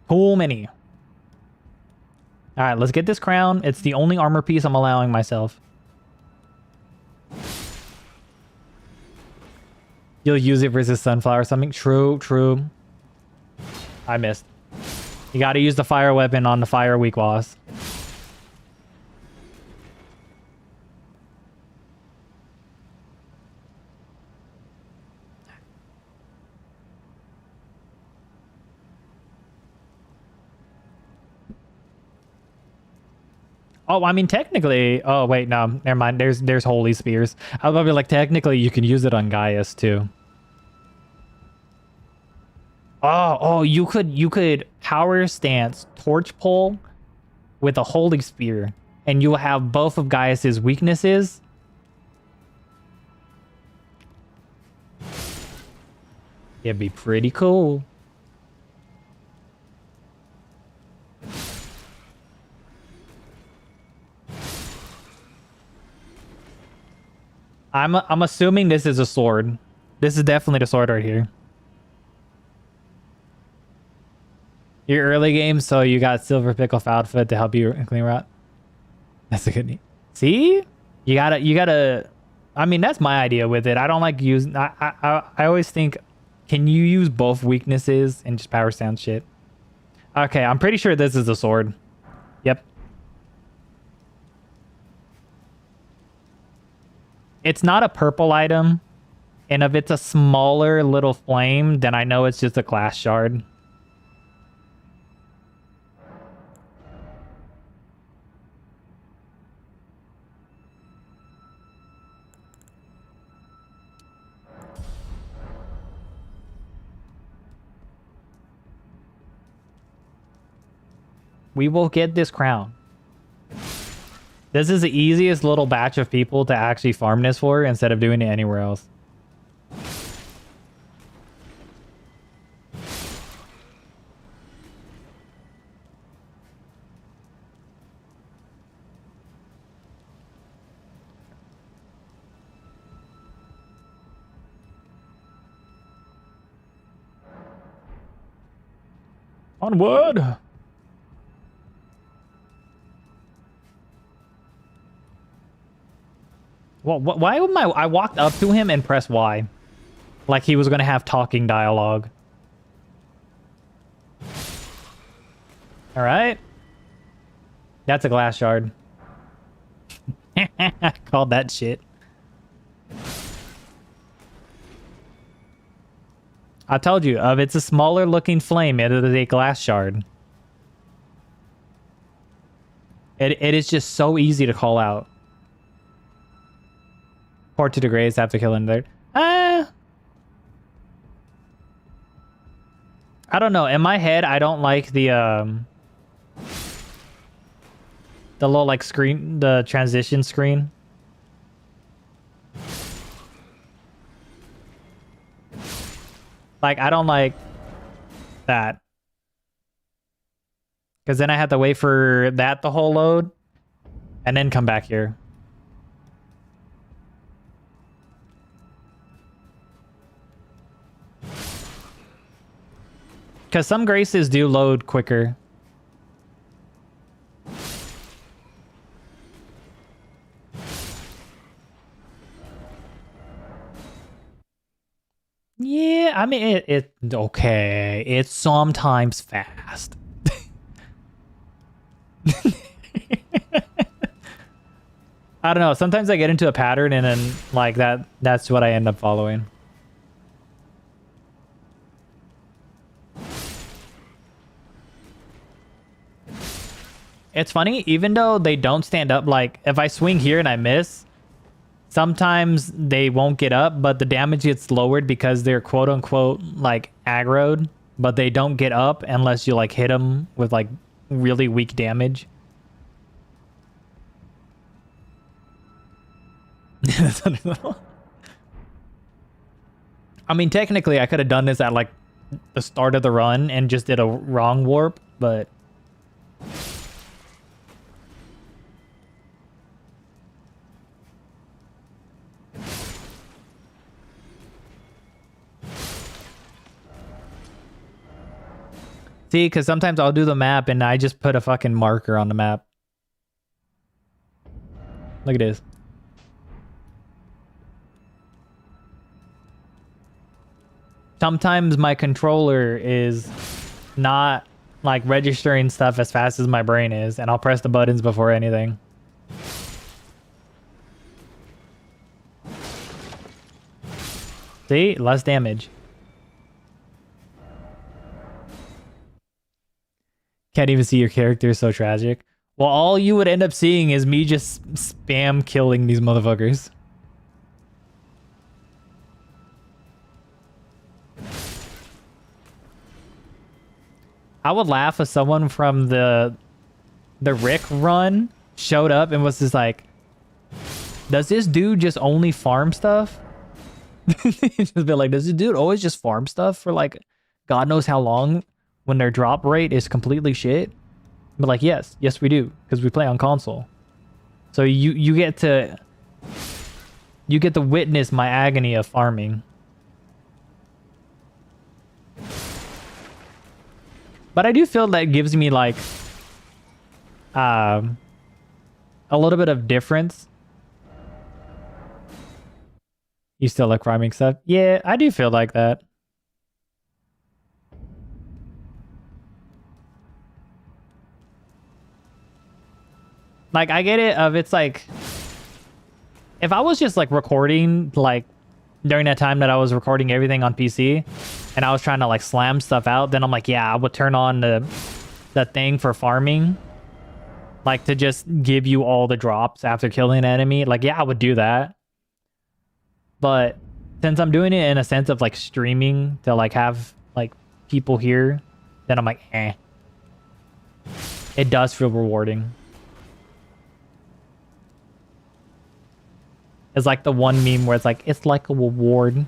Too many. All right, let's get this crown. It's the only armor piece I'm allowing myself. You'll use it versus sunflower or something. True, true. I missed. You got to use the fire weapon on the fire weak boss. Oh, I mean, technically... Oh, wait, no. Never mind. There's holy spears. I was about to be like, technically, you can use it on Gaius, too. Oh, you could power stance torch pole with a holy spear, and you will have both of Gaius's weaknesses. It'd be pretty cool. I'm assuming this is a sword. This is definitely the sword right here. Your early game, so you got Silver Pickle outfit to help you clean rot. That's a good name. See? You gotta I mean, that's my idea with it. I don't like using I always think, can you use both weaknesses and just power stance shit? Okay, I'm pretty sure this is a sword. Yep. It's not a purple item, and if it's a smaller little flame, then I know it's just a glass shard. We will get this crown. This is the easiest little batch of people to actually farm this for instead of doing it anywhere else. Onward! Well, why would I walked up to him and pressed Y. Like he was going to have talking dialogue. All right. That's a glass shard. I called that shit. I told you, if it's a smaller looking flame, it is a glass shard. It is just so easy to call out. Port to the graves after killing there. I don't know. In my head, I don't like the little like screen, the transition screen. Like, I don't like that. Because then I have to wait for that the whole load and then come back here. Because some graces do load quicker. Yeah, I mean, okay. It's sometimes fast. I don't know. Sometimes I get into a pattern and then like that's what I end up following. It's funny, even though they don't stand up, like if I swing here and I miss, sometimes they won't get up, but the damage gets lowered because they're quote unquote like aggroed, but they don't get up unless you like hit them with like really weak damage. I mean, technically I could have done this at like the start of the run and just did a wrong warp, but see, because sometimes I'll do the map and I just put a fucking marker on the map. Look at this. Sometimes my controller is not like registering stuff as fast as my brain is, and I'll press the buttons before anything. See? Less damage. Can't even see your character, so tragic. Well, all you would end up seeing is me just spam killing these motherfuckers. I would laugh if someone from the Rick run showed up and was just like, does this dude just only farm stuff? Just be like, does this dude always just farm stuff for like God knows how long when their drop rate is completely shit? But like, yes we do, because we play on console. So you get to witness my agony of farming. But I do feel that gives me like a little bit of difference. You still like farming stuff? Yeah, I do feel like that. Like, I get it of it's like, if I was just like recording like during that time that I was recording everything on PC and I was trying to like slam stuff out, then I'm like, yeah, I would turn on the thing for farming, like to just give you all the drops after killing an enemy. Like, yeah, I would do that. But since I'm doing it in a sense of like streaming to like have like people here, then I'm like, eh. It does feel rewarding. It's like the one meme where it's like, it's like a reward.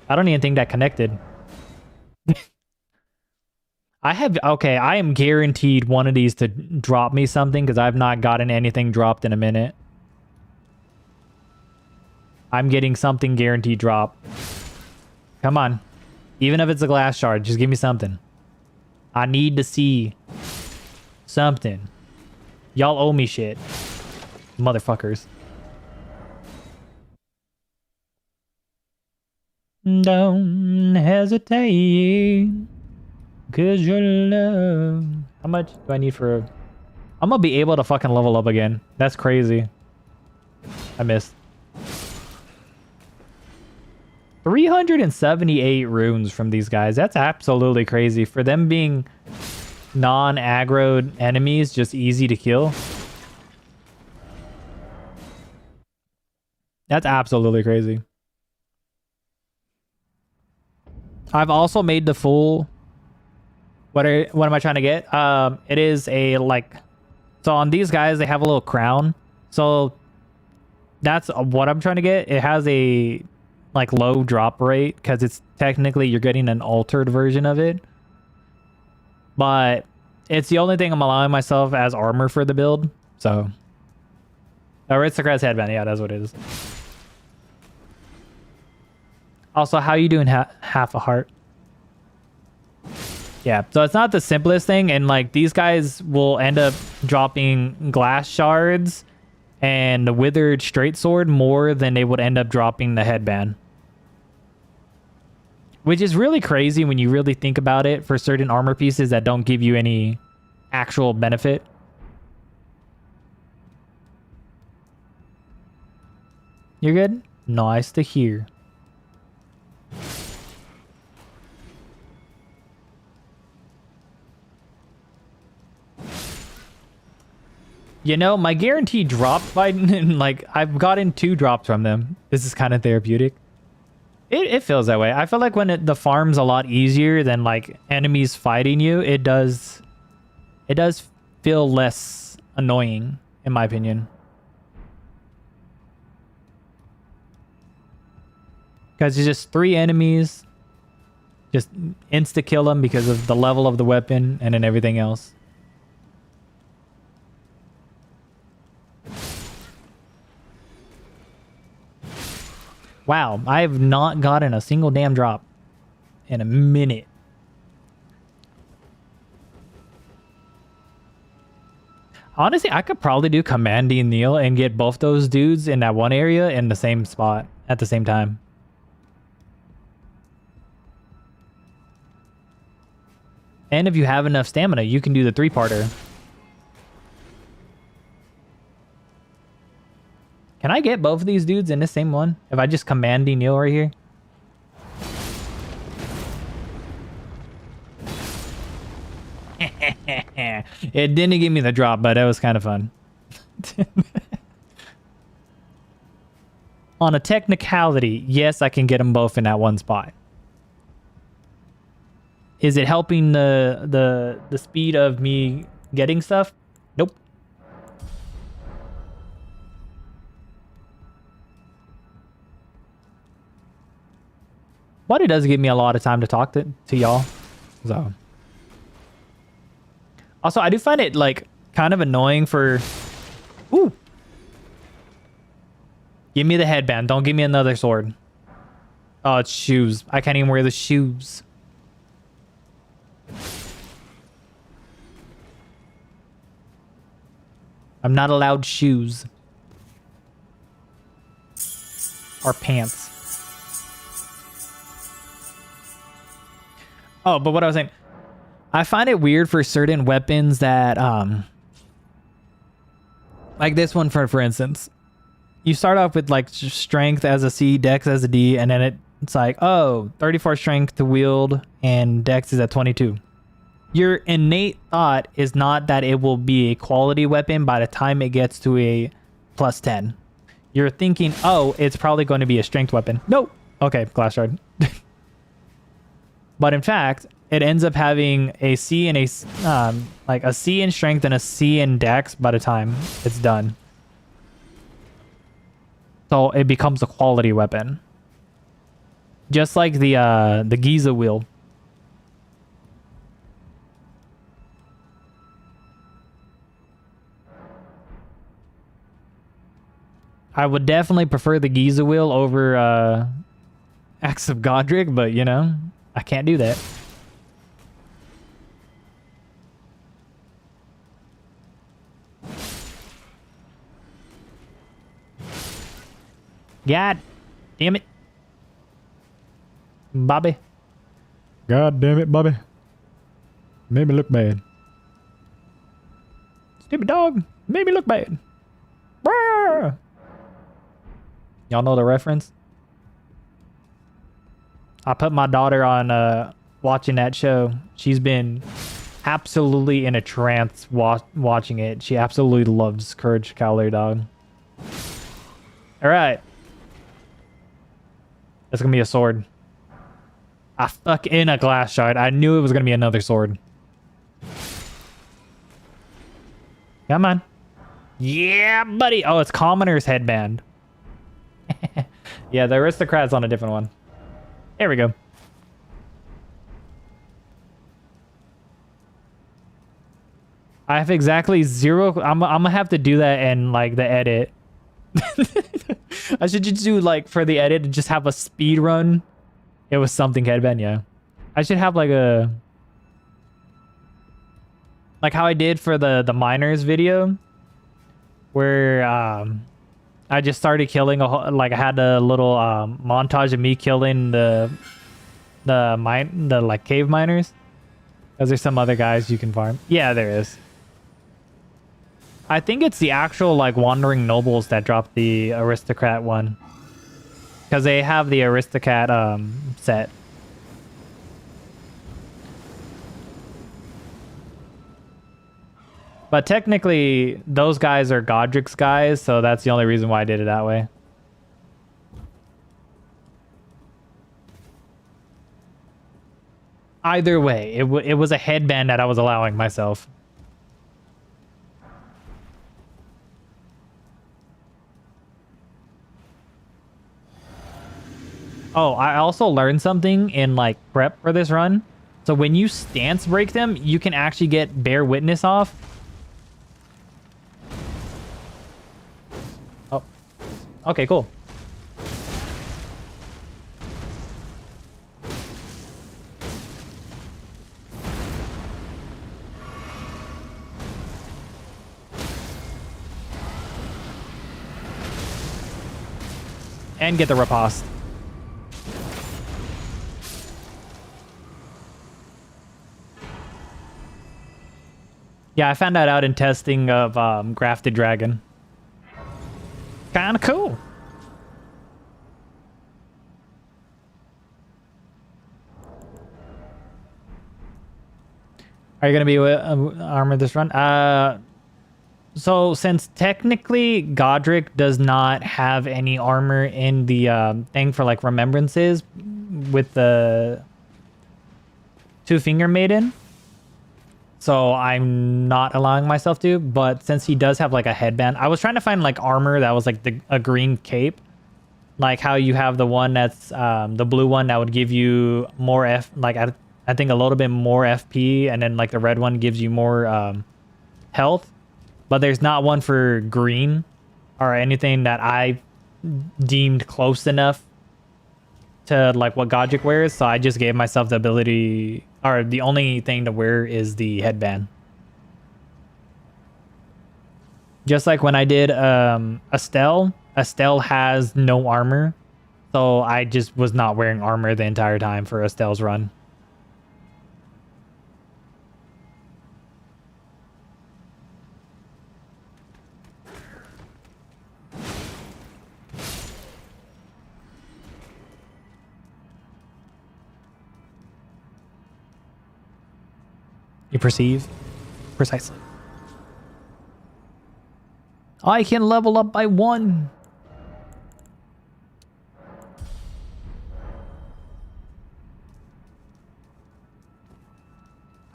I don't even think that connected. I am guaranteed one of these to drop me something because I've not gotten anything dropped in a minute. I'm getting something guaranteed drop. Come on. Even if it's a glass shard, just give me something. I need to see something. Y'all owe me shit. Motherfuckers. Don't hesitate. Cause your love. How much do I need for... I'm gonna be able to fucking level up again. That's crazy. I missed. 378 runes from these guys. That's absolutely crazy. For them being non-aggroed enemies, just easy to kill. That's absolutely crazy. I've also made the full... What am I trying to get? It is a like... So on these guys, they have a little crown. So that's what I'm trying to get. It has a like low drop rate because it's technically you're getting an altered version of it. But it's the only thing I'm allowing myself as armor for the build. So aristocrat's headband, yeah, that's what it is. Also, how you doing half a heart? Yeah, so it's not the simplest thing, and like these guys will end up dropping glass shards and the withered straight sword more than they would end up dropping the headband. Which is really crazy when you really think about it for certain armor pieces that don't give you any actual benefit. You're good? Nice to hear. You know, my guaranteed drop by like I've gotten 2 drops from them. This is kind of therapeutic. It feels that way. I feel like when the farm's a lot easier than like enemies fighting you, it does feel less annoying, in my opinion. Because it's just 3 enemies, just insta kill them because of the level of the weapon and then everything else. Wow, I have not gotten a single damn drop in a minute. Honestly, I could probably do Commandy and Neil and get both those dudes in that one area in the same spot at the same time. And if you have enough stamina, you can do the 3-parter. Can I get both of these dudes in the same one? If I just Commandy Neil right here? It didn't give me the drop, but it was kind of fun. On a technicality, yes, I can get them both in that one spot. Is it helping the speed of me getting stuff? Nope. But it does give me a lot of time to talk to y'all. So. Also, I do find it like kind of annoying for... Ooh. Give me the headband. Don't give me another sword. Oh, it's shoes. I can't even wear the shoes. I'm not allowed shoes. Or pants. Oh, but what I was saying, I find it weird for certain weapons that, like this one for instance, you start off with like strength as a C, dex as a D, and then it's like, oh, 34 strength to wield and dex is at 22. Your innate thought is not that it will be a quality weapon by the time it gets to a plus 10. You're thinking, oh, it's probably going to be a strength weapon. Nope. Okay, glass shard. But in fact, it ends up having a C and like a C in strength and a C in dex by the time it's done. So it becomes a quality weapon. Just like the Giza wheel. I would definitely prefer the Giza wheel over Axe of Godrick, but you know, I can't do that. God damn it. Bobby. God damn it, Bobby. Made me look bad. Stupid dog. Made me look bad. Brr. Y'all know the reference? I put my daughter on watching that show. She's been absolutely in a trance watching it. She absolutely loves Courage Cowler, dog. All right. That's going to be a sword. I stuck in a glass shard. I knew it was going to be another sword. Come on. Yeah, buddy. Oh, it's Commoner's Headband. Yeah, the Aristocrat's on a different one. There we go. I have exactly 0. I'm gonna have to do that in like the edit. I should just do like for the edit and just have a speed run It was something headband, yeah. I should have like a... Like how I did for the miners video. Where I just started killing like I had a little montage of me killing the like cave miners. Because there's some other guys you can farm. Yeah, there is. I think it's the actual like wandering nobles that dropped the aristocrat one. Because they have the aristocrat set. But technically, those guys are Godrick's guys, so that's the only reason why I did it that way. Either way, it was a headband that I was allowing myself. Oh, I also learned something in like prep for this run. So when you stance break them, you can actually get Bear Witness off. Oh, okay, cool. And get the riposte. Yeah, I found that out in testing of Grafted Dragon. Kinda cool. Are you gonna be armored this run? So since technically Godrick does not have any armor in the thing for like remembrances with the Two-Finger Maiden, so I'm not allowing myself to. But since he does have like a headband, I was trying to find like armor that was like a green cape, like how you have the one that's the blue one that would give you more I think a little bit more FP, and then like the red one gives you more health. But there's not one for green or anything that I deemed close enough to like what Godrick wears. So I just gave myself the ability, or the only thing to wear is the headband. Just like when I did Estelle has no armor. So I just was not wearing armor the entire time for Estelle's run. You perceive? Precisely. I can level up by 1.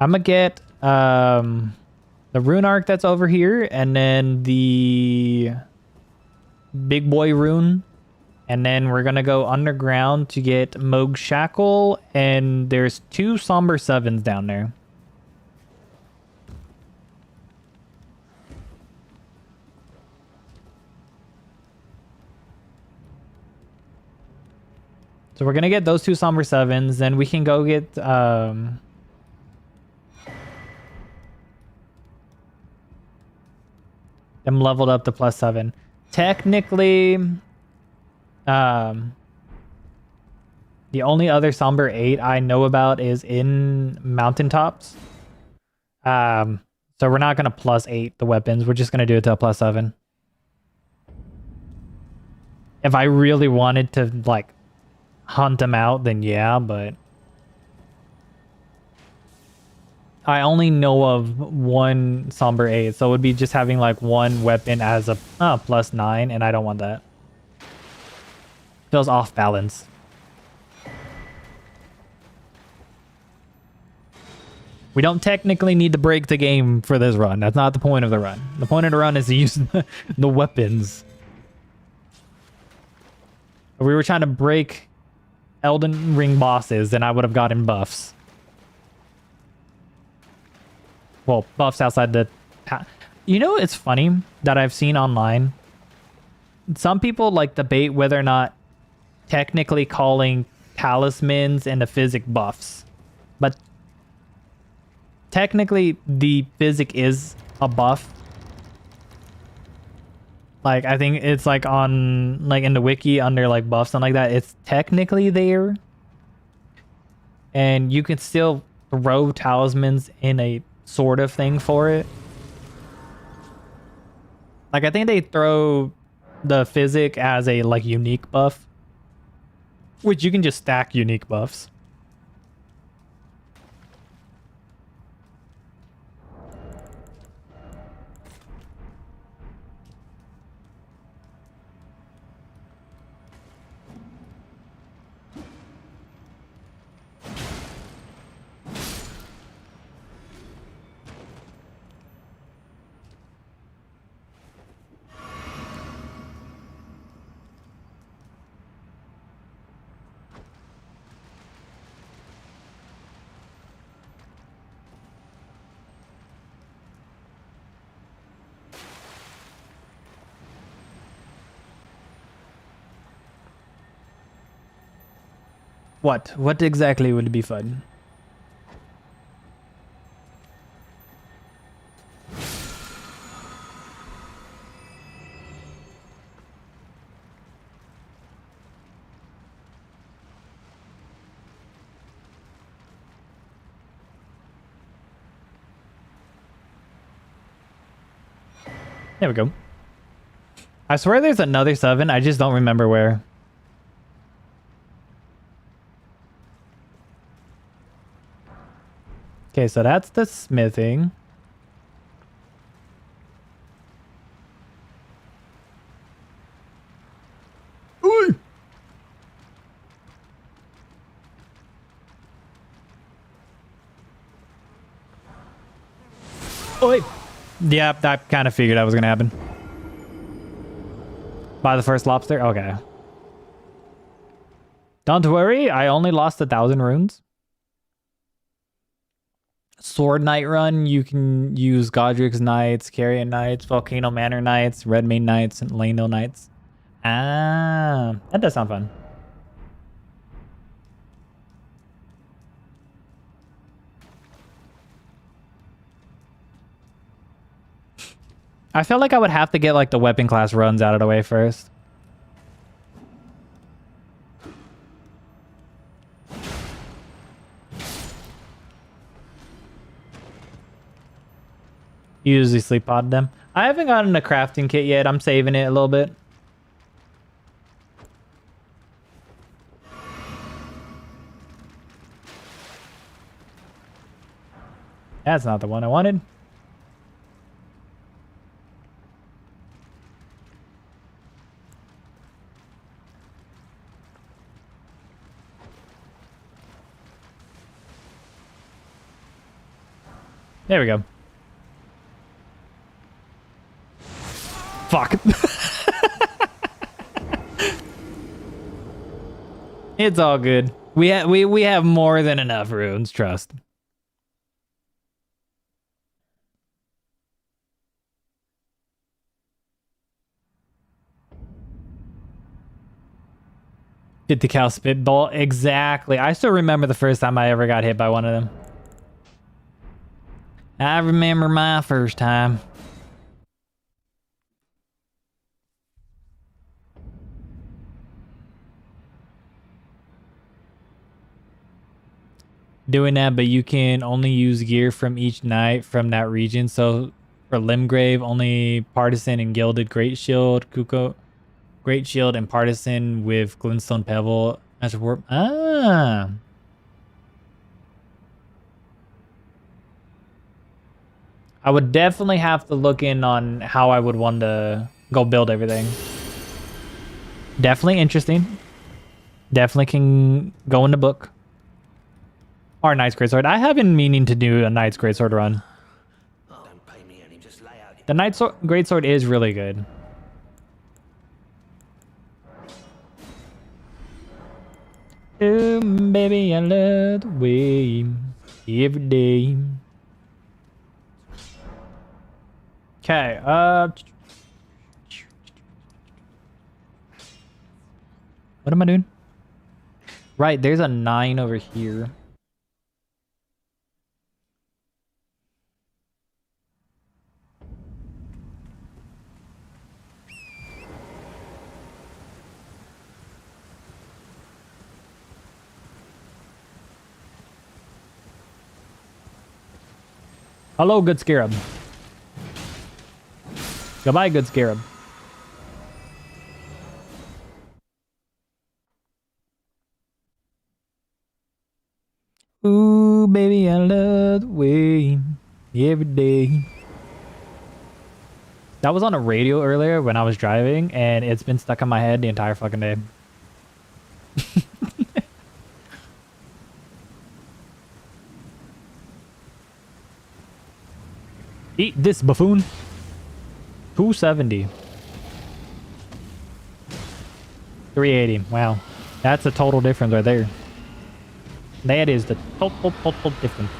I'm gonna get the rune arc that's over here, and then the big boy rune, and then we're gonna go underground to get Moog Shackle, and there's 2 Somber 7s down there. So we're gonna get those 2 Somber 7s, then we can go get them leveled up to +7. Technically, the only other Somber 8 I know about is in Mountaintops. So we're not gonna +8 the weapons. We're just gonna do it to a +7. If I really wanted to like hunt them out, then yeah, but I only know of 1 Somber 8, so it would be just having like 1 weapon as a +9, and I don't want that. Feels off balance. We don't technically need to break the game for this run. That's not the point of the run. The point of the run is to use the weapons. If we were trying to break Elden Ring bosses, then I would have gotten buffs. Well, buffs outside the... You know, it's funny that I've seen online. Some people like debate whether or not technically calling talismans and the physic buffs. But technically the physic is a buff. Like I think it's like on like in the wiki under like buffs and like that, it's technically there. And you can still throw talismans in a sort of thing for it. Like I think they throw the physic as a like unique buff, which you can just stack unique buffs. What? What exactly would be fun? There we go. I swear there's another 7. I just don't remember where. Okay, so that's the smithing. Ooh. Oi. Yeah, I kind of figured that was going to happen. By the first lobster? Okay. Don't worry, I only lost 1,000 runes. Sword Knight run, you can use Godrick's Knights, Carrion Knights, Volcano Manor Knights, Redmane Knights, and Lanedale Knights. Ah, that does sound fun. I felt like I would have to get like the weapon class runs out of the way first. You usually sleep pod them. I haven't gotten a crafting kit yet. I'm saving it a little bit. That's not the one I wanted. There we go. Fuck. It's all good. We have more than enough runes, trust. Did the cow spitball? Exactly. I still remember the first time I ever got hit by one of them. I remember my first time. Doing that, but you can only use gear from each knight from that region. So for Limgrave, only Partisan and Gilded Great Shield, Kuko, Great Shield, and Partisan with Glintstone Pebble as a warp. Ah. I would definitely have to look in on how I would want to go build everything. Definitely interesting. Definitely can go in the book. Or Knight's Greatsword. I have been meaning to do a Knight's Greatsword run. Don't pay me any, just lay out. The Knight's Greatsword is really good. Oh, baby, I love the way every day. Okay, what am I doing? Right, there's a 9 over here. Hello, good scarab. Goodbye, good scarab. Ooh, baby, I love the way every day. That was on a radio earlier when I was driving, and it's been stuck in my head the entire fucking day. Eat this, buffoon. 270. 380. Wow. That's a total difference right there. That is the total difference.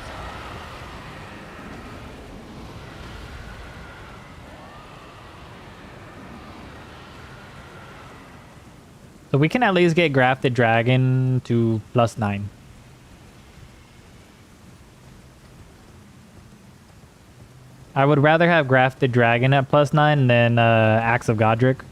So we can at least get Grafted Dragon to +9. I would rather have Grafted Dragon at +9 than Axe of Godrick.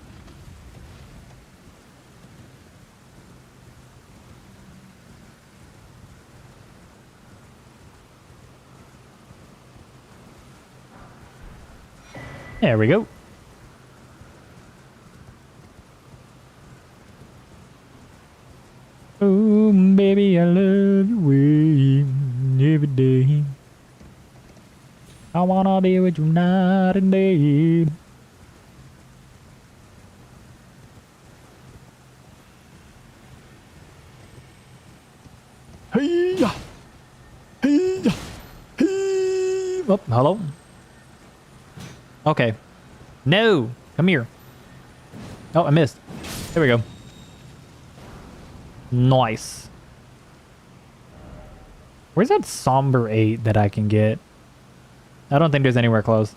There we go. Oh, baby, I love your way every day. I wanna be with you night and day. Hey, hey, hey. Oh, hello. Okay. No, come here. Oh, I missed. There we go. Nice. Where's that somber 8 that I can get? I don't think there's anywhere close.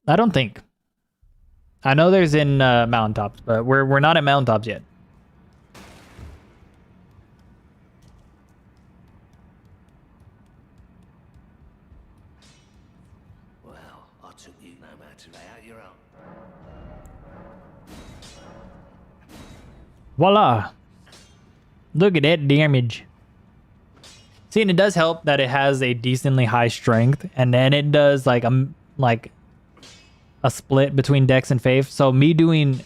I don't think. I know there's in mountaintops, but we're not at mountaintops yet. Well, I took you no matter to lay out your own. Voila. Look at that damage. See, and it does help that it has a decently high strength, and then it does like a split between Dex and Faith. So me doing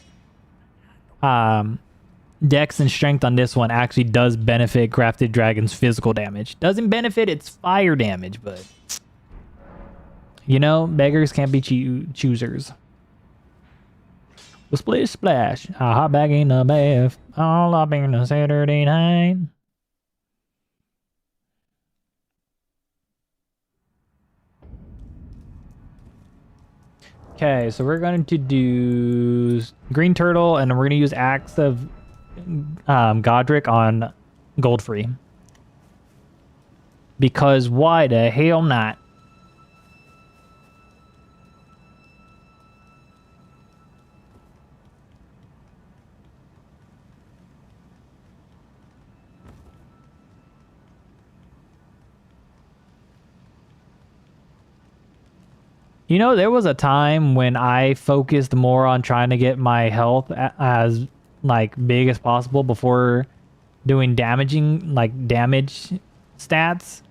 Dex and Strength on this one actually does benefit Grafted Dragon's physical damage. Doesn't benefit its fire damage, but you know, beggars can't be choosers. The splish splash, a hot bag in the bath, all up in a Saturday night. Okay, so we're going to do Green Turtle, and we're going to use Axe of Godrick on Godfrey. Because why the hell not? You know, there was a time when I focused more on trying to get my health as like big as possible before doing damage stats,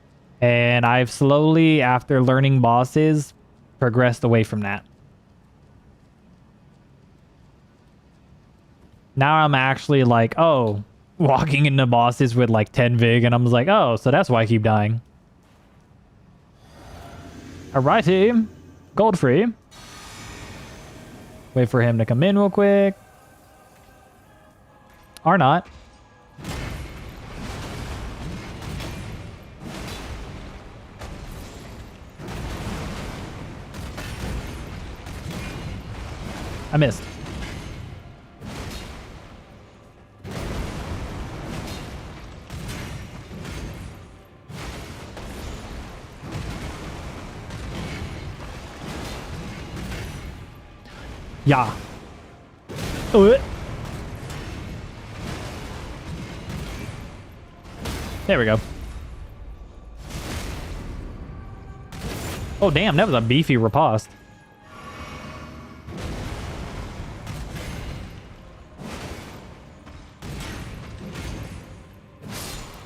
and I've slowly, after learning bosses, progressed away from that. Now I'm actually like, oh, walking into bosses with like 10 vig, and I'm just like, oh, so that's why I keep dying. Alrighty. Godfrey. Wait for him to come in real quick. Or not. I missed. Yeah. There we go. Oh, damn. That was a beefy riposte.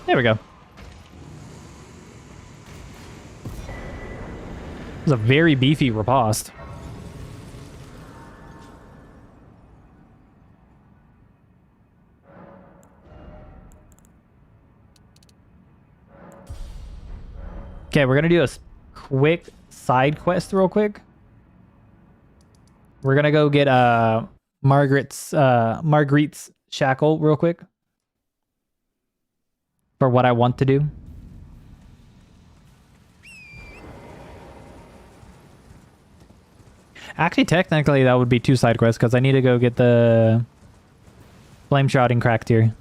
There we go. It was a very beefy riposte. Okay, we're gonna do a quick side quest real quick. We're gonna go get Margaret's shackle real quick for what I want to do. Actually, technically, that would be 2 side quests because I need to go get the flame shrouding cracked here.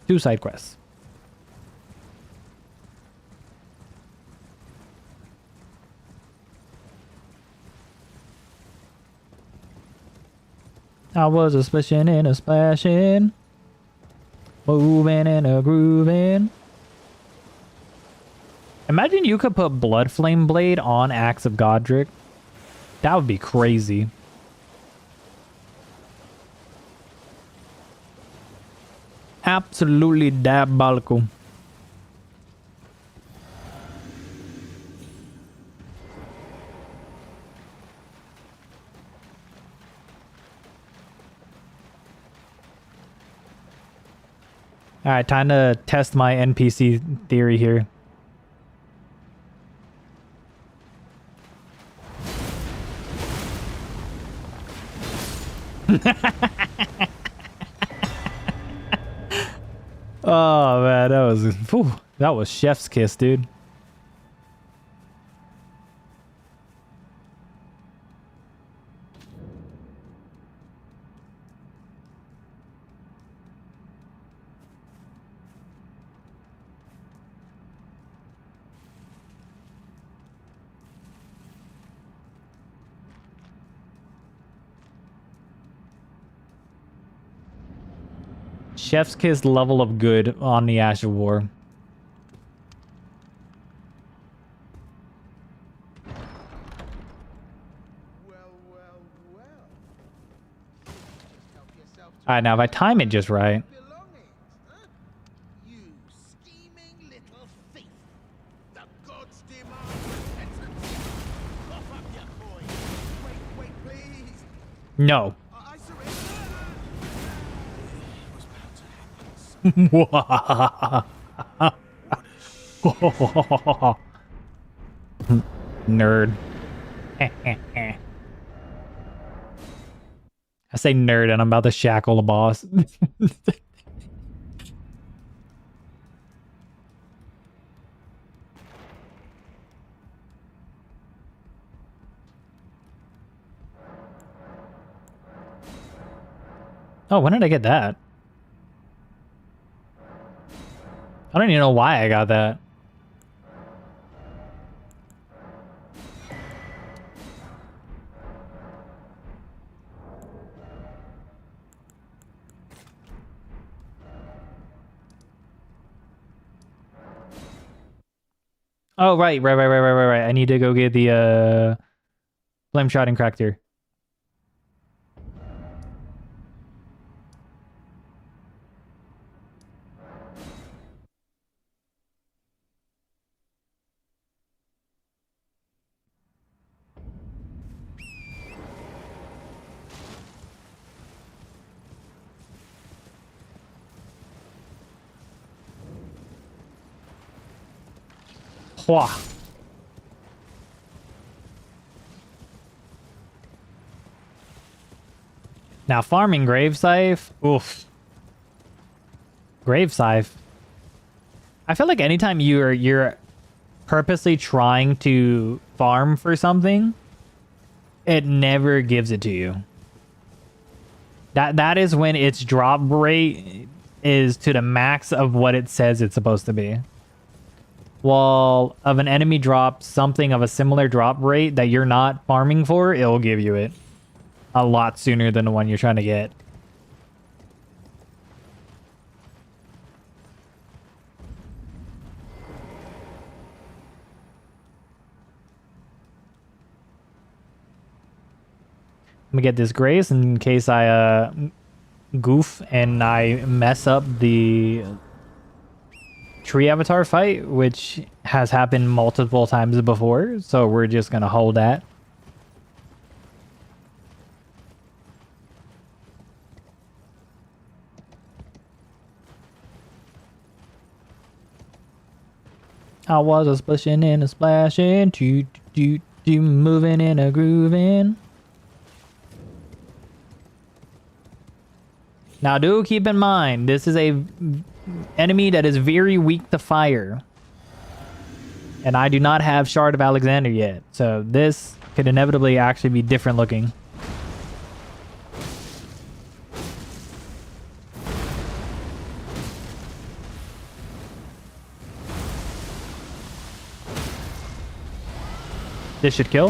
2 side quests. I was a splishing and a splashing, moving and a grooving. Imagine you could put Blood Flame Blade on Axe of Godrick. That would be crazy. Absolutely diabolical. Alright, time to test my NPC theory here. Oh man, that was chef's kiss, dude. Chef's kiss level of good on the Ash of War. Alright, now if I time it just right. You scheming little thief. The gods demand repentance. Cough up your coin. Wait, please. No. I surrender. Nerd. I say nerd and I'm about to shackle the boss. Oh, when did I get that? I don't even know why I got that. Oh, right. I need to go get the flame shrouding cracked here. Hua. Now farming grave scythe. Oof. Grave scythe. I feel like anytime you're purposely trying to farm for something, it never gives it to you. That is when its drop rate is to the max of what it says it's supposed to be. While of an enemy drops something of a similar drop rate that you're not farming for, it'll give you it a lot sooner than the one you're trying to get. Let me get this grace in case I goof and I mess up the tree avatar fight, which has happened multiple times before. So we're just gonna hold that. I was a splishing and a splashing, moving and a grooving. Now do keep in mind, this is a enemy that is very weak to fire. And I do not have Shard of Alexander yet, so this could inevitably actually be different looking. This should kill.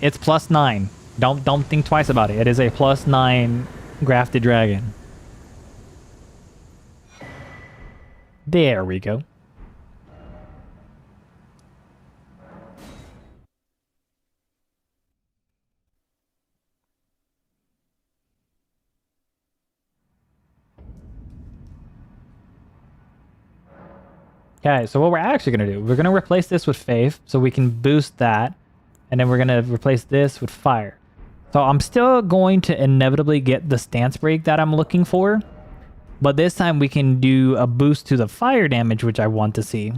It's +9. Don't think twice about it. It is a +9 grafted dragon. There we go. Okay, so what we're actually going to do, we're going to replace this with Faith so we can boost that. And then we're going to replace this with Fire. So I'm still going to inevitably get the stance break that I'm looking for. But this time we can do a boost to the fire damage, which I want to see.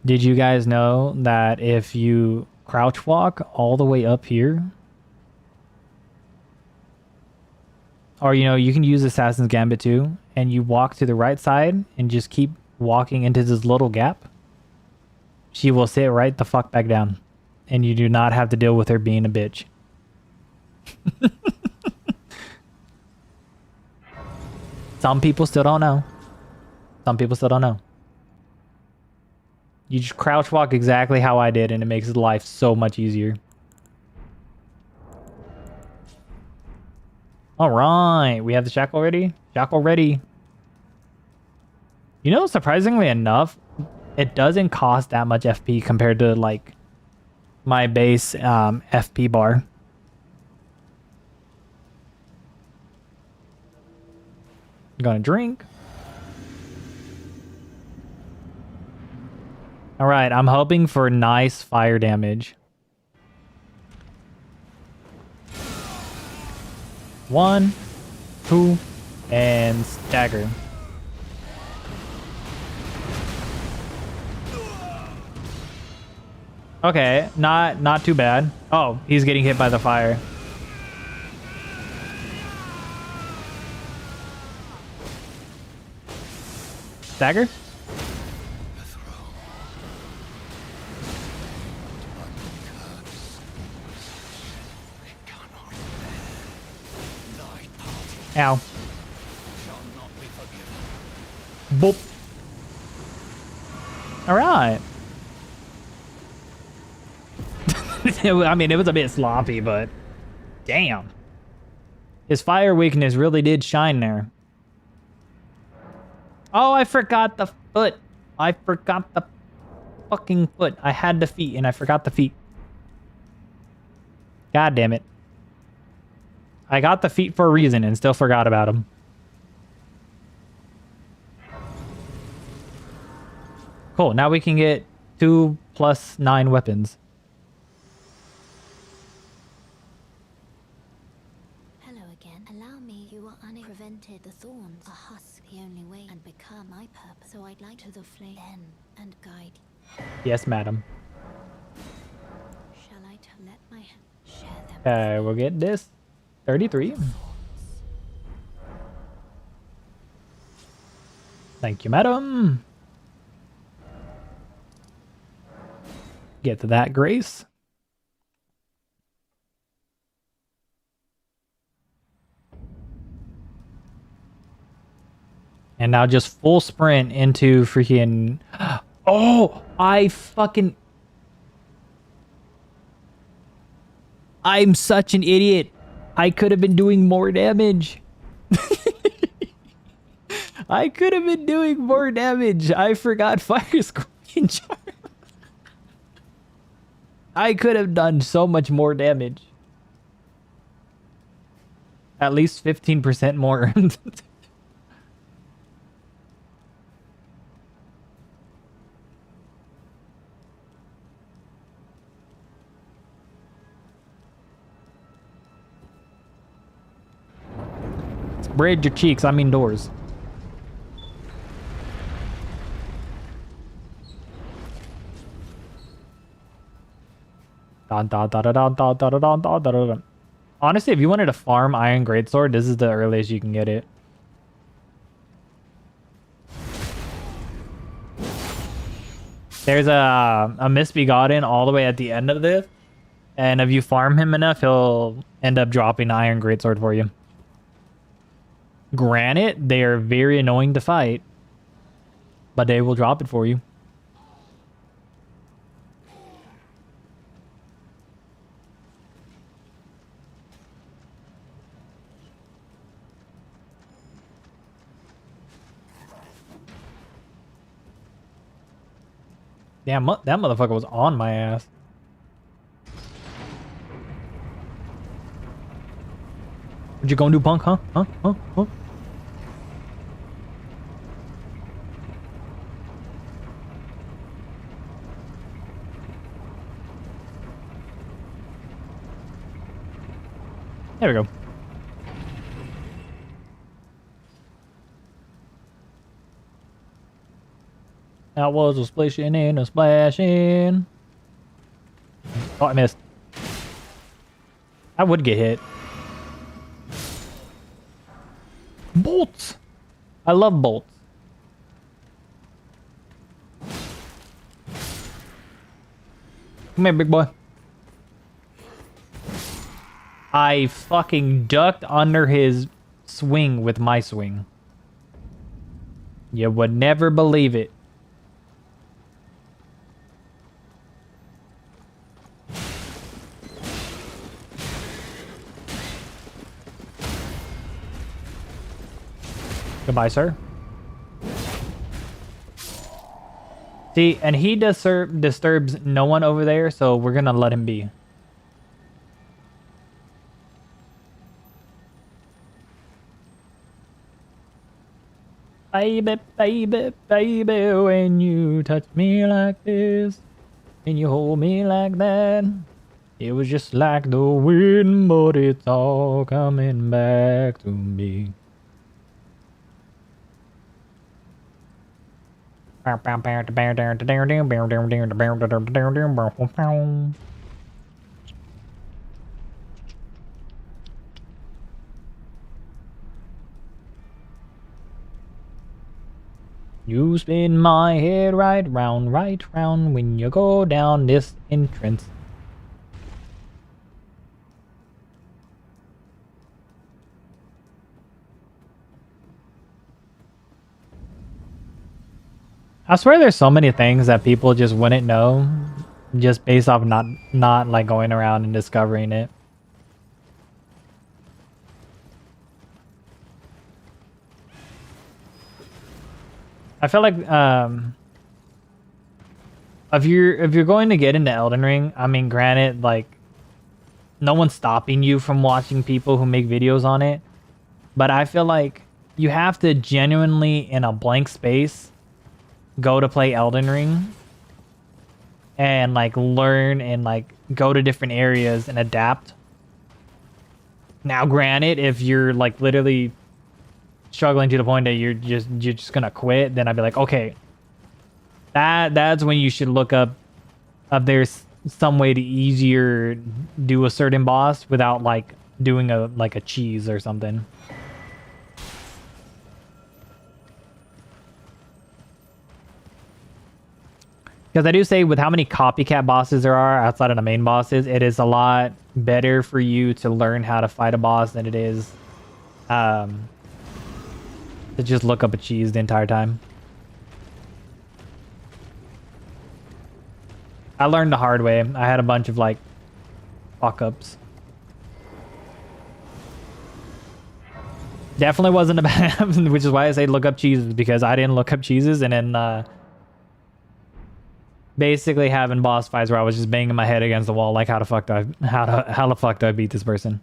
Did you guys know that if you crouch walk all the way up here, or you can use Assassin's Gambit too, and you walk to the right side and just keep walking into this little gap, she will sit right the fuck back down, and you do not have to deal with her being a bitch. Some people still don't know. Some people still don't know. You just crouch walk exactly how I did, and it makes life so much easier. All right, we have the shackle ready. Shackle ready. Surprisingly enough, it doesn't cost that much FP compared to like my base FP bar. Gonna drink. All right, I'm hoping for nice fire damage. 1, 2, and stagger. Okay, not too bad. Oh, he's getting hit by the fire. Stagger? Ow. Boop. All right. I mean, it was a bit sloppy, but damn. His fire weakness really did shine there. Oh, I forgot the foot. I forgot the fucking foot. I had the feet and I forgot the feet. God damn it. I got the feet for a reason and still forgot about them. Cool, now we can get 2 + 9 weapons. Hello again. Allow me. You are unprevented. The thorns are husk the only way and become my purpose. So I'd like to the flame then and guide you. Yes, madam. Shall I let my hand share them? Okay, we'll get this. 33. Thank you, madam. Get to that, Grace. And now just full sprint into freaking... Oh, I fucking... I'm such an idiot. I could have been doing more damage. I could have been doing more damage. I forgot Fire Scorpion Charm. I could have done so much more damage. At least 15% more. Spread your cheeks, I mean doors. Honestly, if you wanted to farm Iron Greatsword, this is the earliest you can get it. There's a Misbegotten all the way at the end of this, and if you farm him enough, he'll end up dropping Iron Greatsword for you. Granted, they are very annoying to fight, but they will drop it for you. Damn, that motherfucker was on my ass. What you gonna do, punk? Huh? There we go. That was a splishing and a splashing. Oh, I missed. I would get hit. Bolts! I love bolts. Come here, big boy. I fucking ducked under his swing with my swing. You would never believe it. Goodbye, sir. See, and he disturbs no one over there, so we're gonna let him be. Baby, baby, baby, when you touch me like this, and you hold me like that, it was just like the wind, but it's all coming back to me. You spin my head right round when you go down this entrance. I swear there's so many things that people just wouldn't know just based off not like going around and discovering it. I feel like if you're going to get into Elden Ring, I mean, granted, like no one's stopping you from watching people who make videos on it, but I feel like you have to genuinely, in a blank space, go to play Elden Ring and like learn and like go to different areas and adapt. Now, granted, if you're like literally struggling to the point that you're just gonna quit, then I'd be like, okay, that's when you should look up if there's some way to easier do a certain boss without like doing a cheese or something. Because I do say with how many copycat bosses there are outside of the main bosses, it is a lot better for you to learn how to fight a boss than it is to just look up a cheese the entire time. I learned the hard way. I had a bunch of like fuck ups. Definitely wasn't a bad, which is why I say look up cheeses, because I didn't look up cheeses, and then basically having boss fights where I was just banging my head against the wall, like how the fuck do I beat this person?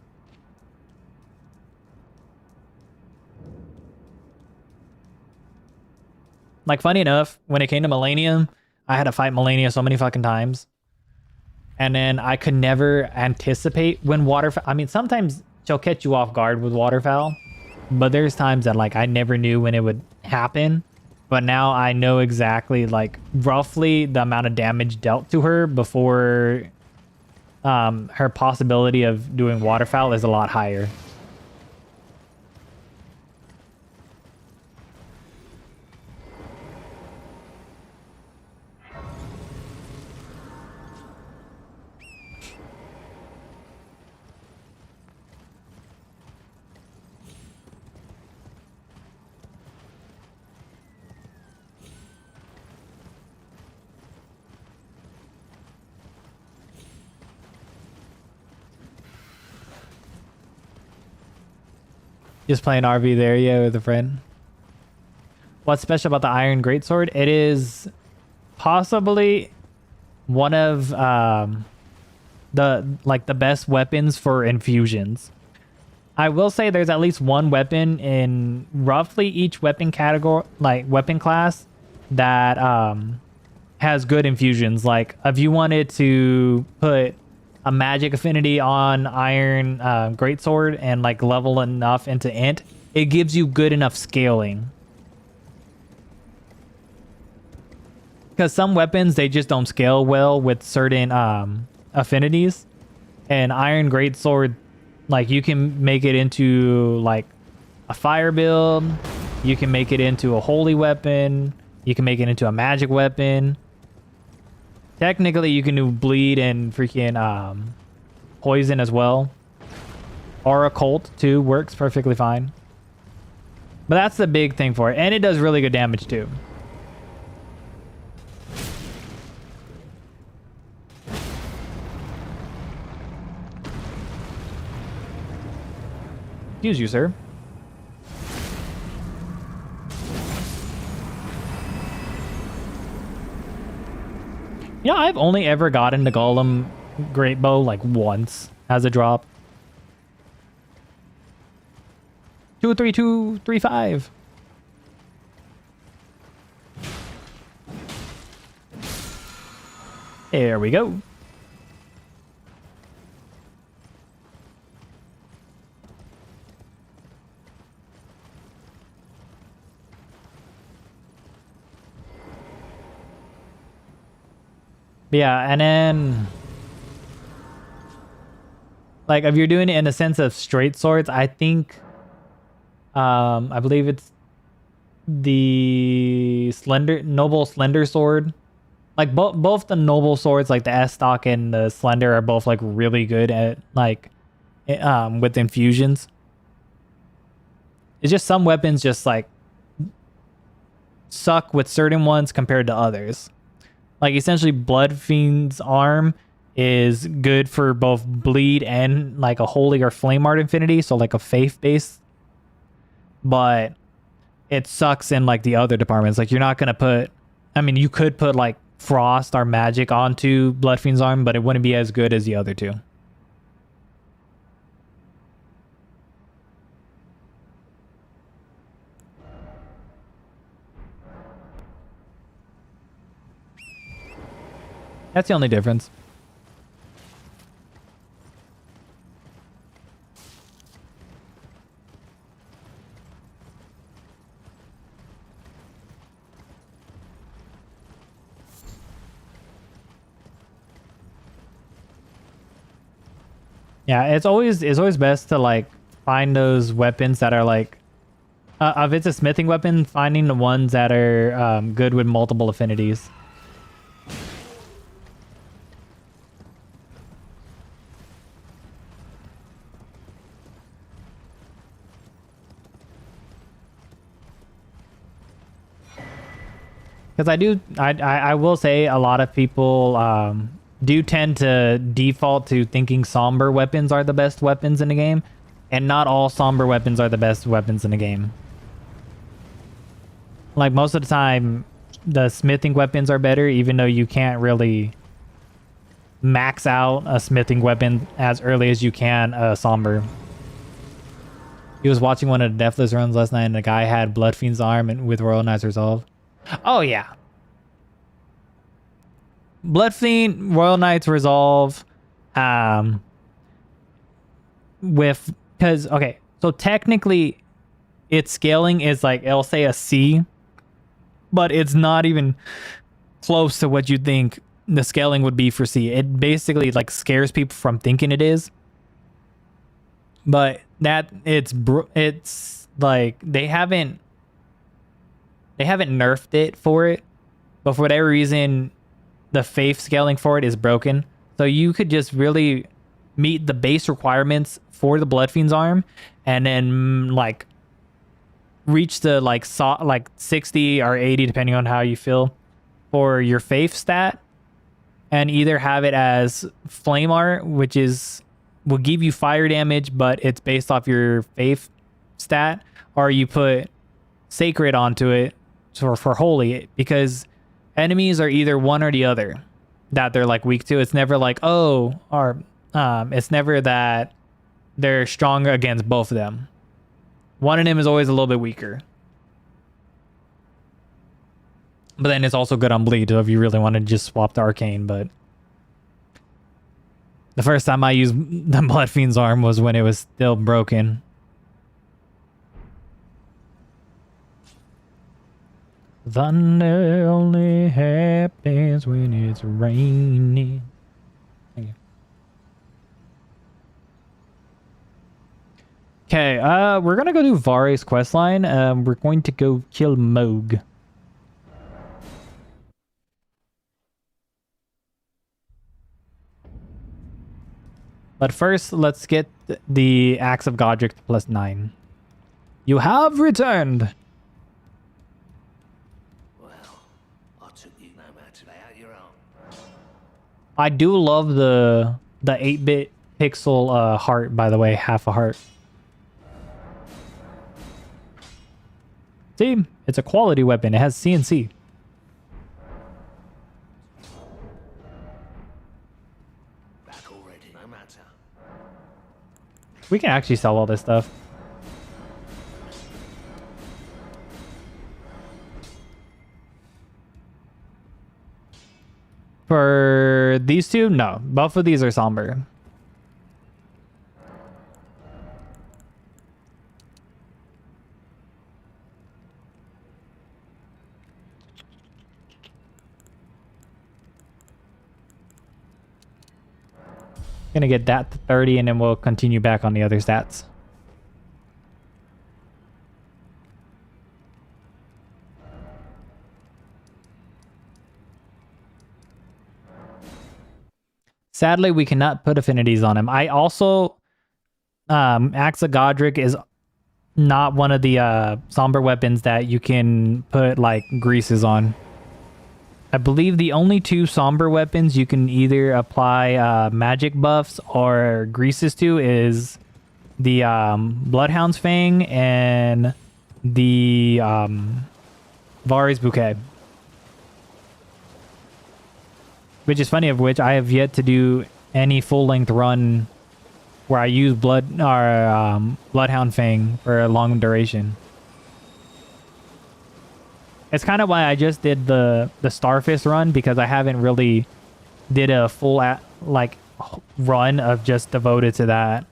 Like, funny enough, when it came to Millennium, I had to fight Millennia so many fucking times. And then I could never anticipate when waterfowl... I mean, sometimes she'll catch you off guard with waterfowl. But there's times that, like, I never knew when it would happen. But now I know exactly, like, roughly the amount of damage dealt to her before her possibility of doing waterfowl is a lot higher. Just playing RV there, yeah, with a friend. What's special about the Iron Greatsword? It is possibly one of the best weapons for infusions. I will say there's at least one weapon in roughly each weapon category, like weapon class, that has good infusions. Like if you wanted to put a magic affinity on Iron Greatsword and like level enough into Int, it gives you good enough scaling. Because some weapons, they just don't scale well with certain affinities. And Iron Greatsword, like you can make it into like a fire build, you can make it into a holy weapon, you can make it into a magic weapon. Technically, you can do bleed and freaking poison as well. Or occult, too. Works perfectly fine. But that's the big thing for it. And it does really good damage, too. Excuse you, sir. You know, I've only ever gotten the Golem Great Bow like once as a drop. 23235. There we go. Yeah, and then like if you're doing it in the sense of straight swords, I think I believe it's the noble slender sword. Like both the noble swords, like the S stock and the slender, are both like really good at like with infusions. It's just some weapons just like suck with certain ones compared to others. Like essentially Bloodfiend's arm is good for both bleed and like a holy or flame art infinity, so like a faith base. But it sucks in like the other departments. Like you're not gonna put, I mean, you could put like frost or magic onto Bloodfiend's arm, but it wouldn't be as good as the other two. That's the only difference. Yeah, it's always best to like find those weapons that are like if it's a smithing weapon, finding the ones that are good with multiple affinities. Because I will say a lot of people do tend to default to thinking somber weapons are the best weapons in the game. And not all somber weapons are the best weapons in the game. Like most of the time, the smithing weapons are better, even though you can't really max out a smithing weapon as early as you can a somber. He was watching one of the Deathless runs last night, and the guy had Bloodfiend's arm and with Royal Knight's Resolve. Oh yeah, Bloodfiend, Royal Knight's Resolve, with because okay, so technically, its scaling is like it'll say a C, but it's not even close to what you think the scaling would be for C. It basically like scares people from thinking it is. But that it's like they haven't nerfed it for it, but for whatever reason, the faith scaling for it is broken. So you could just really meet the base requirements for the Bloodfiend's arm, and then like reach the like 60 or 80 depending on how you feel for your faith stat, and either have it as flame art, which will give you fire damage, but it's based off your faith stat, or you put sacred onto it for holy, because enemies are either one or the other that they're like weak to. It's never like it's never that they're stronger against both of them. One of them is always a little bit weaker. But then it's also good on bleed, so if you really want to just swap to arcane. But the first time I used the Bloodfiend's arm was when it was still broken. Thunder only happens when it's raining. Thank you. Okay, we're gonna go do Vari's questline. We're going to go kill Moog. But first, let's get the Axe of Godrick +9. You have returned! Well, I took you no matter out your own. I do love the 8-bit pixel heart, by the way, half a heart. See? It's a quality weapon. It has CNC. Back already, no matter. We can actually sell all this stuff. For these two, no. Both of these are somber. Gonna get that to 30, and then we'll continue back on the other stats. Sadly, we cannot put affinities on him. I also, Axe of Godrick is not one of the somber weapons that you can put like greases on. I believe the only two somber weapons you can either apply magic buffs or greases to is the Bloodhound's Fang and the Vari's Bouquet. Which is funny, of which I have yet to do any full-length run where I use Bloodhound Fang for a long duration. It's kind of why I just did the Starfist run, because I haven't really did a full run of just devoted to that.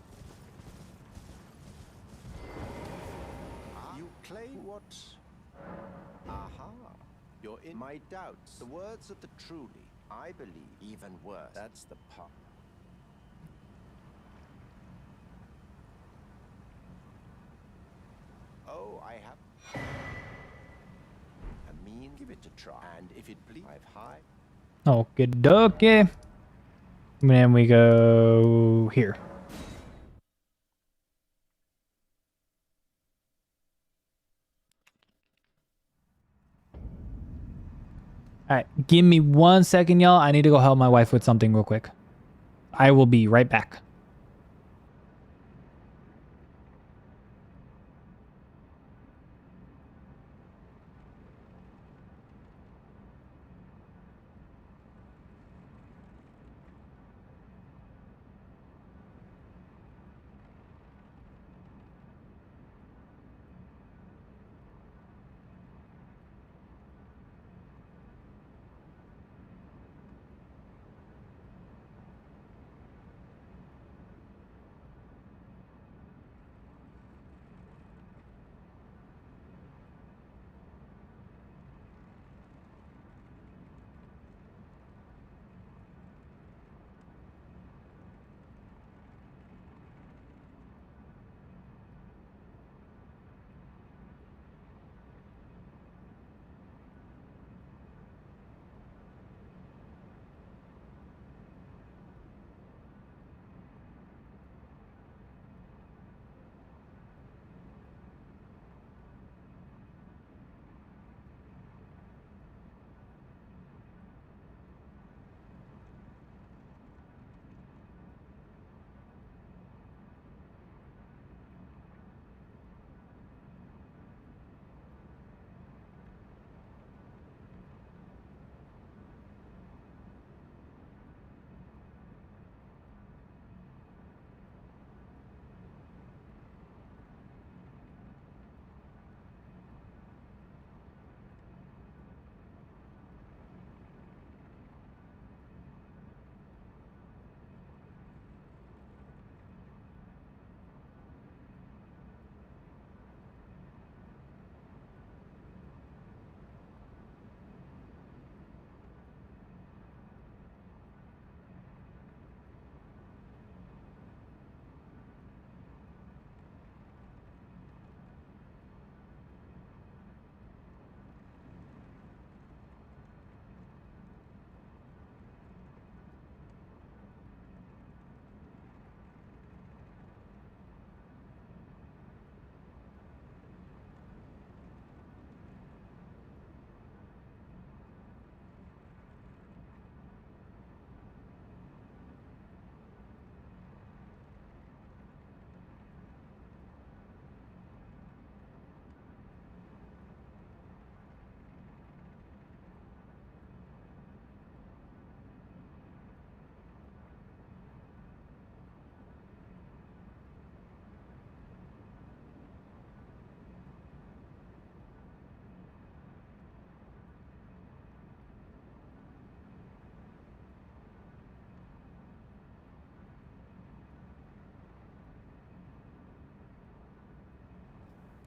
You claim what? Aha. You're in my doubts. The words of the truly, I believe, even worse. That's the part. Oh, I have. I mean, give it a try. And if it please, I've high. Okie dokie. And then we go here. Alright, give me 1 second, y'all. I need to go help my wife with something real quick. I will be right back.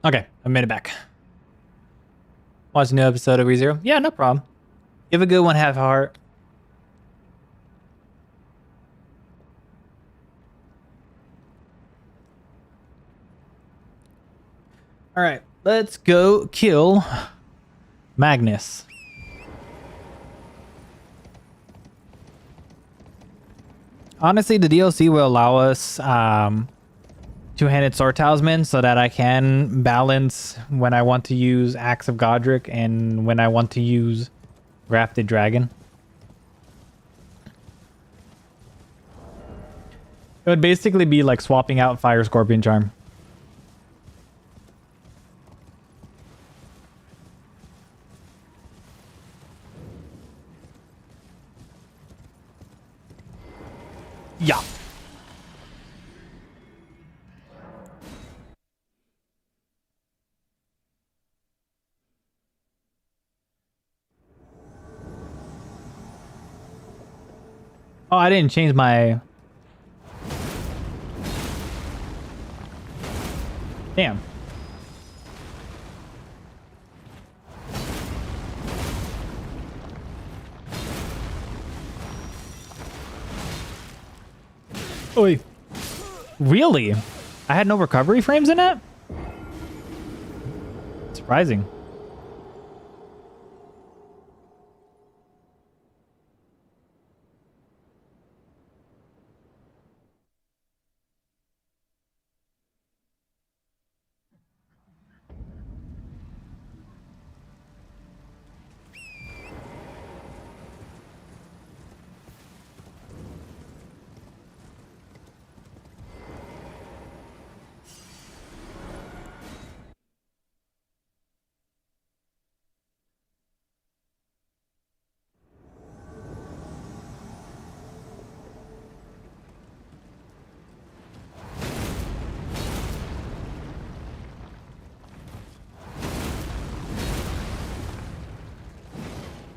Okay, I made it back. Watch a new episode of ReZero. Yeah, no problem. Give a good one half a heart. All right, let's go kill Magnus. Honestly, the DLC will allow us two-handed sword talisman so that I can balance when I want to use Axe of Godrick and when I want to use Grafted Dragon. It would basically be like swapping out Fire Scorpion Charm. Yeah. Oh, I didn't change my... Damn. Oi. Really? I had no recovery frames in it? Surprising.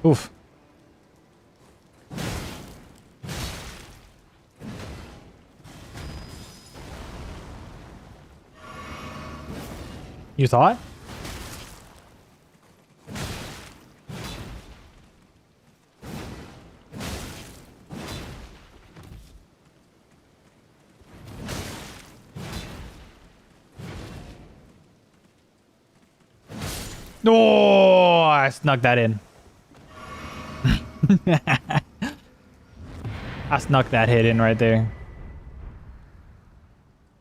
Oof. You thought? Oh, I snuck that in. I snuck that hit in right there.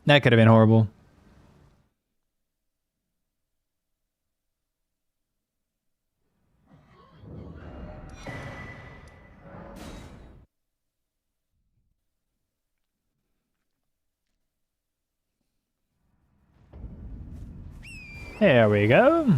That could have been horrible. There we go.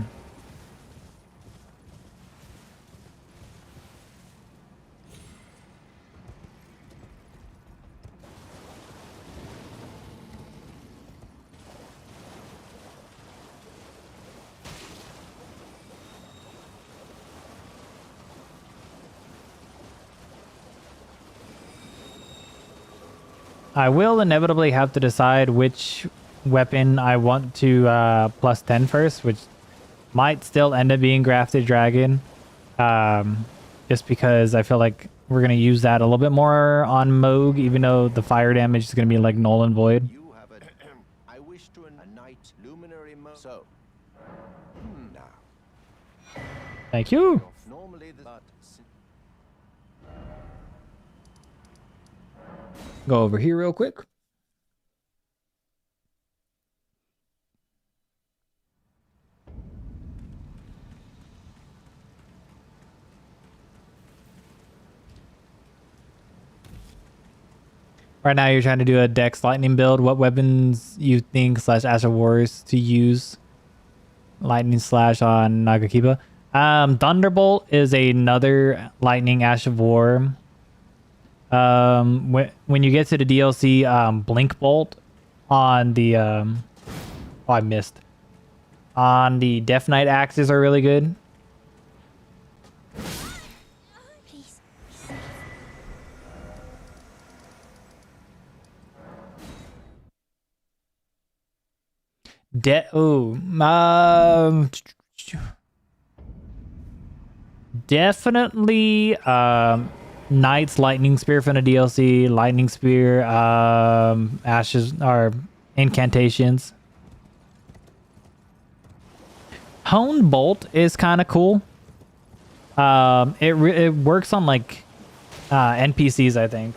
I will inevitably have to decide which weapon I want to plus 10 first, which might still end up being Grafted Dragon. Just because I feel like we're going to use that a little bit more on Moog, even though the fire damage is going to be like null and void. You have a... I wish to a night luminary So... now. Thank you. Normally the... Go over here real quick. Right now you're trying to do a Dex Lightning build. What weapons you think / Ash of Wars to use? Lightning Slash on Nagakiba. Thunderbolt is another Lightning Ash of War. When you get to the DLC, Blink Bolt on the oh, I missed. On the Death Knight axes are really good. Please. Definitely Knight's Lightning Spear from the DLC, Lightning Spear, Ashes or incantations. Honed Bolt is kind of cool. It works on like NPCs, I think.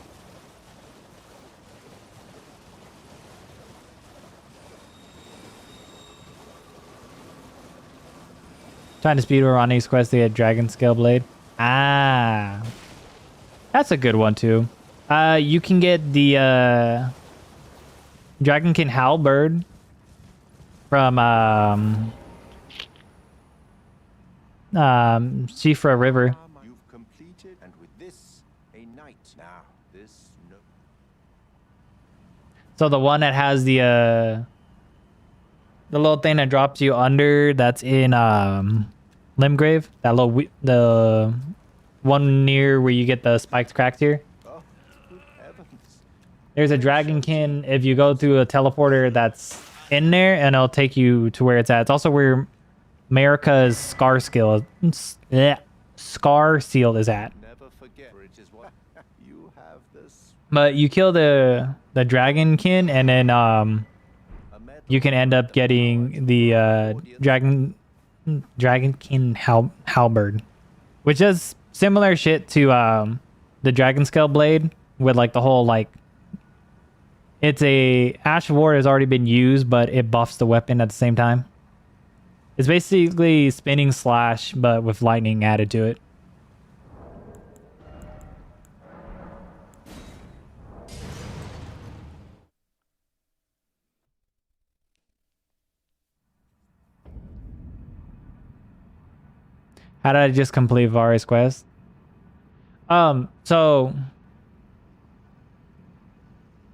Trying to speed Ronnie's quest to get Dragon Scale Blade. Ah, that's a good one too. You can get the Dragonkin Halberd from Shifra River. You've completed, and with this, a knight. Now, this no. So the one that has the little thing that drops you under, that's in Limgrave, that little the one near where you get the spiked cracked here. Oh, good heavens. There's a Dragonkin if you go through a teleporter that's in there, and it'll take you to where it's at. It's also where America's Scar Seal is at. Never forget, for it is what you have this. But you kill the Dragonkin, and then you can end up getting the Dragonkin Halberd, which is similar shit to the Dragon Scale Blade, with like the whole like it's a Ash of War has already been used, but it buffs the weapon at the same time. It's basically spinning slash, but with lightning added to it. How did I just complete Vari's quest? So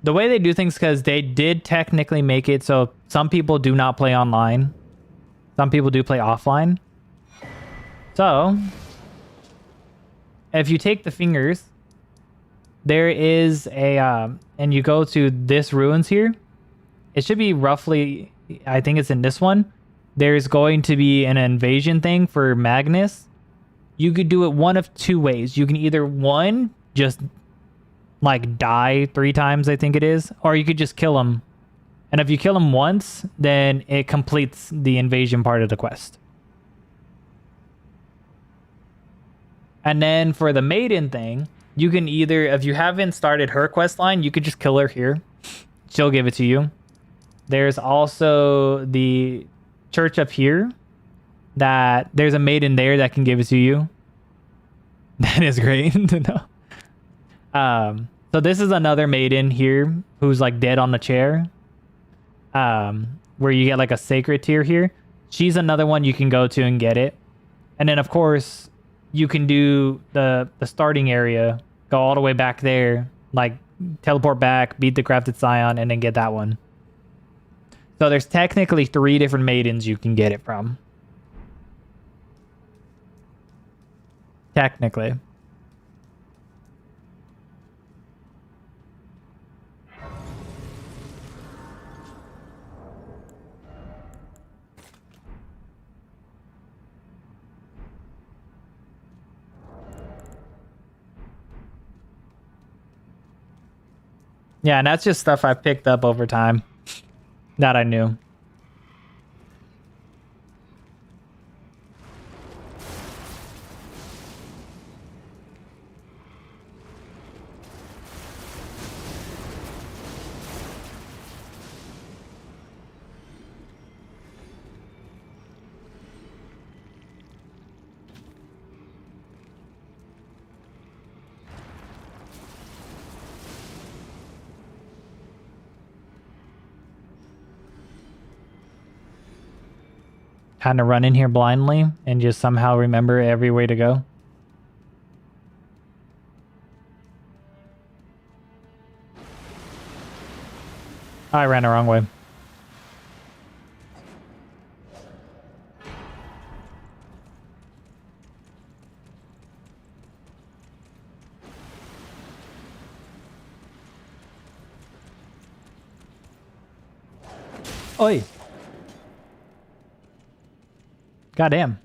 the way they do things, because they did technically make it so some people do not play online. Some people do play offline. So if you take the fingers, there is a, and you go to this ruins here, it should be roughly, I think it's in this one. There's going to be an invasion thing for Magnus. You could do it one of two ways. You can either, one, just like die 3 times, I think it is, or you could just kill him. And if you kill him once, then it completes the invasion part of the quest. And then for the maiden thing, you can either, if you haven't started her quest line, you could just kill her here. She'll give it to you. There's also the church up here that there's a maiden there that can give it to you. That is great to know. So this is another maiden here who's like dead on the chair. Where you get like a sacred tier here. She's another one you can go to and get it. And then of course you can do the starting area, go all the way back there, like teleport back, beat the crafted scion, and then get that one. So there's technically 3 different maidens you can get it from. Technically. Yeah, and that's just stuff I picked up over time that I knew. Kind of run in here blindly and just somehow remember every way to go. I ran the wrong way. Oi! Goddamn.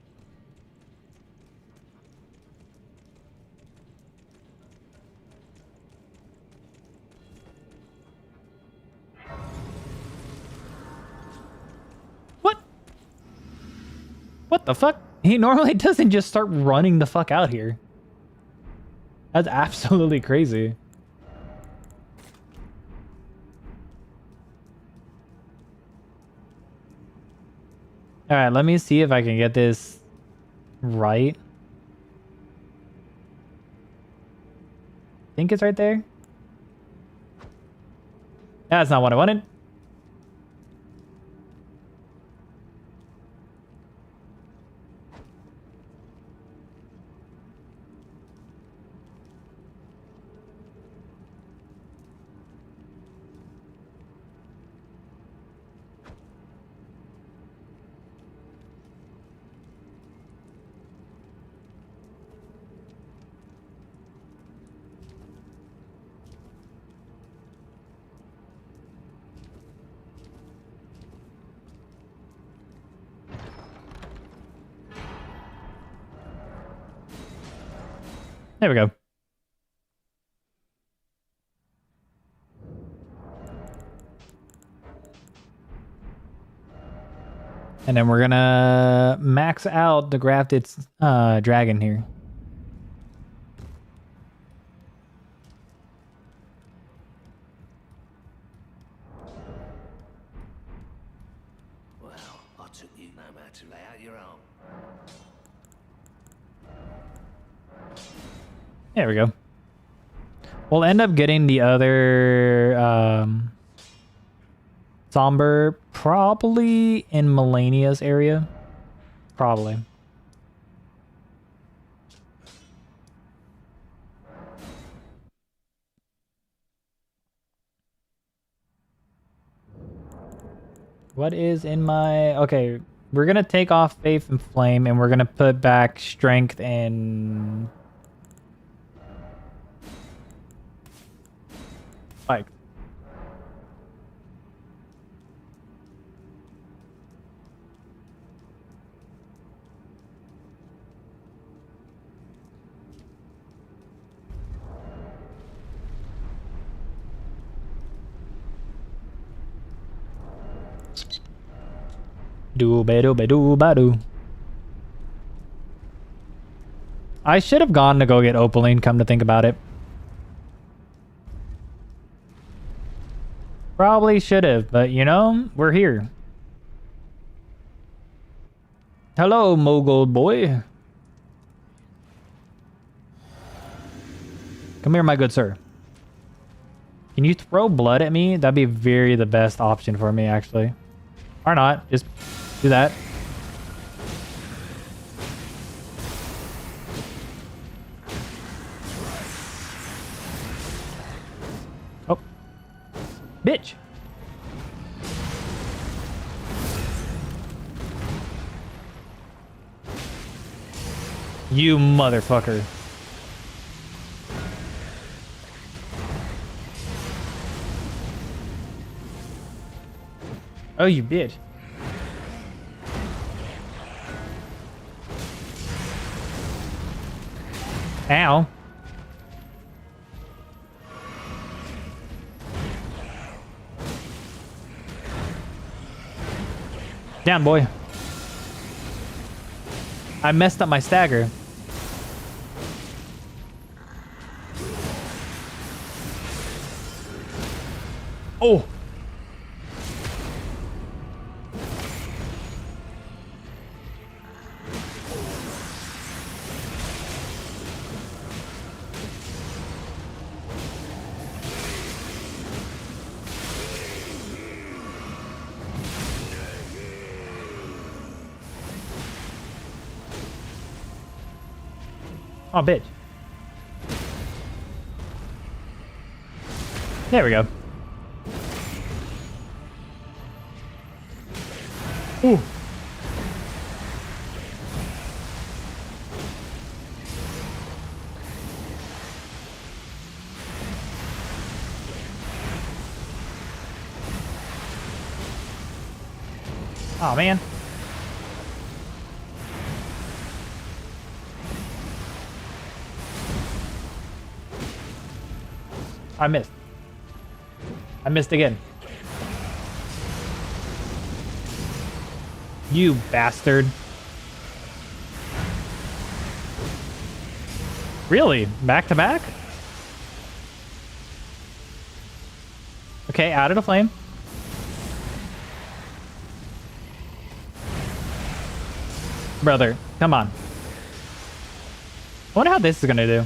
What? What the fuck? He normally doesn't just start running the fuck out here. That's absolutely crazy. All right, let me see if I can get this right. I think it's right there. That's not what I wanted. There we go. And then we're gonna max out the grafted dragon here. Well, I took you no matter to lay out your own. There we go. We'll end up getting the other somber probably in Melania's area. Probably. What is in my... Okay, we're going to take off Faith and Flame, and we're going to put back Strength and... Spike. Do-ba-do-ba-do-ba-do. I should have gone to go get Opaline, come to think about it. Probably should have, but you know, we're here. Hello, Mogul boy. Come here, my good sir. Can you throw blood at me? That'd be the best option for me, actually. Or not, just do that. Oh. Bitch. You motherfucker. Oh, you bitch. Ow. Down, boy. I messed up my stagger. Oh. Oh, bitch. There we go. Ooh. Oh, man. I missed. I missed again. You bastard. Really? Back to back? Okay, out of the flame. Brother, come on. I wonder how this is gonna do.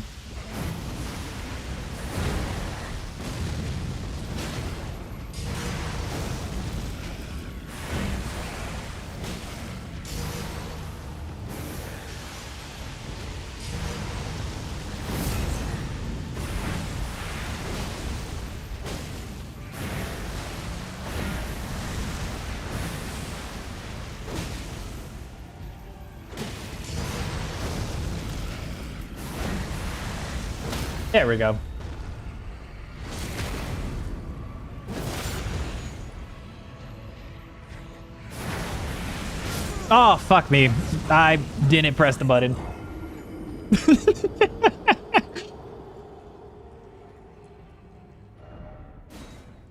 There we go. Oh, fuck me. I didn't press the button.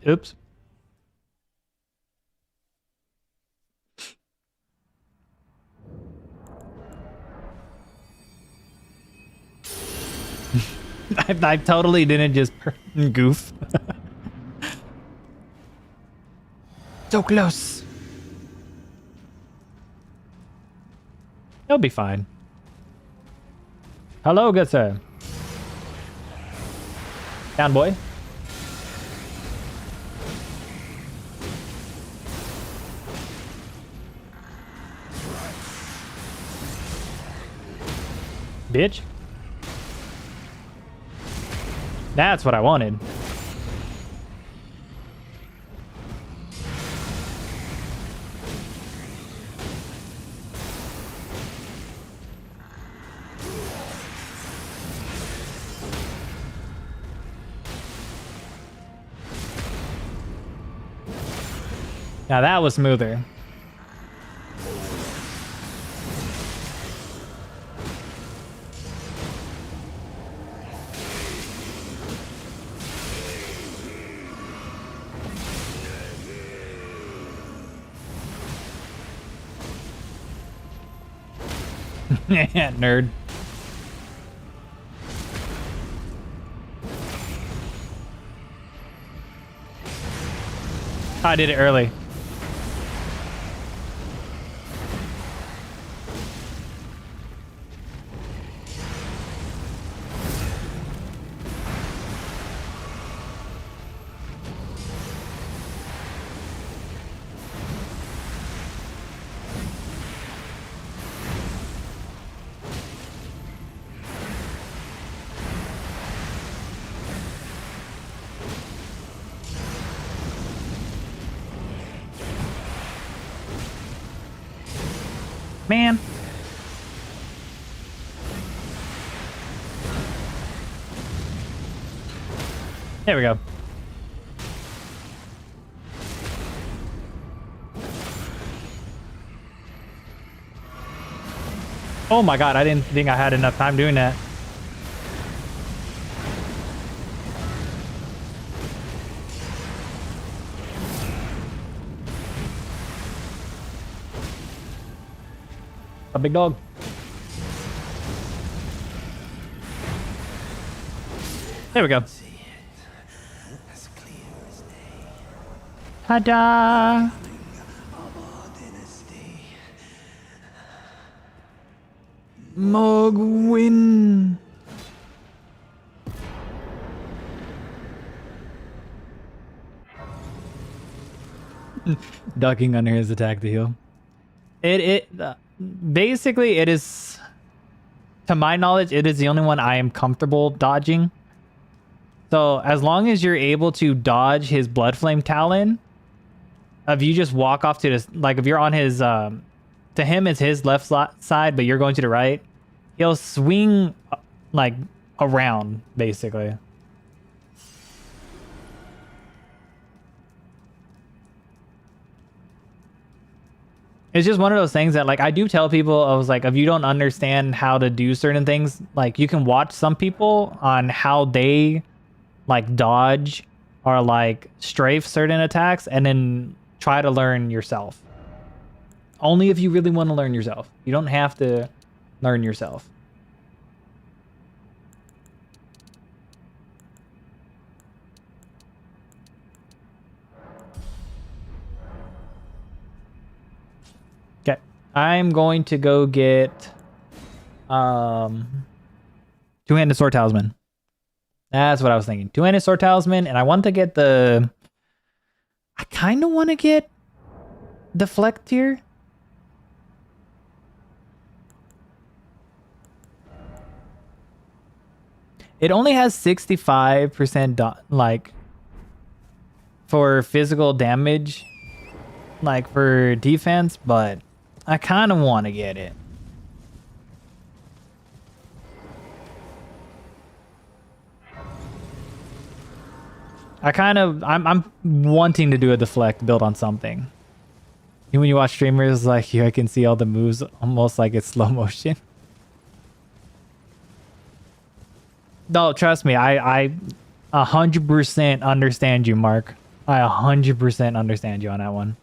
Oops. I totally didn't just goof. So close. He'll be fine. Hello, good sir. Down, boy. Bitch. That's what I wanted. Now that was smoother. Nerd. I did it early. Man. There we go. Oh my god, I didn't think I had enough time doing that. A big dog. There we go. Ta-da! Mogwin. Ducking under his attack to heal. Basically, it is, to my knowledge, it is the only one I am comfortable dodging. So as long as you're able to dodge his Blood Flame Talon, if you just walk off to this, like if you're on his, to him it's his left side, but you're going to the right, he'll swing like around, basically. It's just one of those things that, like, I do tell people, I was like, if you don't understand how to do certain things, like, you can watch some people on how they like dodge or like strafe certain attacks and then try to learn yourself. Only if you really want to learn yourself. You don't have to learn yourself. Okay. I'm going to go get two-handed sword talisman. That's what I was thinking. Two-handed sword talisman, and I want to get the... I kind of want to get deflect here. It only has 65% like for physical damage, like for defense, but I kind of want to get it. I'm wanting to do a deflect build on something. When you watch streamers like you, I can see all the moves almost like it's slow motion. No, trust me, I 100% understand you, Mark. I 100% understand you on that one.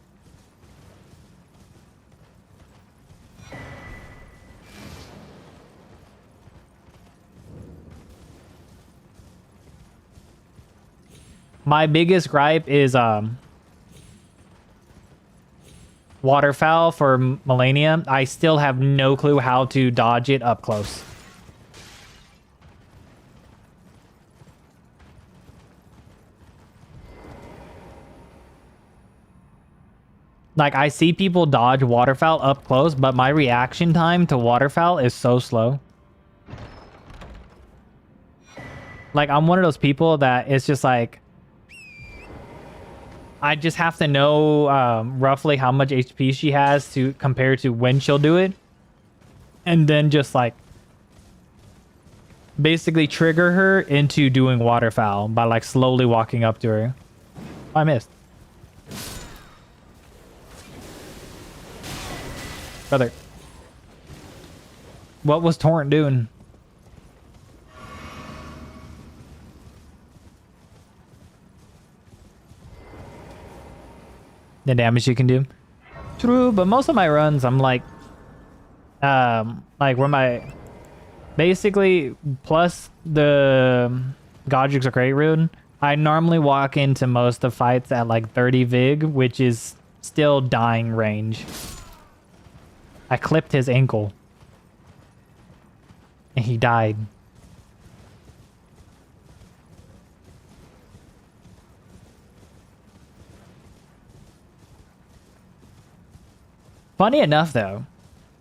My biggest gripe is waterfowl for Millennia. I still have no clue how to dodge it up close. Like, I see people dodge waterfowl up close, but my reaction time to waterfowl is so slow. Like, I'm one of those people that it's just like... I just have to know roughly how much HP she has to compare to when she'll do it. And then just, like... basically trigger her into doing waterfowl by, like, slowly walking up to her. I missed. Brother. What was Torrent doing? The damage you can do. True, but most of my runs I'm like where my basically plus the Godrick's Great Rune, I normally walk into most of fights at like 30 Vig, which is still dying range. I clipped his ankle. And he died. Funny enough, though,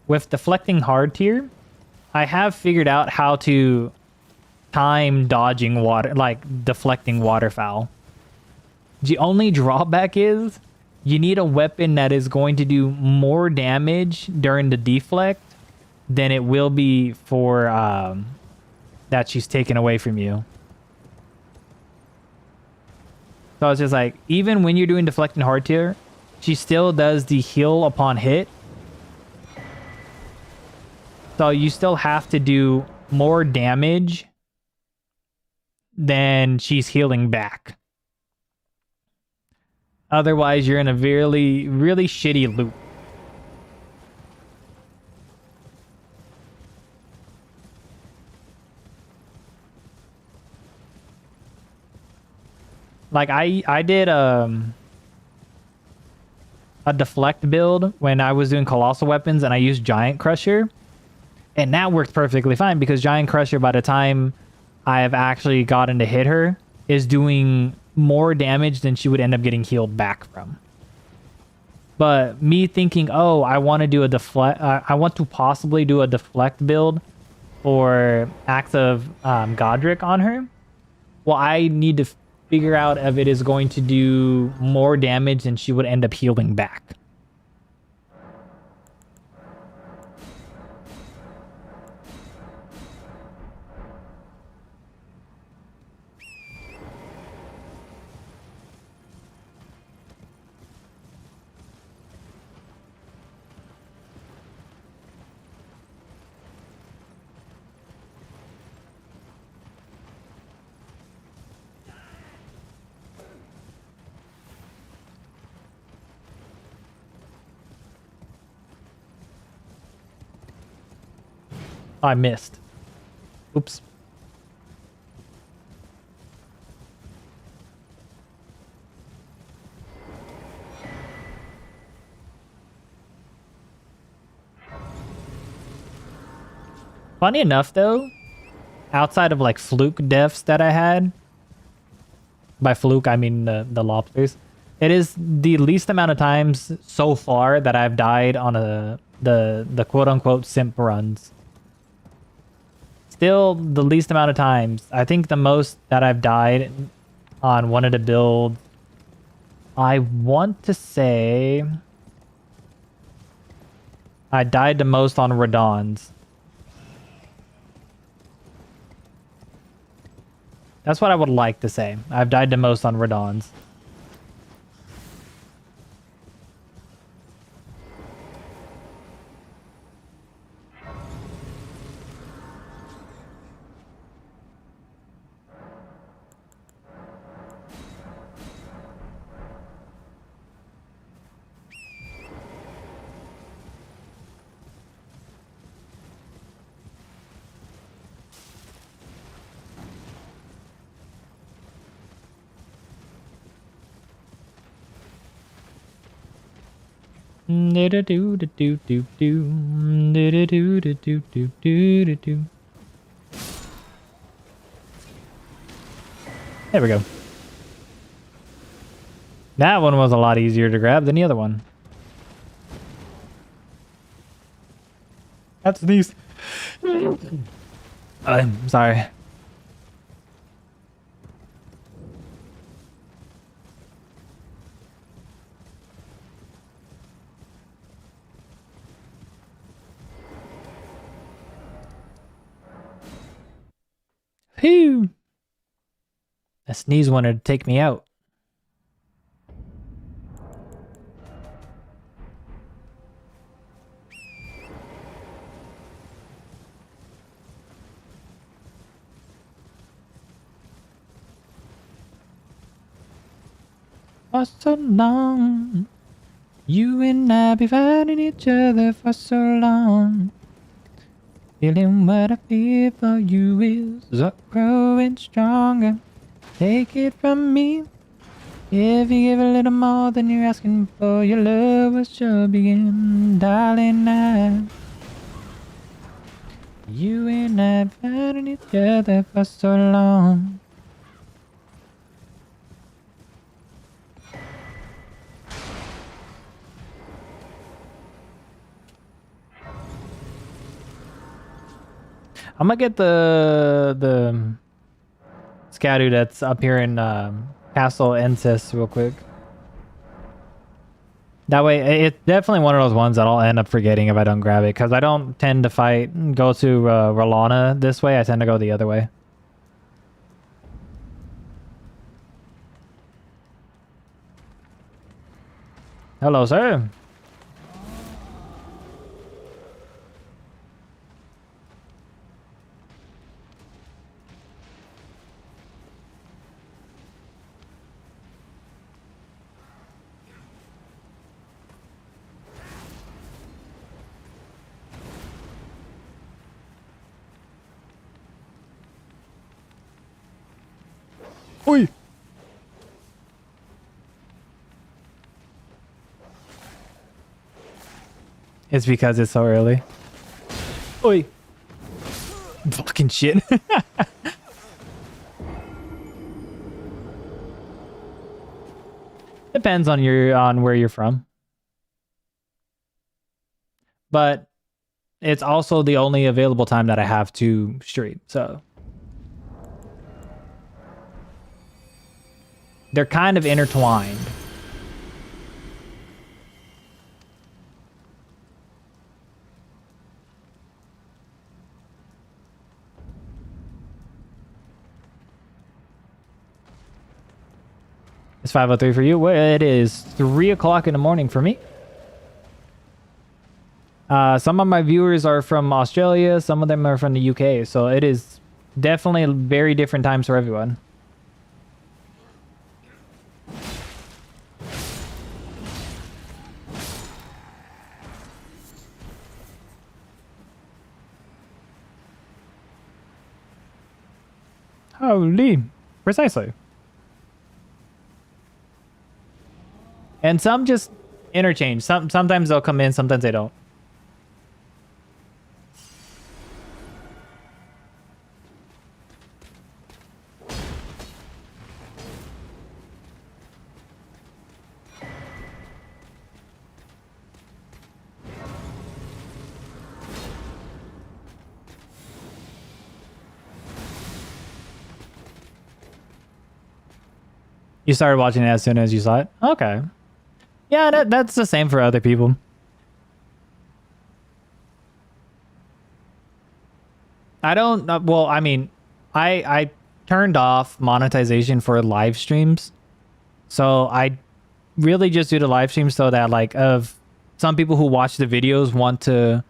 with deflecting hard tier, I have figured out how to time dodging water, like deflecting waterfowl. The only drawback is you need a weapon that is going to do more damage during the deflect than it will be for that she's taken away from you. So it's just like, even when you're doing deflecting hard tier, she still does the heal upon hit. So you still have to do more damage than she's healing back. Otherwise, you're in a really, really shitty loop. Like, I did a deflect build when I was doing colossal weapons, and I used Giant Crusher. And that worked perfectly fine, because Giant Crusher, by the time I have actually gotten to hit her, is doing more damage than she would end up getting healed back from. But me thinking, oh, I want to do a deflect, I want to possibly do a deflect build or Axe of Godrick on her. Well, I need to figure out if it is going to do more damage than she would end up healing back. I missed. Oops. Funny enough, though, outside of like fluke deaths that I had, by fluke I mean the lobsters, it is the least amount of times so far that I've died on the quote unquote simp runs. Still the least amount of times. I think the most that I've died on one of the builds, I want to say I died the most on Radons. That's what I would like to say. I've died the most on Radons. There we go. That one was a lot easier to grab than the other one. That's these. I'm sorry. Phew. A sneeze wanted to take me out. For so long, you and I be fighting each other for so long. Feeling what I feel for you is growing stronger. Take it from me. If you give a little more than you're asking for, your love will sure begin, darling. You and I be fighting each other for so long. I'm gonna get the Scadu that's up here in Castle Ensis real quick. That way, it's definitely one of those ones that I'll end up forgetting if I don't grab it, because I don't tend to go to Rolana this way. I tend to go the other way. Hello, sir. Oi! It's because it's so early. Oi! Fucking shit. Depends on where you're from. But it's also the only available time that I have to stream, so they're kind of intertwined. It's 5:03 for you. Well, it is 3 o'clock in the morning for me. Some of my viewers are from Australia, some of them are from the UK, so it is definitely very different times for everyone. Holy, precisely. And some just interchange. Sometimes they'll come in, sometimes they don't. You started watching it as soon as you saw it? Okay. Yeah, that's the same for other people. I don't, well, I mean, I turned off monetization for live streams. So I really just do the live streams so that like of some people who watch the videos want to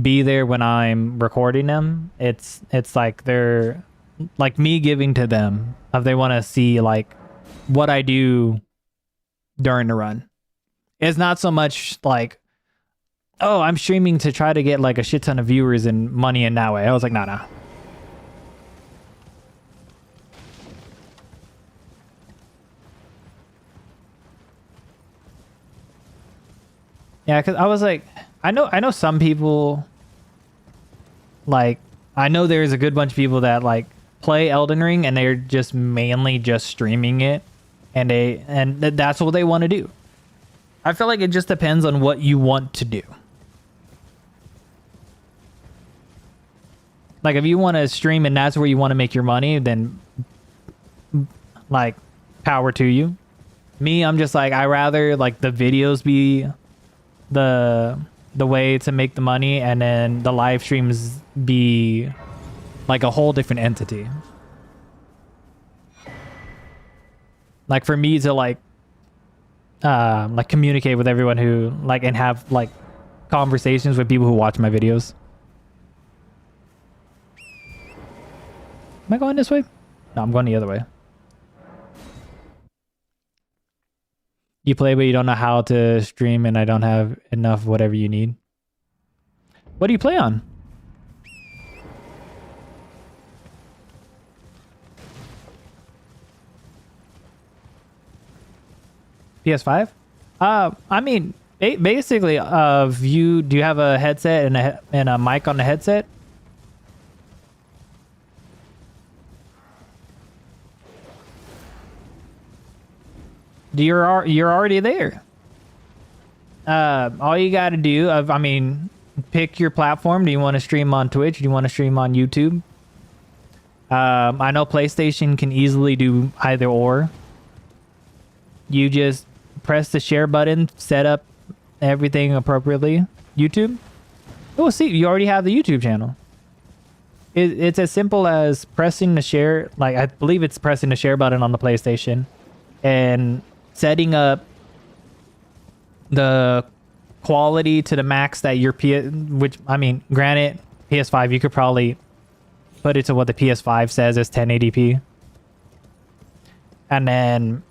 be there when I'm recording them. It's like they're like me giving to them if they want to see like what I do during the run. It's not so much like, oh, I'm streaming to try to get like a shit ton of viewers and money in that way. I was like, nah. Yeah, because I was like, I know some people, like, I know there's a good bunch of people that like play Elden Ring and they're just mainly just streaming it, and that's what they want to do. I feel like it just depends on what you want to do. Like if you want to stream and that's where you want to make your money, then like power to you. Me, I'm just like, I rather like the videos be the way to make the money, and then the live streams be like a whole different entity. Like for me to like communicate with everyone who like and have like conversations with people who watch my videos. Am I going this way? No, I'm going the other way. You play, but you don't know how to stream, and I don't have enough whatever you need. What do you play on? PS5? I mean, basically, do you have a headset and a mic on the headset? You're already there. All you got to do, I mean, pick your platform. Do you want to stream on Twitch? Do you want to stream on YouTube? I know PlayStation can easily do either or. You just press the share button, set up everything appropriately. YouTube? Oh, see, you already have the YouTube channel. It's as simple as pressing the share, like I believe it's pressing the share button on the PlayStation and setting up the quality to the max that your which I mean, granted, PS5 you could probably put it to what the PS5 says is 1080p, and then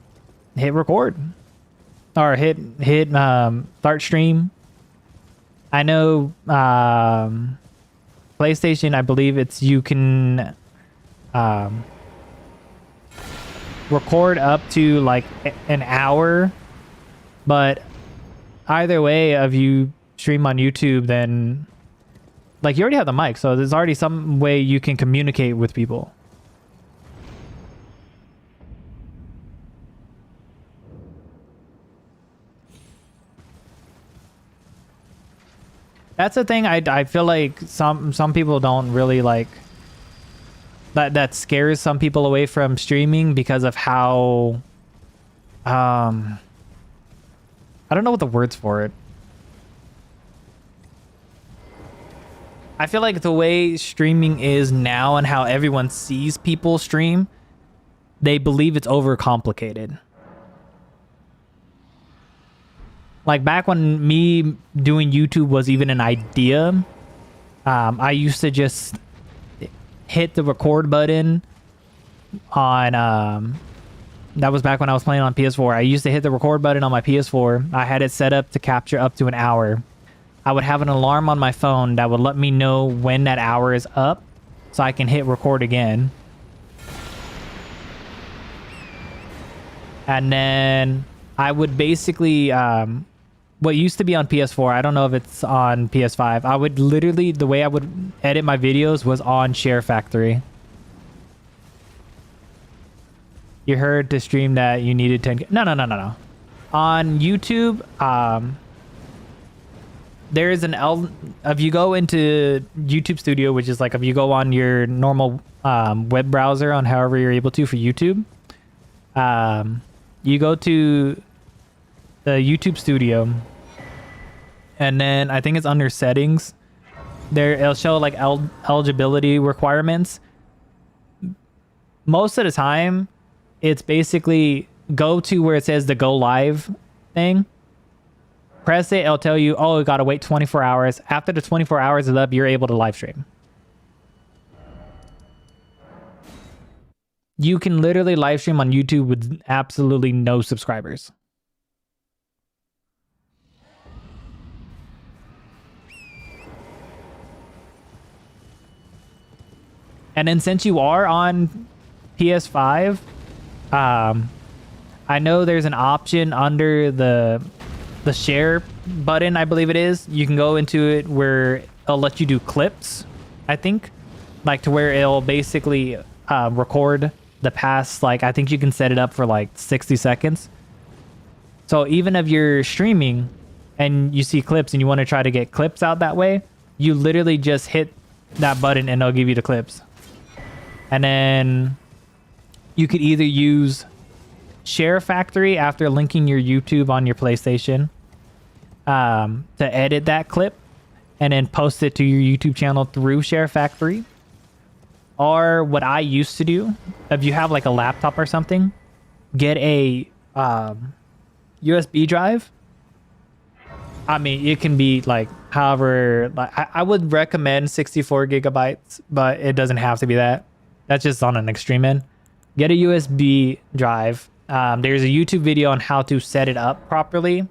hit record or hit start stream. I know PlayStation, I believe it's you can record up to like an hour, but either way of you stream on YouTube, then like you already have the mic, so there's already some way you can communicate with people. That's the thing. I feel like some people don't really like that scares some people away from streaming because of how I don't know what the words for it. I feel like the way streaming is now and how everyone sees people stream, they believe it's overcomplicated. Like back when me doing YouTube was even an idea, I used to just hit the record button on that was back when I was playing on PS4. I used to hit the record button on my PS4. I had it set up to capture up to an hour. I would have an alarm on my phone that would let me know when that hour is up so I can hit record again. And then I would basically, what used to be on PS4, I don't know if it's on PS5. I would literally, the way I would edit my videos was on Share Factory. You heard to stream that you needed 10. No. On YouTube, there is an if you go into YouTube Studio, which is like if you go on your normal web browser on however you're able to for YouTube, you go to the YouTube Studio, and then I think it's under settings. There it'll show like eligibility requirements. Most of the time, it's basically go to where it says the go live thing. Press it, it'll tell you, oh, you gotta wait 24 hours. After the 24 hours is up, you're able to live stream. You can literally live stream on YouTube with absolutely no subscribers. And then since you are on PS5, I know there's an option under the share button, I believe it is. You can go into it where it'll let you do clips, I think. Like to where it'll basically record the past, like I think you can set it up for like 60 seconds. So even if you're streaming and you see clips and you want to try to get clips out that way, you literally just hit that button and it'll give you the clips. And then you could either use Share Factory after linking your YouTube on your PlayStation to edit that clip and then post it to your YouTube channel through Share Factory. Or what I used to do, if you have like a laptop or something, get a USB drive. I mean, it can be like however, like I would recommend 64 gigabytes, but it doesn't have to be that. That's just on an extreme end. Get a USB drive. There's a YouTube video on how to set it up properly.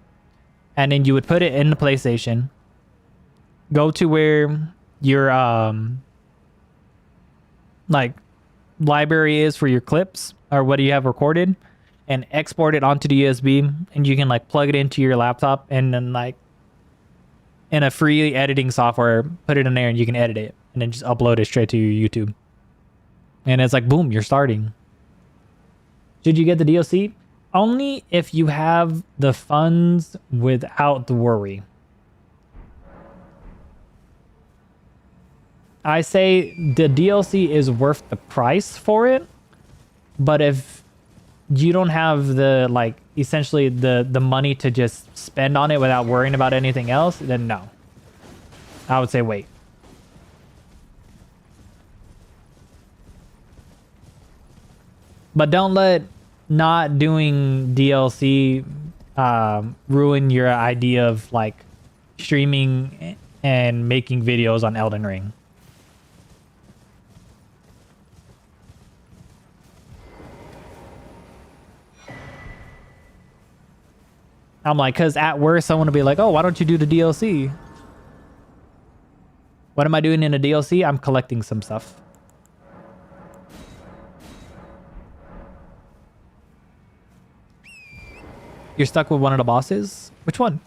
And then you would put it in the PlayStation. Go to where your like library is for your clips or what do you have recorded, and export it onto the USB, and you can like plug it into your laptop and then like in a free editing software, put it in there and you can edit it and then just upload it straight to your YouTube. And it's like, boom, you're starting. Should you get the DLC? Only if you have the funds without the worry. I say the DLC is worth the price for it, but if you don't have the, like, essentially the money to just spend on it without worrying about anything else, then no. I would say wait. But don't let not doing DLC ruin your idea of like streaming and making videos on Elden Ring. I'm like, because at worst, someone will be like, oh, why don't you do the DLC? What am I doing in a DLC? I'm collecting some stuff. You're stuck with one of the bosses? Which one?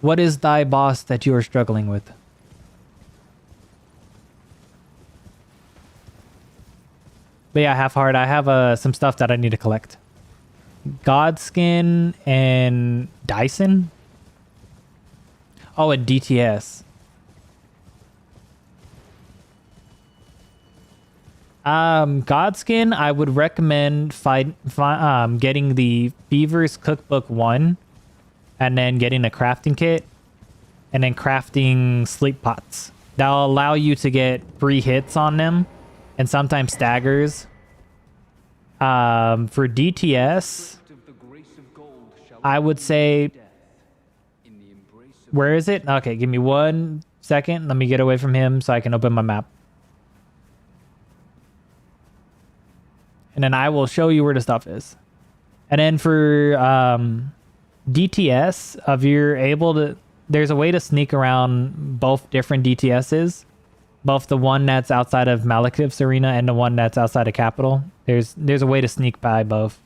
What is thy boss that you are struggling with? But yeah, half hard. I have some stuff that I need to collect. Godskin and Dyson? Oh, and DTS. Godskin, I would recommend getting the Beaver's Cookbook 1 and then getting a crafting kit and then crafting sleep pots. That'll allow you to get free hits on them and sometimes staggers. For DTS, I would say, where is it? Okay, give me 1 second. Let me get away from him so I can open my map. And then I will show you where the stuff is. And then for DTS, if you're able to, there's a way to sneak around both different DTSs. both the one that's outside of Malekith's arena and the one that's outside of Capital. There's a way to sneak by both.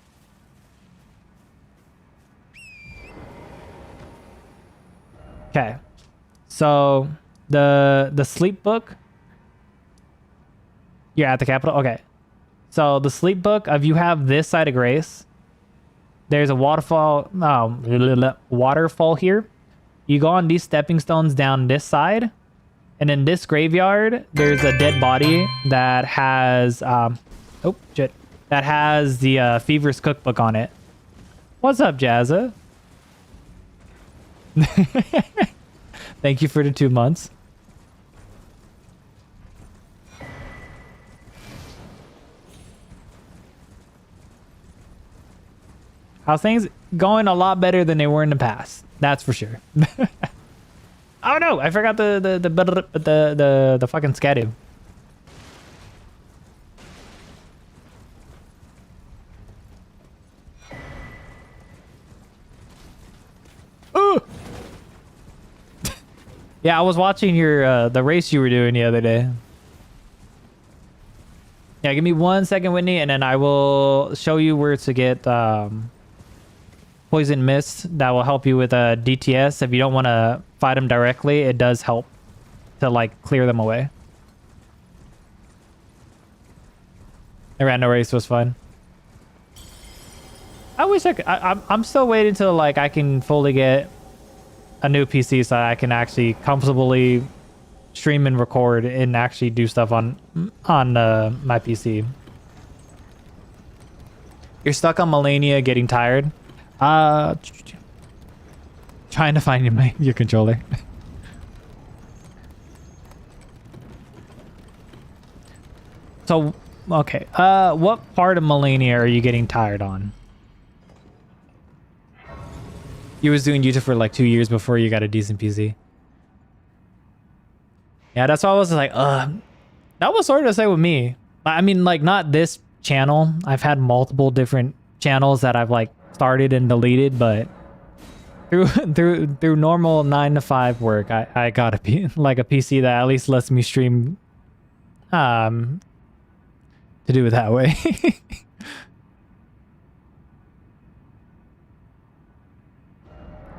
Okay, so the sleep book. You're at the Capital. Okay, so the sleep book. If you have this side of Grace, there's a waterfall. Waterfall here. You go on these stepping stones down this side, and in this graveyard, there's a dead body that has oh shit, that has the Fever's cookbook on it. What's up, Jazza? Thank you for the 2 months. How's things going? A lot better than they were in the past. That's for sure. Oh no! I forgot the fucking scadu. Oh! Yeah, I was watching your the race you were doing the other day. Yeah, give me 1 second, Whitney, and then I will show you where to get Poison Mist. That will help you with DTS. If you don't want to fight them directly, it does help to like clear them away. The random race was fun. I wish I could. I'm still waiting till like I can fully get a new PC so I can actually comfortably stream and record and actually do stuff on my PC. You're stuck on Melania getting tired. Trying to find your controller. So, okay. What part of Melania are you getting tired on? You was doing YouTube for like 2 years before you got a decent PC. Yeah, that's why I was like, that was sort of the same with me. I mean, like, not this channel. I've had multiple different channels that I've like started and deleted, but through normal 9 to 5 work, I got a PC that at least lets me stream to do it that way.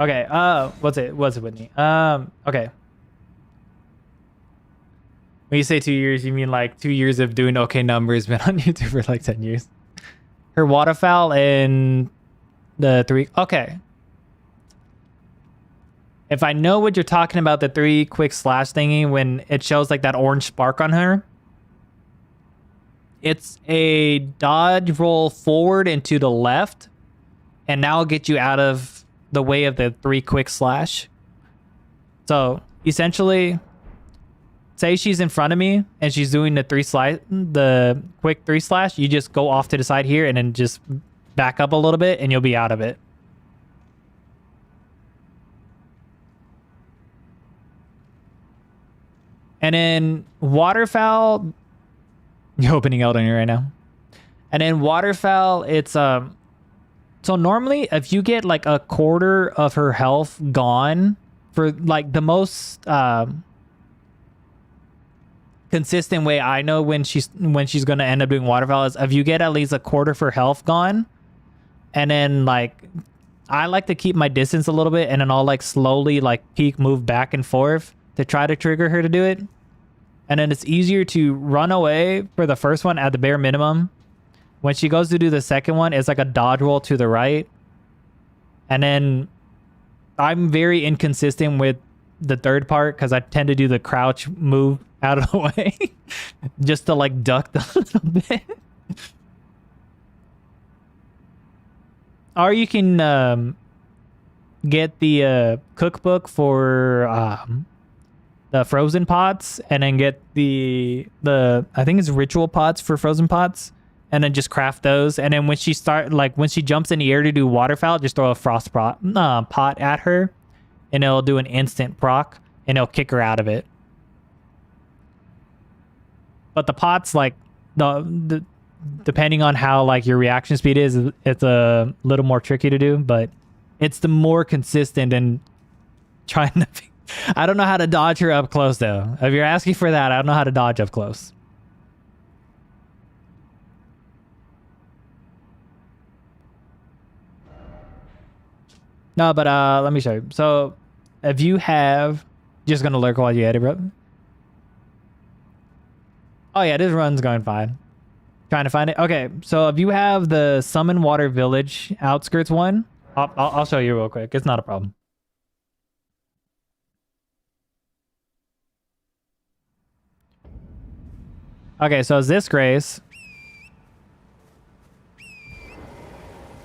Okay, what's it Whitney? Okay. When you say 2 years, you mean like 2 years of doing okay numbers, been on YouTube for like 10 years. Her waterfowl and the 3. Okay. If I know what you're talking about, the 3 quick slash thingy, when it shows like that orange spark on her, it's a dodge roll forward and to the left, and now it'll get you out of the way of the 3 quick slash. So essentially, say she's in front of me and she's doing the quick 3 slash, you just go off to the side here and then just back up a little bit and you'll be out of it. And then waterfowl, you're opening Elden Ring right now. And then waterfowl, it's so normally if you get like a quarter of her health gone for like the most consistent way I know when she's going to end up doing waterfowl is if you get at least a quarter of her health gone, and then like I like to keep my distance a little bit, and then I'll like slowly like peek move back and forth to try to trigger her to do it. And then it's easier to run away for the first one at the bare minimum. When she goes to do the second one, it's like a dodge roll to the right. And then I'm very inconsistent with the third part because I tend to do the crouch move out of the way just to like duck a little bit. Or you can get the cookbook for the frozen pots, and then get the I think it's ritual pots for frozen pots, and then just craft those. And then when she jumps in the air to do waterfowl, just throw a frost pot at her, and it'll do an instant proc, and it'll kick her out of it. But the pots, like the depending on how like your reaction speed is, it's a little more tricky to do, but it's the more consistent and trying to I don't know how to dodge her up close, though. If you're asking for that, I don't know how to dodge up close. No, but let me show you. So, if you have... Just gonna lurk while you edit, bro. Oh, yeah, this run's going fine. Trying to find it. Okay, so if you have the Summon Water Village outskirts one, I'll show you real quick. It's not a problem. Okay, so it's this Grace.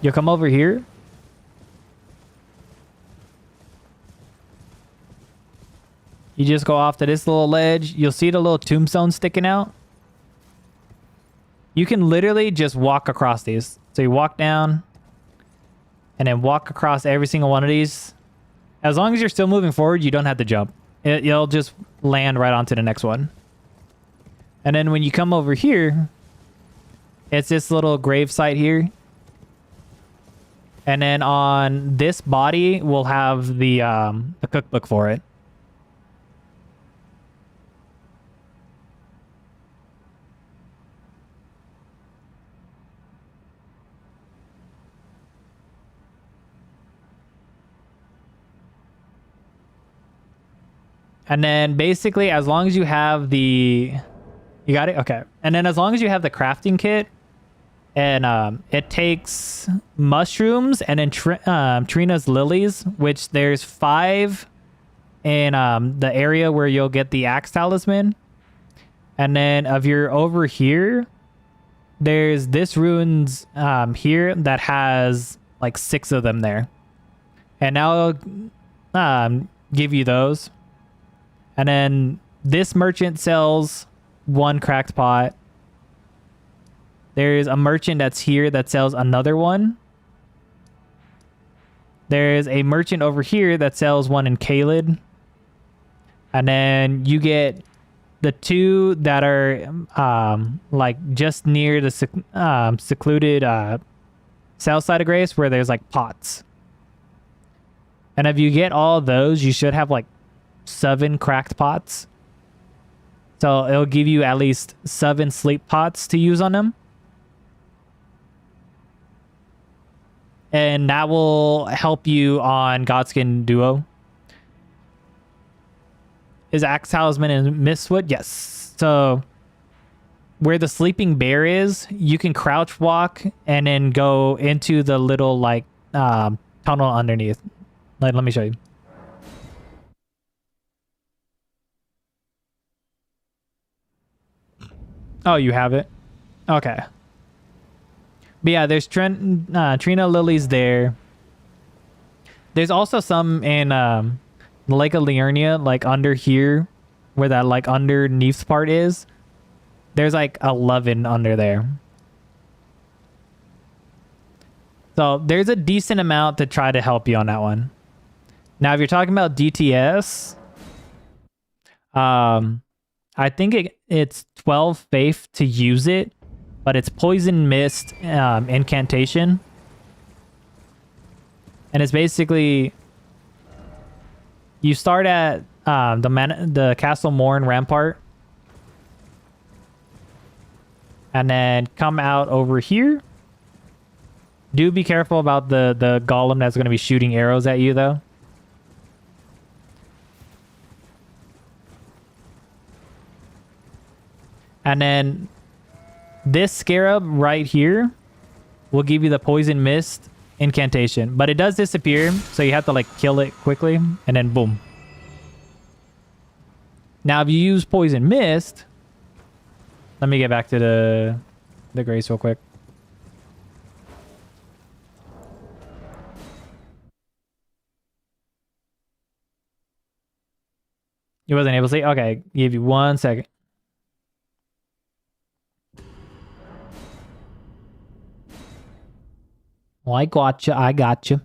You'll come over here. You just go off to this little ledge. You'll see the little tombstone sticking out. You can literally just walk across these. So you walk down and then walk across every single one of these. As long as you're still moving forward, you don't have to jump. You'll just land right onto the next one. And then when you come over here, it's this little grave site here. And then on this body, we'll have the cookbook for it. And then basically, as long as you have the... You got it? Okay. And then as long as you have the crafting kit, and it takes mushrooms and then Trina's lilies, which there's 5 in the area where you'll get the axe talisman. And then if you're over here, there's this ruins here that has like 6 of them there. And now I'll give you those. And then this merchant sells 1 cracked pot. There's a merchant that's here that sells another one. There's a merchant over here that sells 1 in Kaled. And then you get the 2 that are like just near the secluded south side of Grace where there's like pots. And if you get all those, you should have like 7 cracked pots. So it'll give you at least 7 sleep pots to use on them. And that will help you on Godskin Duo. Is Axe Talisman and Mistwood? Yes. So where the sleeping bear is, you can crouch walk and then go into the little like tunnel underneath. Let me show you. Oh, you have it? Okay. But yeah, there's Trina lilies there. There's also some in the Lake of Liurnia, like under here, where that like underneath part is. There's like 11 under there. So there's a decent amount to try to help you on that one. Now, if you're talking about DTS, I think it's 12 faith to use it, but it's poison mist incantation. And it's basically you start at the Castle Morn Rampart and then come out over here. Do be careful about the golem that's going to be shooting arrows at you though. And then this scarab right here will give you the poison mist incantation, but it does disappear, so you have to like kill it quickly and then boom. Now if you use poison mist, let me get back to the Grace real quick. You wasn't able to see? Okay, give you 1 second. Well, I gotcha. I gotcha.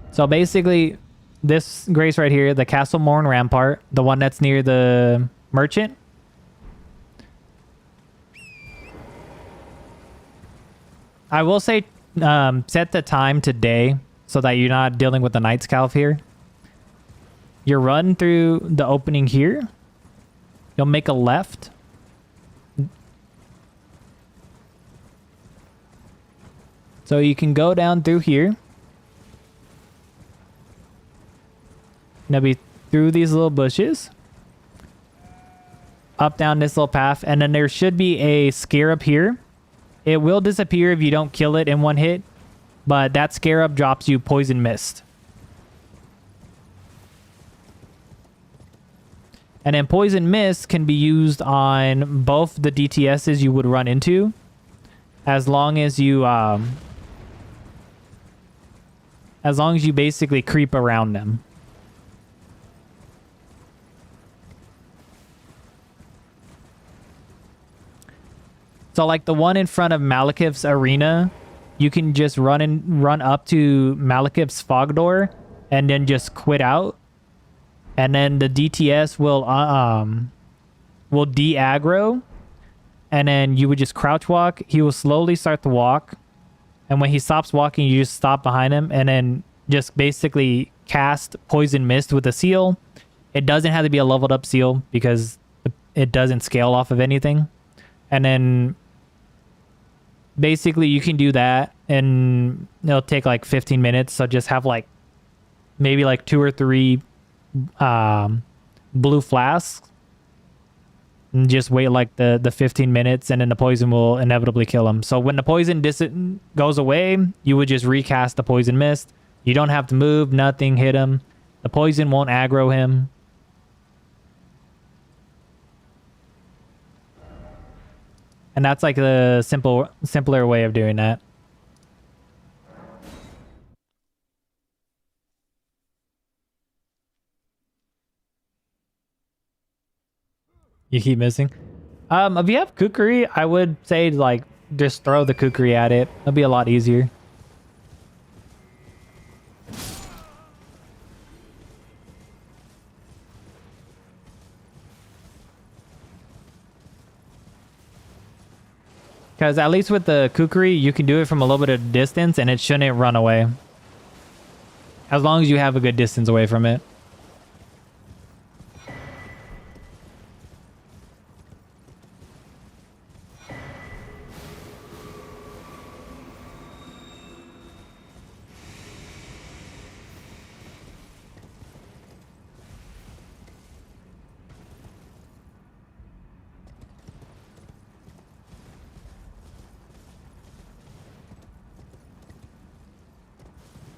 So basically, this Grace right here, the Castle Morn Rampart, the one that's near the merchant. I will say set the time to day so that you're not dealing with the Night Scalp here. You run through the opening here. You'll make a left. So you can go down through here. Now be through these little bushes. Up down this little path. And then there should be a scarab here. It will disappear if you don't kill it in one hit. But that scarab drops you poison mist. And then poison mist can be used on both the DTSs you would run into. As long as you basically creep around them. So like the one in front of Malekith's arena, you can just run up to Malekith's fog door and then just quit out. And then the DTS will de-aggro. And then you would just crouch walk. He will slowly start to walk. And when he stops walking, you just stop behind him and then just basically cast Poison Mist with a seal. It doesn't have to be a leveled up seal because it doesn't scale off of anything. And then basically you can do that and it'll take like 15 minutes. So just have like maybe like 2 or 3 blue flasks and just wait like the 15 minutes and then the poison will inevitably kill him. So when the poison goes away, you would just recast the Poison Mist. You don't have to move, nothing, hit him. The poison won't aggro him. And that's like the simpler way of doing that. You keep missing. If you have kukri, I would say like just throw the kukri at it. It'll be a lot easier. Because at least with the kukri, you can do it from a little bit of distance and it shouldn't run away. As long as you have a good distance away from it.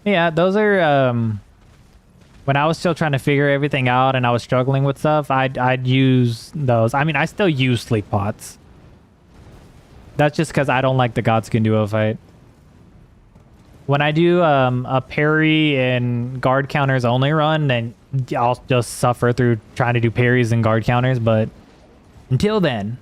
Yeah, those are when I was still trying to figure everything out and I was struggling with stuff, I'd use those. I mean, I still use sleep pots. That's just because I don't like the Godskin duo fight. When I do a parry and guard counters only run, then I'll just suffer through trying to do parries and guard counters, but until then...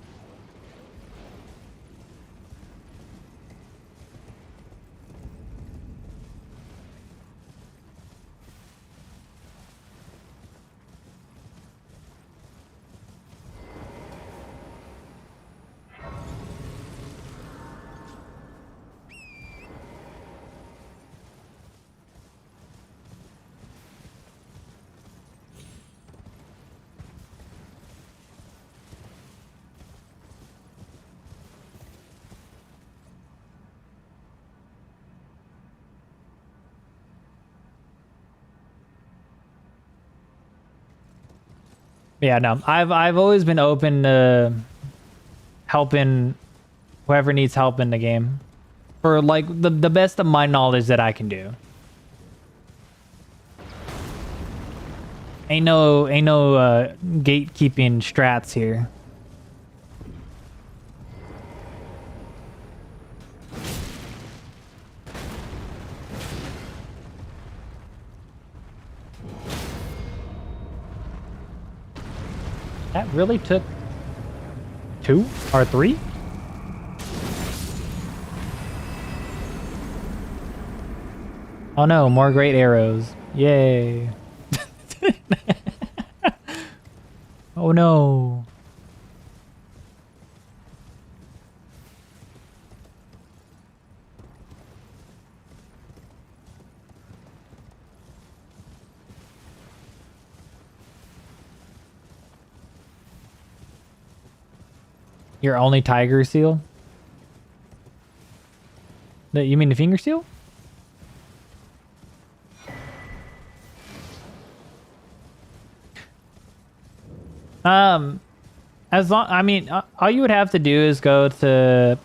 Yeah, no, I've always been open to helping whoever needs help in the game for like the best of my knowledge that I can do. Ain't no gatekeeping strats here. That really took 2 or 3? Oh no, more great arrows. Yay. Oh no. Your only tiger seal? No, you mean the finger seal? As long, I mean, all you would have to do is go to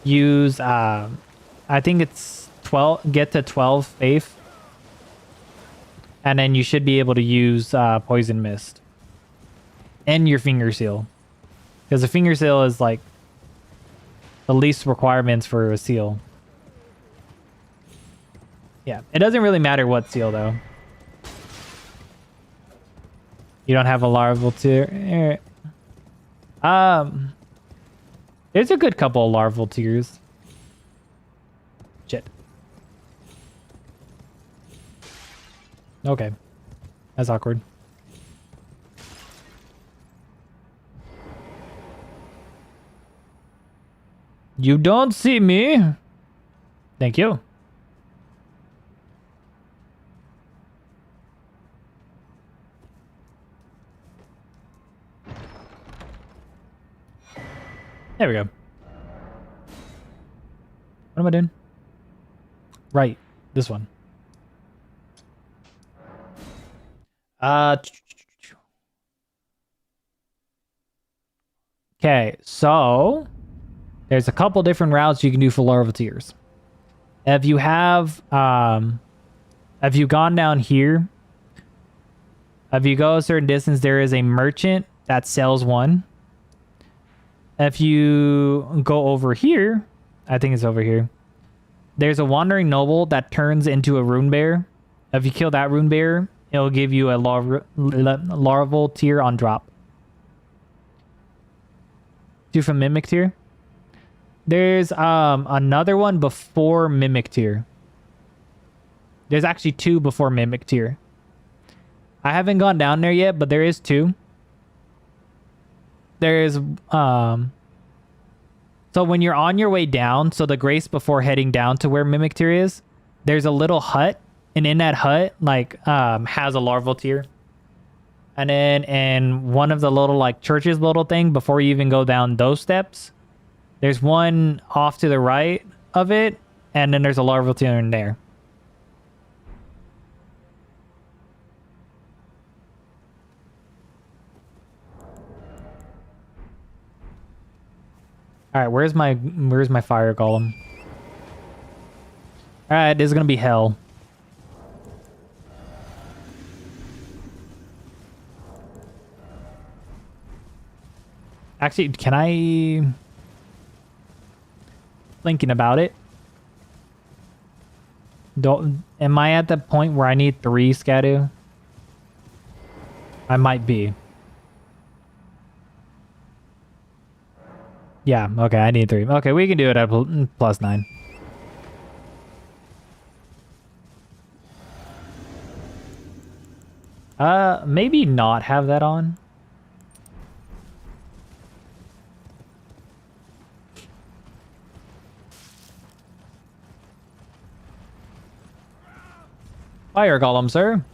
use, I think it's 12, get to 12 faith. And then you should be able to use poison mist. And your finger seal. Because the finger seal is like the least requirements for a seal. Yeah, it doesn't really matter what seal though. You don't have a larval tier. There's a good couple of larval tiers. Shit. Okay. That's awkward. You don't see me. Thank you. There we go. What am I doing? Right. This one. Okay, so there's a couple different routes you can do for larval tiers. If you have if you've gone down here, if you go a certain distance, there is a merchant that sells one. If you go over here, I think it's over here, there's a wandering noble that turns into a rune bear. If you kill that rune bear, it'll give you a larval tier on drop. Two from mimic tier. There's another one before mimic tier. There's actually two before mimic tier. I haven't gone down there yet, but there is two. There's so when you're on your way down, so the grace before heading down to where mimic tier is, there's a little hut, and in that hut like has a larval tier. And then in one of the little like churches little thing before you even go down those steps, there's one off to the right of it, and then there's a larval tier in there. All right, where's my fire golem? All right, this is gonna be hell. Actually, can I? Thinking about it. Am I at the point where I need 3 Scadu? I might be. Yeah, okay, I need 3. Okay, we can do it at +9. Maybe not have that on. Fire golem, sir.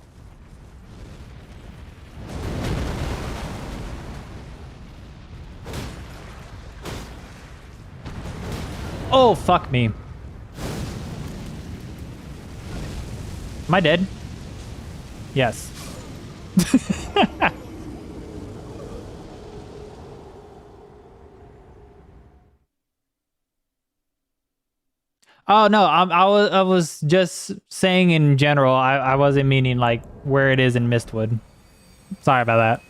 Oh, fuck me. Am I dead? Yes. Oh no, I was just saying in general. I wasn't meaning like where it is in Mistwood. Sorry about that.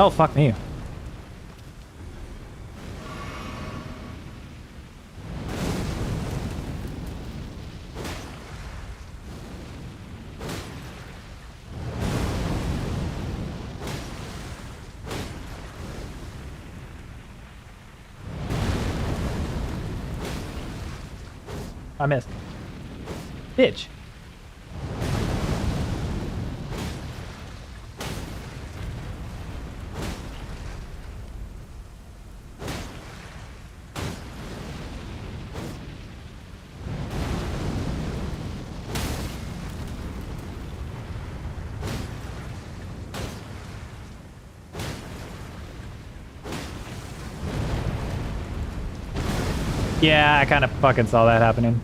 Oh, fuck me. I missed. Bitch. Yeah, I kind of fucking saw that happening.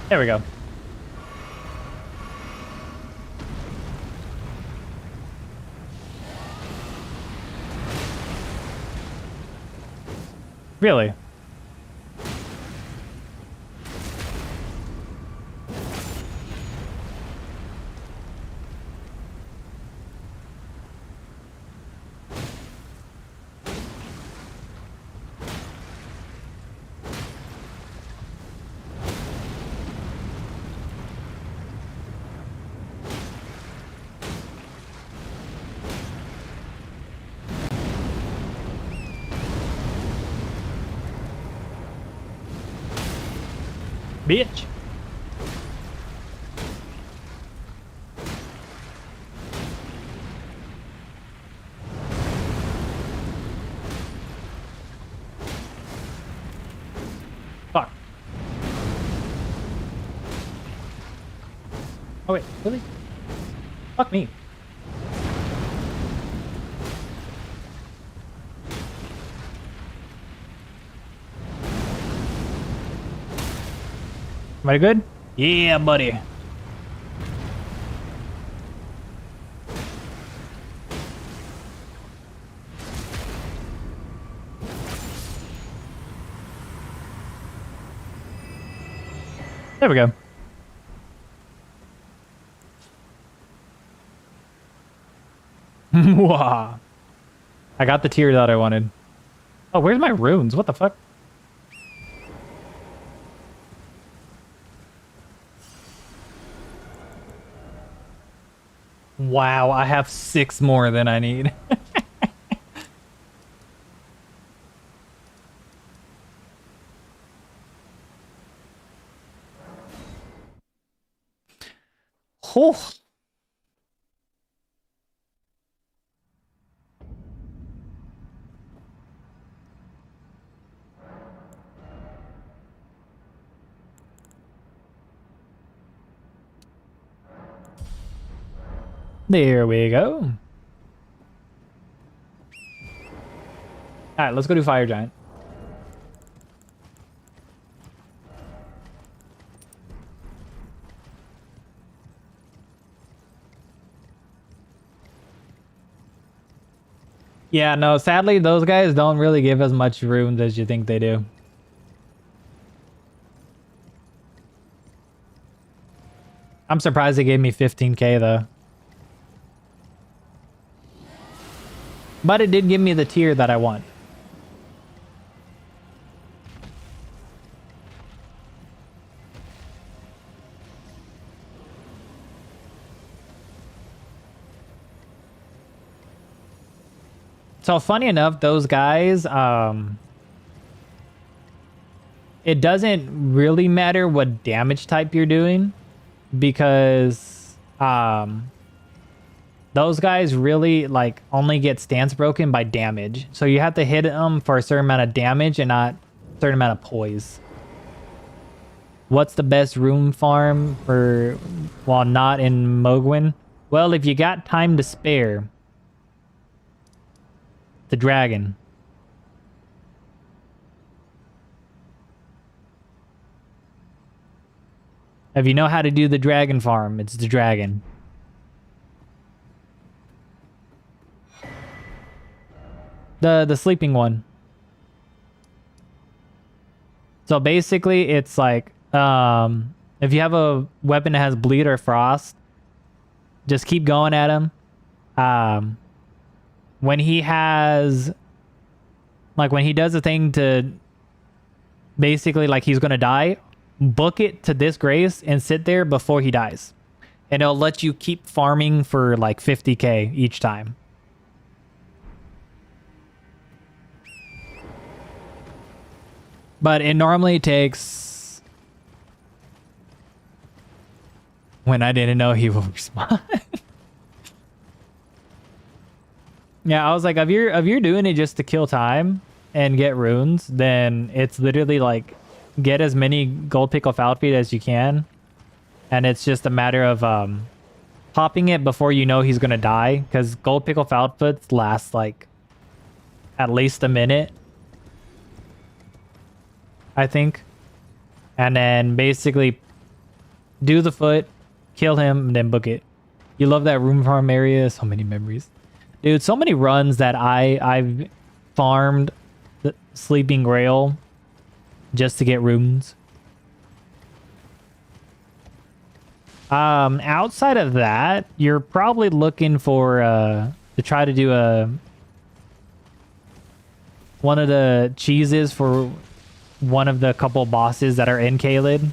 There we go. Really? Bitch. Fuck. Oh wait, really? Fuck me. Am I good? Yeah, buddy. There we go. Wow. I got the tier that I wanted. Oh, where's my runes? What the fuck? Wow, I have 6 more than I need. Oh. There we go. All right, let's go do Fire Giant. Yeah, no, sadly, those guys don't really give as much runes as you think they do. I'm surprised they gave me 15k though. But it did give me the tier that I want. So funny enough, those guys, it doesn't really matter what damage type you're doing because those guys really like only get stance broken by damage. So you have to hit them for a certain amount of damage and not a certain amount of poise. What's the best rune farm for while not in Mogwin? Well, if you got time to spare, the dragon. If you know how to do the dragon farm, it's the dragon. The sleeping one. So basically it's like if you have a weapon that has bleed or frost, just keep going at him. When he has, like when he does a thing to basically like he's gonna die, book it to this grace and sit there before he dies. And it'll let you keep farming for like 50k each time. But it normally takes... When I didn't know he will respond. Yeah, I was like, if you're doing it just to kill time, and get runes, then it's literally like get as many gold pickle feet as you can, and it's just a matter of popping it before you know he's gonna die, because gold pickle footfoots last like at least a minute, I think. And then basically do the foot, kill him, and then book it. You love that room farm area. So many memories, dude. So many runs that I've farmed the Sleeping Grail just to get runes. Outside of that, you're probably looking for to try to do one of the cheeses for one of the couple bosses that are in Caelid.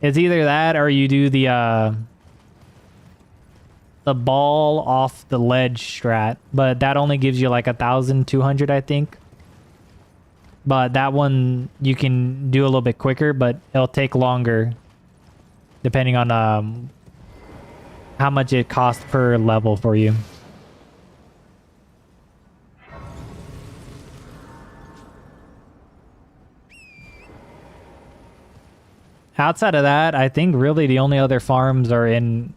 It's either that or you do the ball off the ledge strat, but that only gives you like 1,200, I think. But that one you can do a little bit quicker, but it'll take longer depending on how much it costs per level for you. Outside of that, I think really the only other farms are in...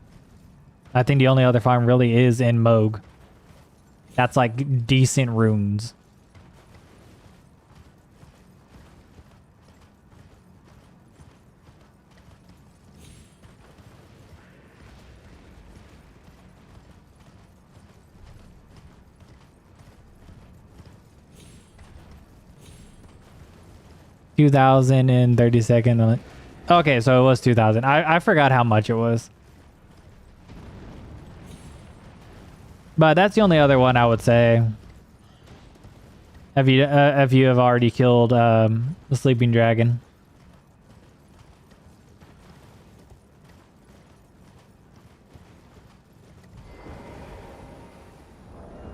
I think the only other farm really is in Moog. That's like decent runes. $2,032. Okay, so it was 2,000. I forgot how much it was. But that's the only other one I would say. If you have already killed the sleeping dragon.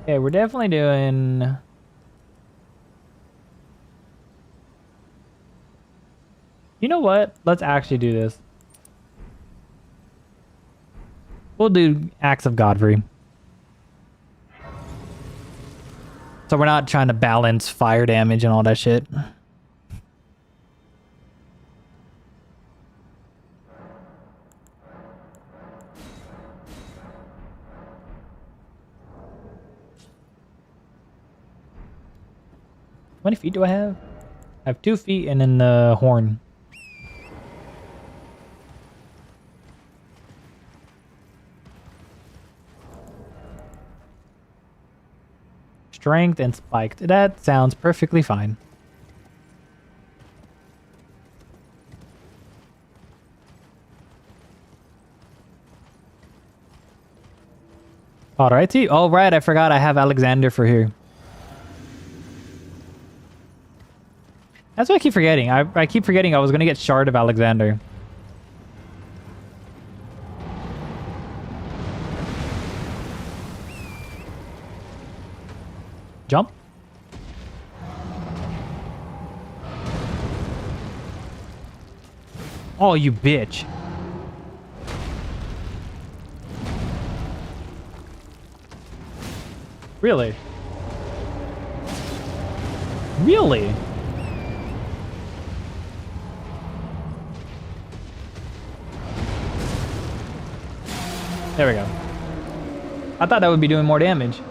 Okay, we're definitely doing... You know what? Let's actually do this. We'll do Axe of Godfrey. So we're not trying to balance fire damage and all that shit. How many feet do I have? I have 2 feet and then the horn. Strength and spiked. That sounds perfectly fine. Alrighty. Oh, right. I forgot I have Alexander for here. That's what I keep forgetting. I keep forgetting I was going to get Shard of Alexander. Jump. Oh, you bitch. Really? Really? There we go. I thought that would be doing more damage.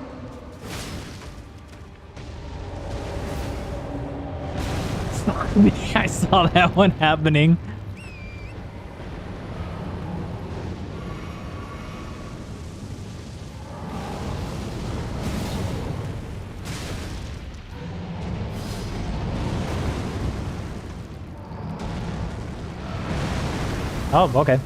I saw that one happening. Oh, okay.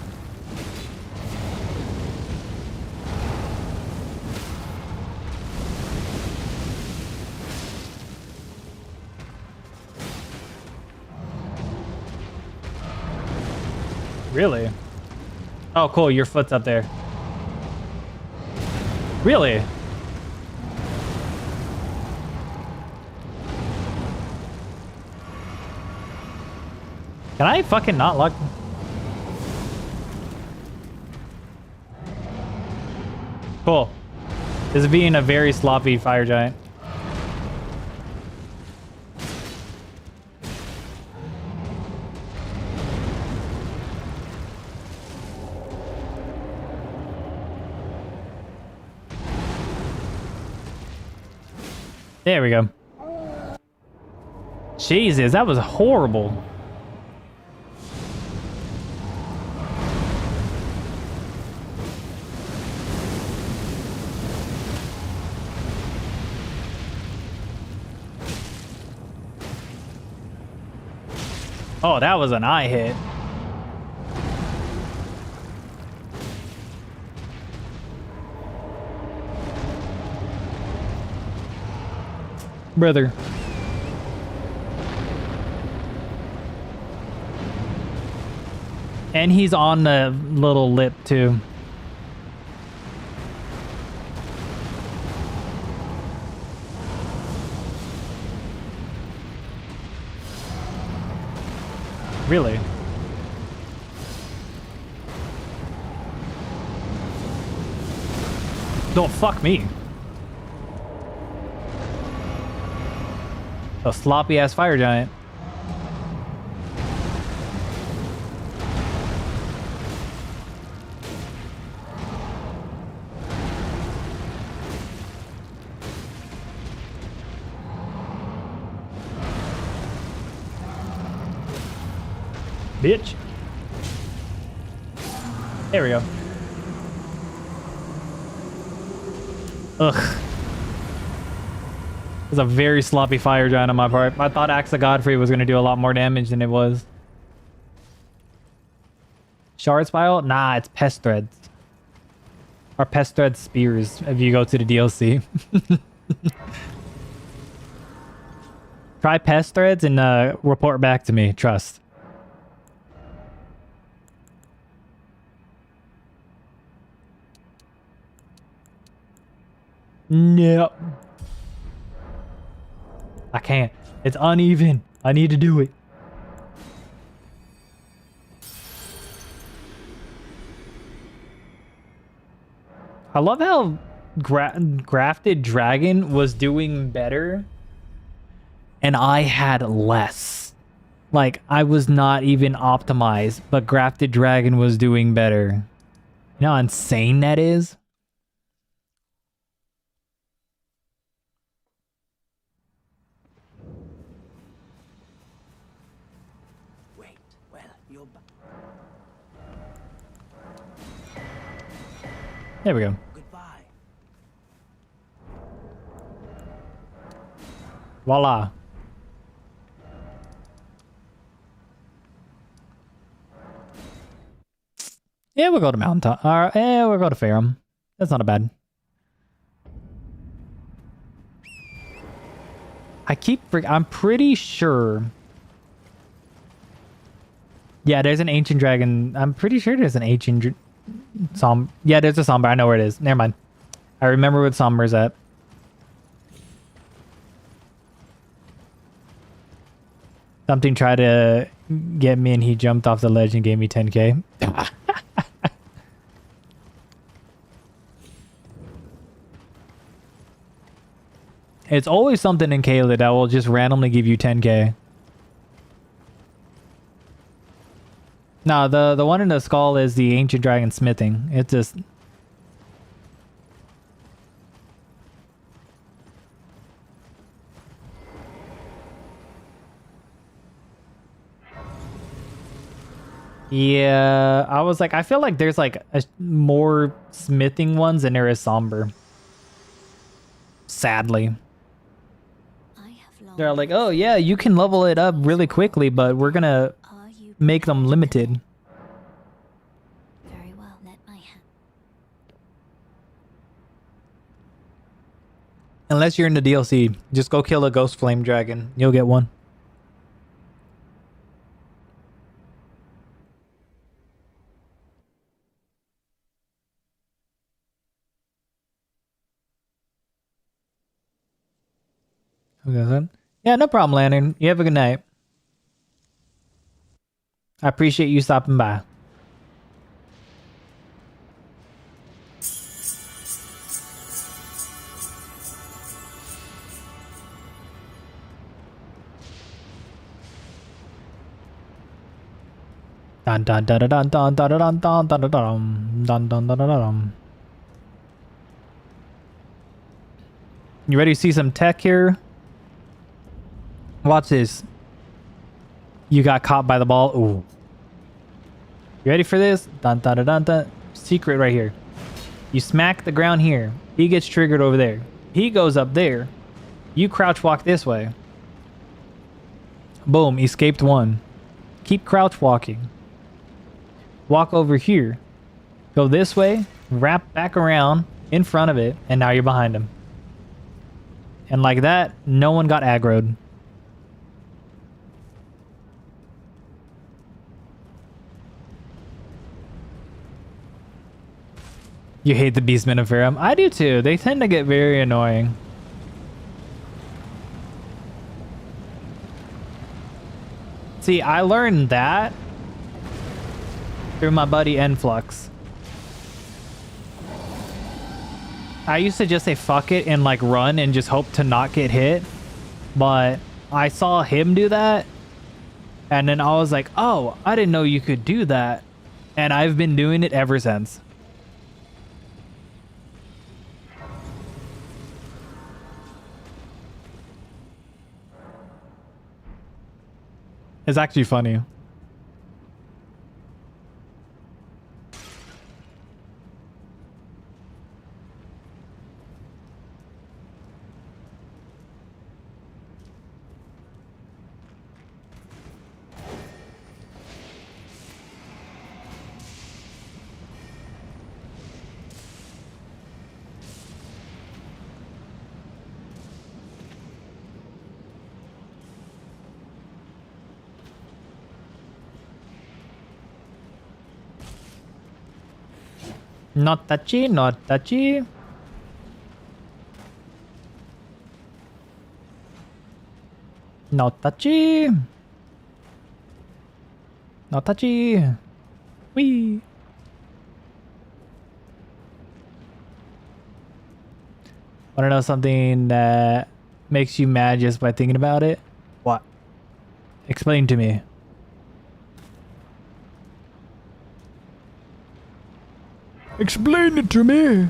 Really? Oh, cool. Your foot's up there. Really? Can I fucking not luck? Cool. This is being a very sloppy fire giant. There we go. Jesus, that was horrible. Oh, that was an eye hit. Brother. And he's on the little lip too. Really? Don't fuck me. A sloppy ass fire giant. Bitch. There we go. Ugh. It was a very sloppy fire giant on my part. I thought Axe of Godfrey was going to do a lot more damage than it was. Shard Spile? Nah, it's Pest Threads. Or Pest Thread Spears if you go to the DLC. Try Pest Threads and report back to me. Trust. No. I can't. It's uneven. I need to do it. I love how Grafted Dragon was doing better and I had less. Like, I was not even optimized, but Grafted Dragon was doing better. You know how insane that is? There we go. Goodbye. Voila. Yeah, we'll go to Mountaintop. Yeah, we'll go to Farum. That's not a bad. I'm pretty sure. Yeah, there's an ancient dragon. I'm pretty sure there's an ancient yeah, there's a Somber. I know where it is. Never mind. I remember what Somber's at. Something tried to get me and he jumped off the ledge and gave me 10k. It's always something in Kayla that will just randomly give you 10k. No, the one in the skull is the ancient dragon smithing. It's just... Yeah, I was like, I feel like there's like more smithing ones than there is somber. Sadly. They're like, oh yeah, you can level it up really quickly, but we're gonna make them limited. Very well, let my hand. Unless you're in the DLC, just go kill a ghost flame dragon. You'll get one. Yeah, no problem, Lantern. You have a good night. I appreciate you stopping by. Dun dun dun dun dun dun dun dun dun dun dun dun dun dun dun. You ready to see some tech here? Watch this. You got caught by the ball. Ooh. You ready for this? Dun dun dun dun dun. Secret right here. You smack the ground here. He gets triggered over there. He goes up there. You crouch walk this way. Boom. Escaped one. Keep crouch walking. Walk over here. Go this way. Wrap back around in front of it. And now you're behind him. And like that, no one got aggroed. You hate the Beastmen of Farum? I do too. They tend to get very annoying. See, I learned that through my buddy Enflux. I used to just say fuck it and like run and just hope to not get hit. But I saw him do that. And then I was like, oh, I didn't know you could do that. And I've been doing it ever since. It's actually funny. Not touchy, not touchy. Not touchy. Not touchy. Wee. Want to know something that makes you mad just by thinking about it? What? Explain to me. Explain it to me.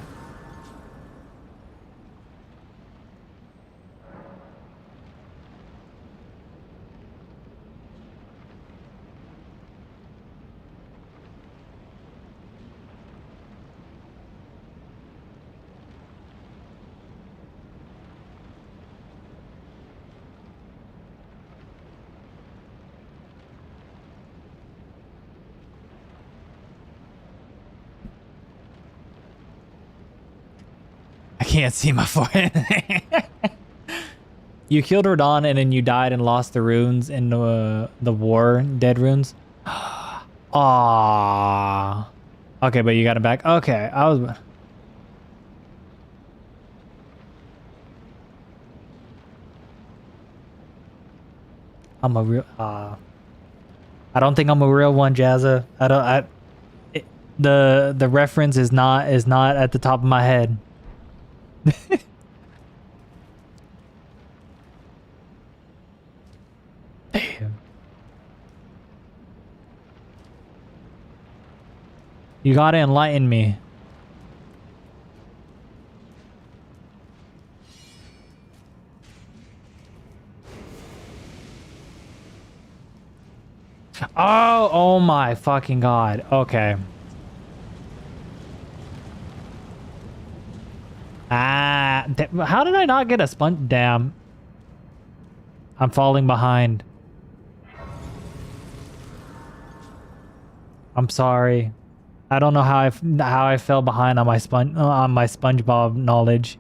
I can't see my forehead. You killed Rodon and then you died and lost the runes in the war, dead runes. Aww. Okay, but you got it back. Okay, I was. I'm a real. I don't think I'm a real one, Jazza. I don't. The reference is not at the top of my head. Damn. You gotta enlighten me. Oh my fucking god. Okay. How did I not get a sponge? Damn. I'm falling behind. I'm sorry. I don't know how I fell behind on my SpongeBob knowledge.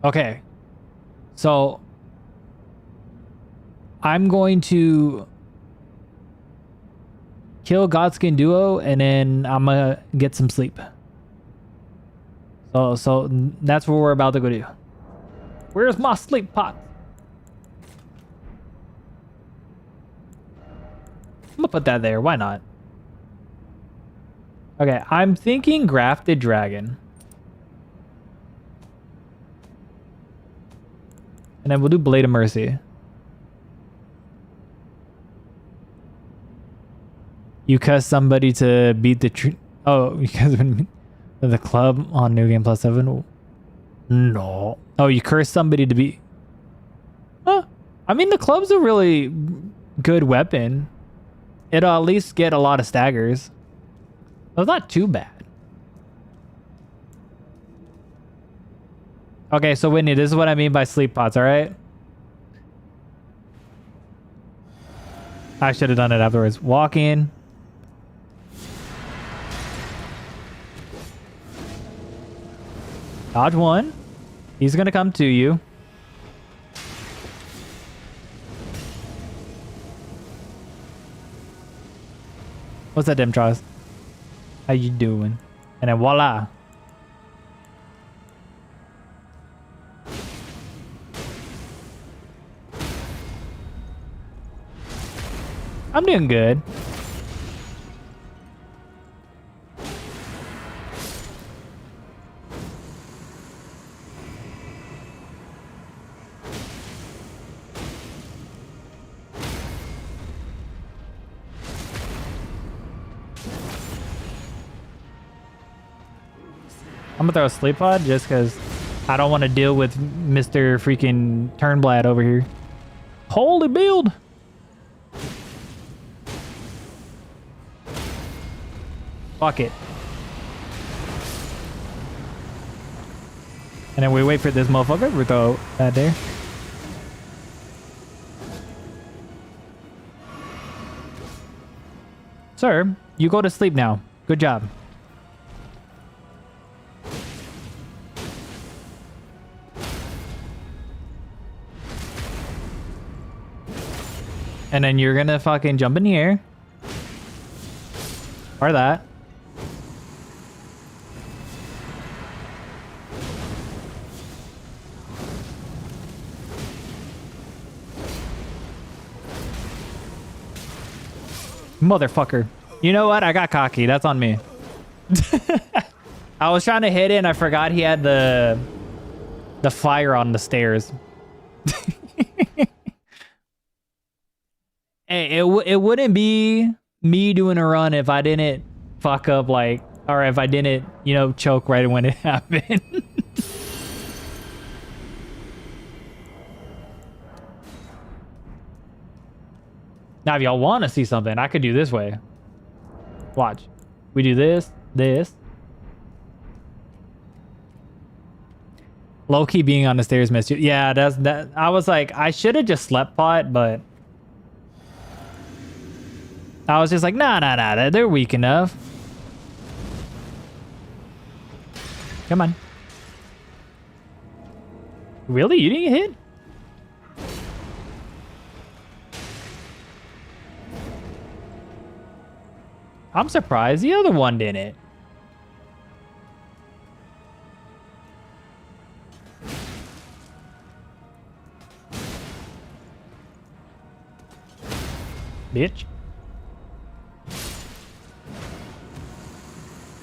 Okay. So I'm going to kill Godskin Duo and then I'm gonna get some sleep. So that's what we're about to go do. Where's my sleep pot? I'm gonna put that there. Why not? Okay, I'm thinking Grafted Dragon. And then we'll do Blade of Mercy. You cuss somebody to beat the oh, because the club on New Game Plus 7. No. Oh, you curse somebody to beat. Huh. I mean, the club's a really good weapon. It'll at least get a lot of staggers. It's not too bad. Okay, so Whitney, this is what I mean by sleep pots, all right? I should have done it afterwards. Walk in. Dodge one. He's gonna come to you. What's that, Demtros? How you doing? And then voila. I'm doing good. I'm gonna throw a sleep pod just because I don't want to deal with Mr. freaking Turnblad over here. Holy build! Fuck it. And then we wait for this motherfucker. We throw that there. Sir, you go to sleep now. Good job. And then you're gonna fucking jump in the air. Or that. Motherfucker. You know what? I got cocky. That's on me. I was trying to hit it and I forgot he had the fire on the stairs. Hey, it wouldn't be me doing a run if I didn't fuck up, like, or if I didn't, you know, choke right when it happened. Now, if y'all want to see something, I could do this way. Watch. We do this, this. Low-key being on the stairs missed you. Yeah, that's that. I was like, I should have just slept pot, but I was just like, nah, they're weak enough. Come on. Really? You didn't get hit? I'm surprised the other one didn't. Bitch.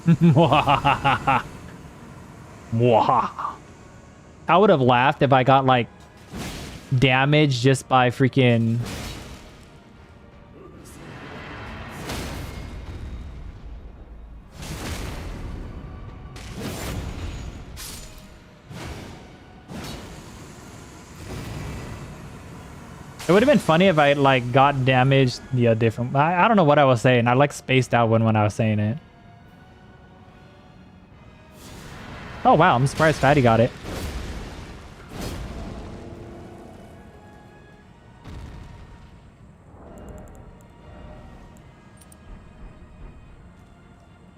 I would have laughed if I got like damaged just by freaking It would have been funny if I like got damaged. Yeah, different. I don't know what I was saying. I like spaced out when I was saying it. Oh wow, I'm surprised Fatty got it.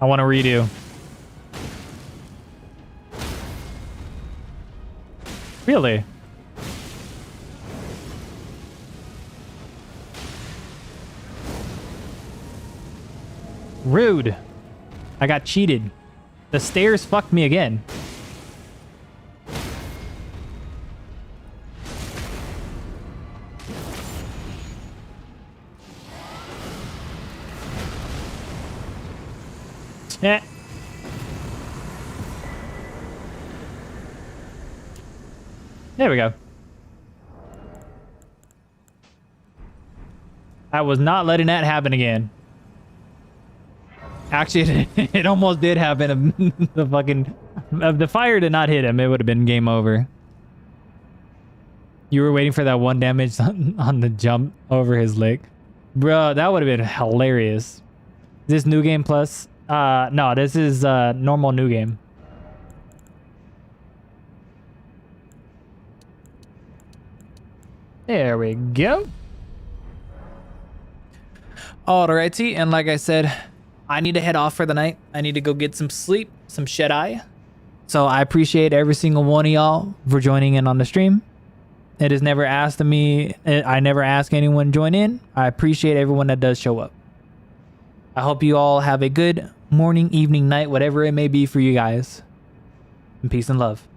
I want to redo. Really? Rude. I got cheated. The stairs fucked me again. Eh. There we go. I was not letting that happen again. Actually, it almost did happen. The fucking... If the fire did not hit him, it would have been game over. You were waiting for that 1 damage on the jump over his leg. Bro, that would have been hilarious. Is this New Game Plus? No, this is normal New Game. There we go. Alrighty, and like I said, I need to head off for the night. I need to go get some sleep, some shut-eye. So I appreciate every single one of y'all for joining in on the stream. It is never asked of me. I never ask anyone to join in. I appreciate everyone that does show up. I hope you all have a good morning, evening, night, whatever it may be for you guys. And peace and love.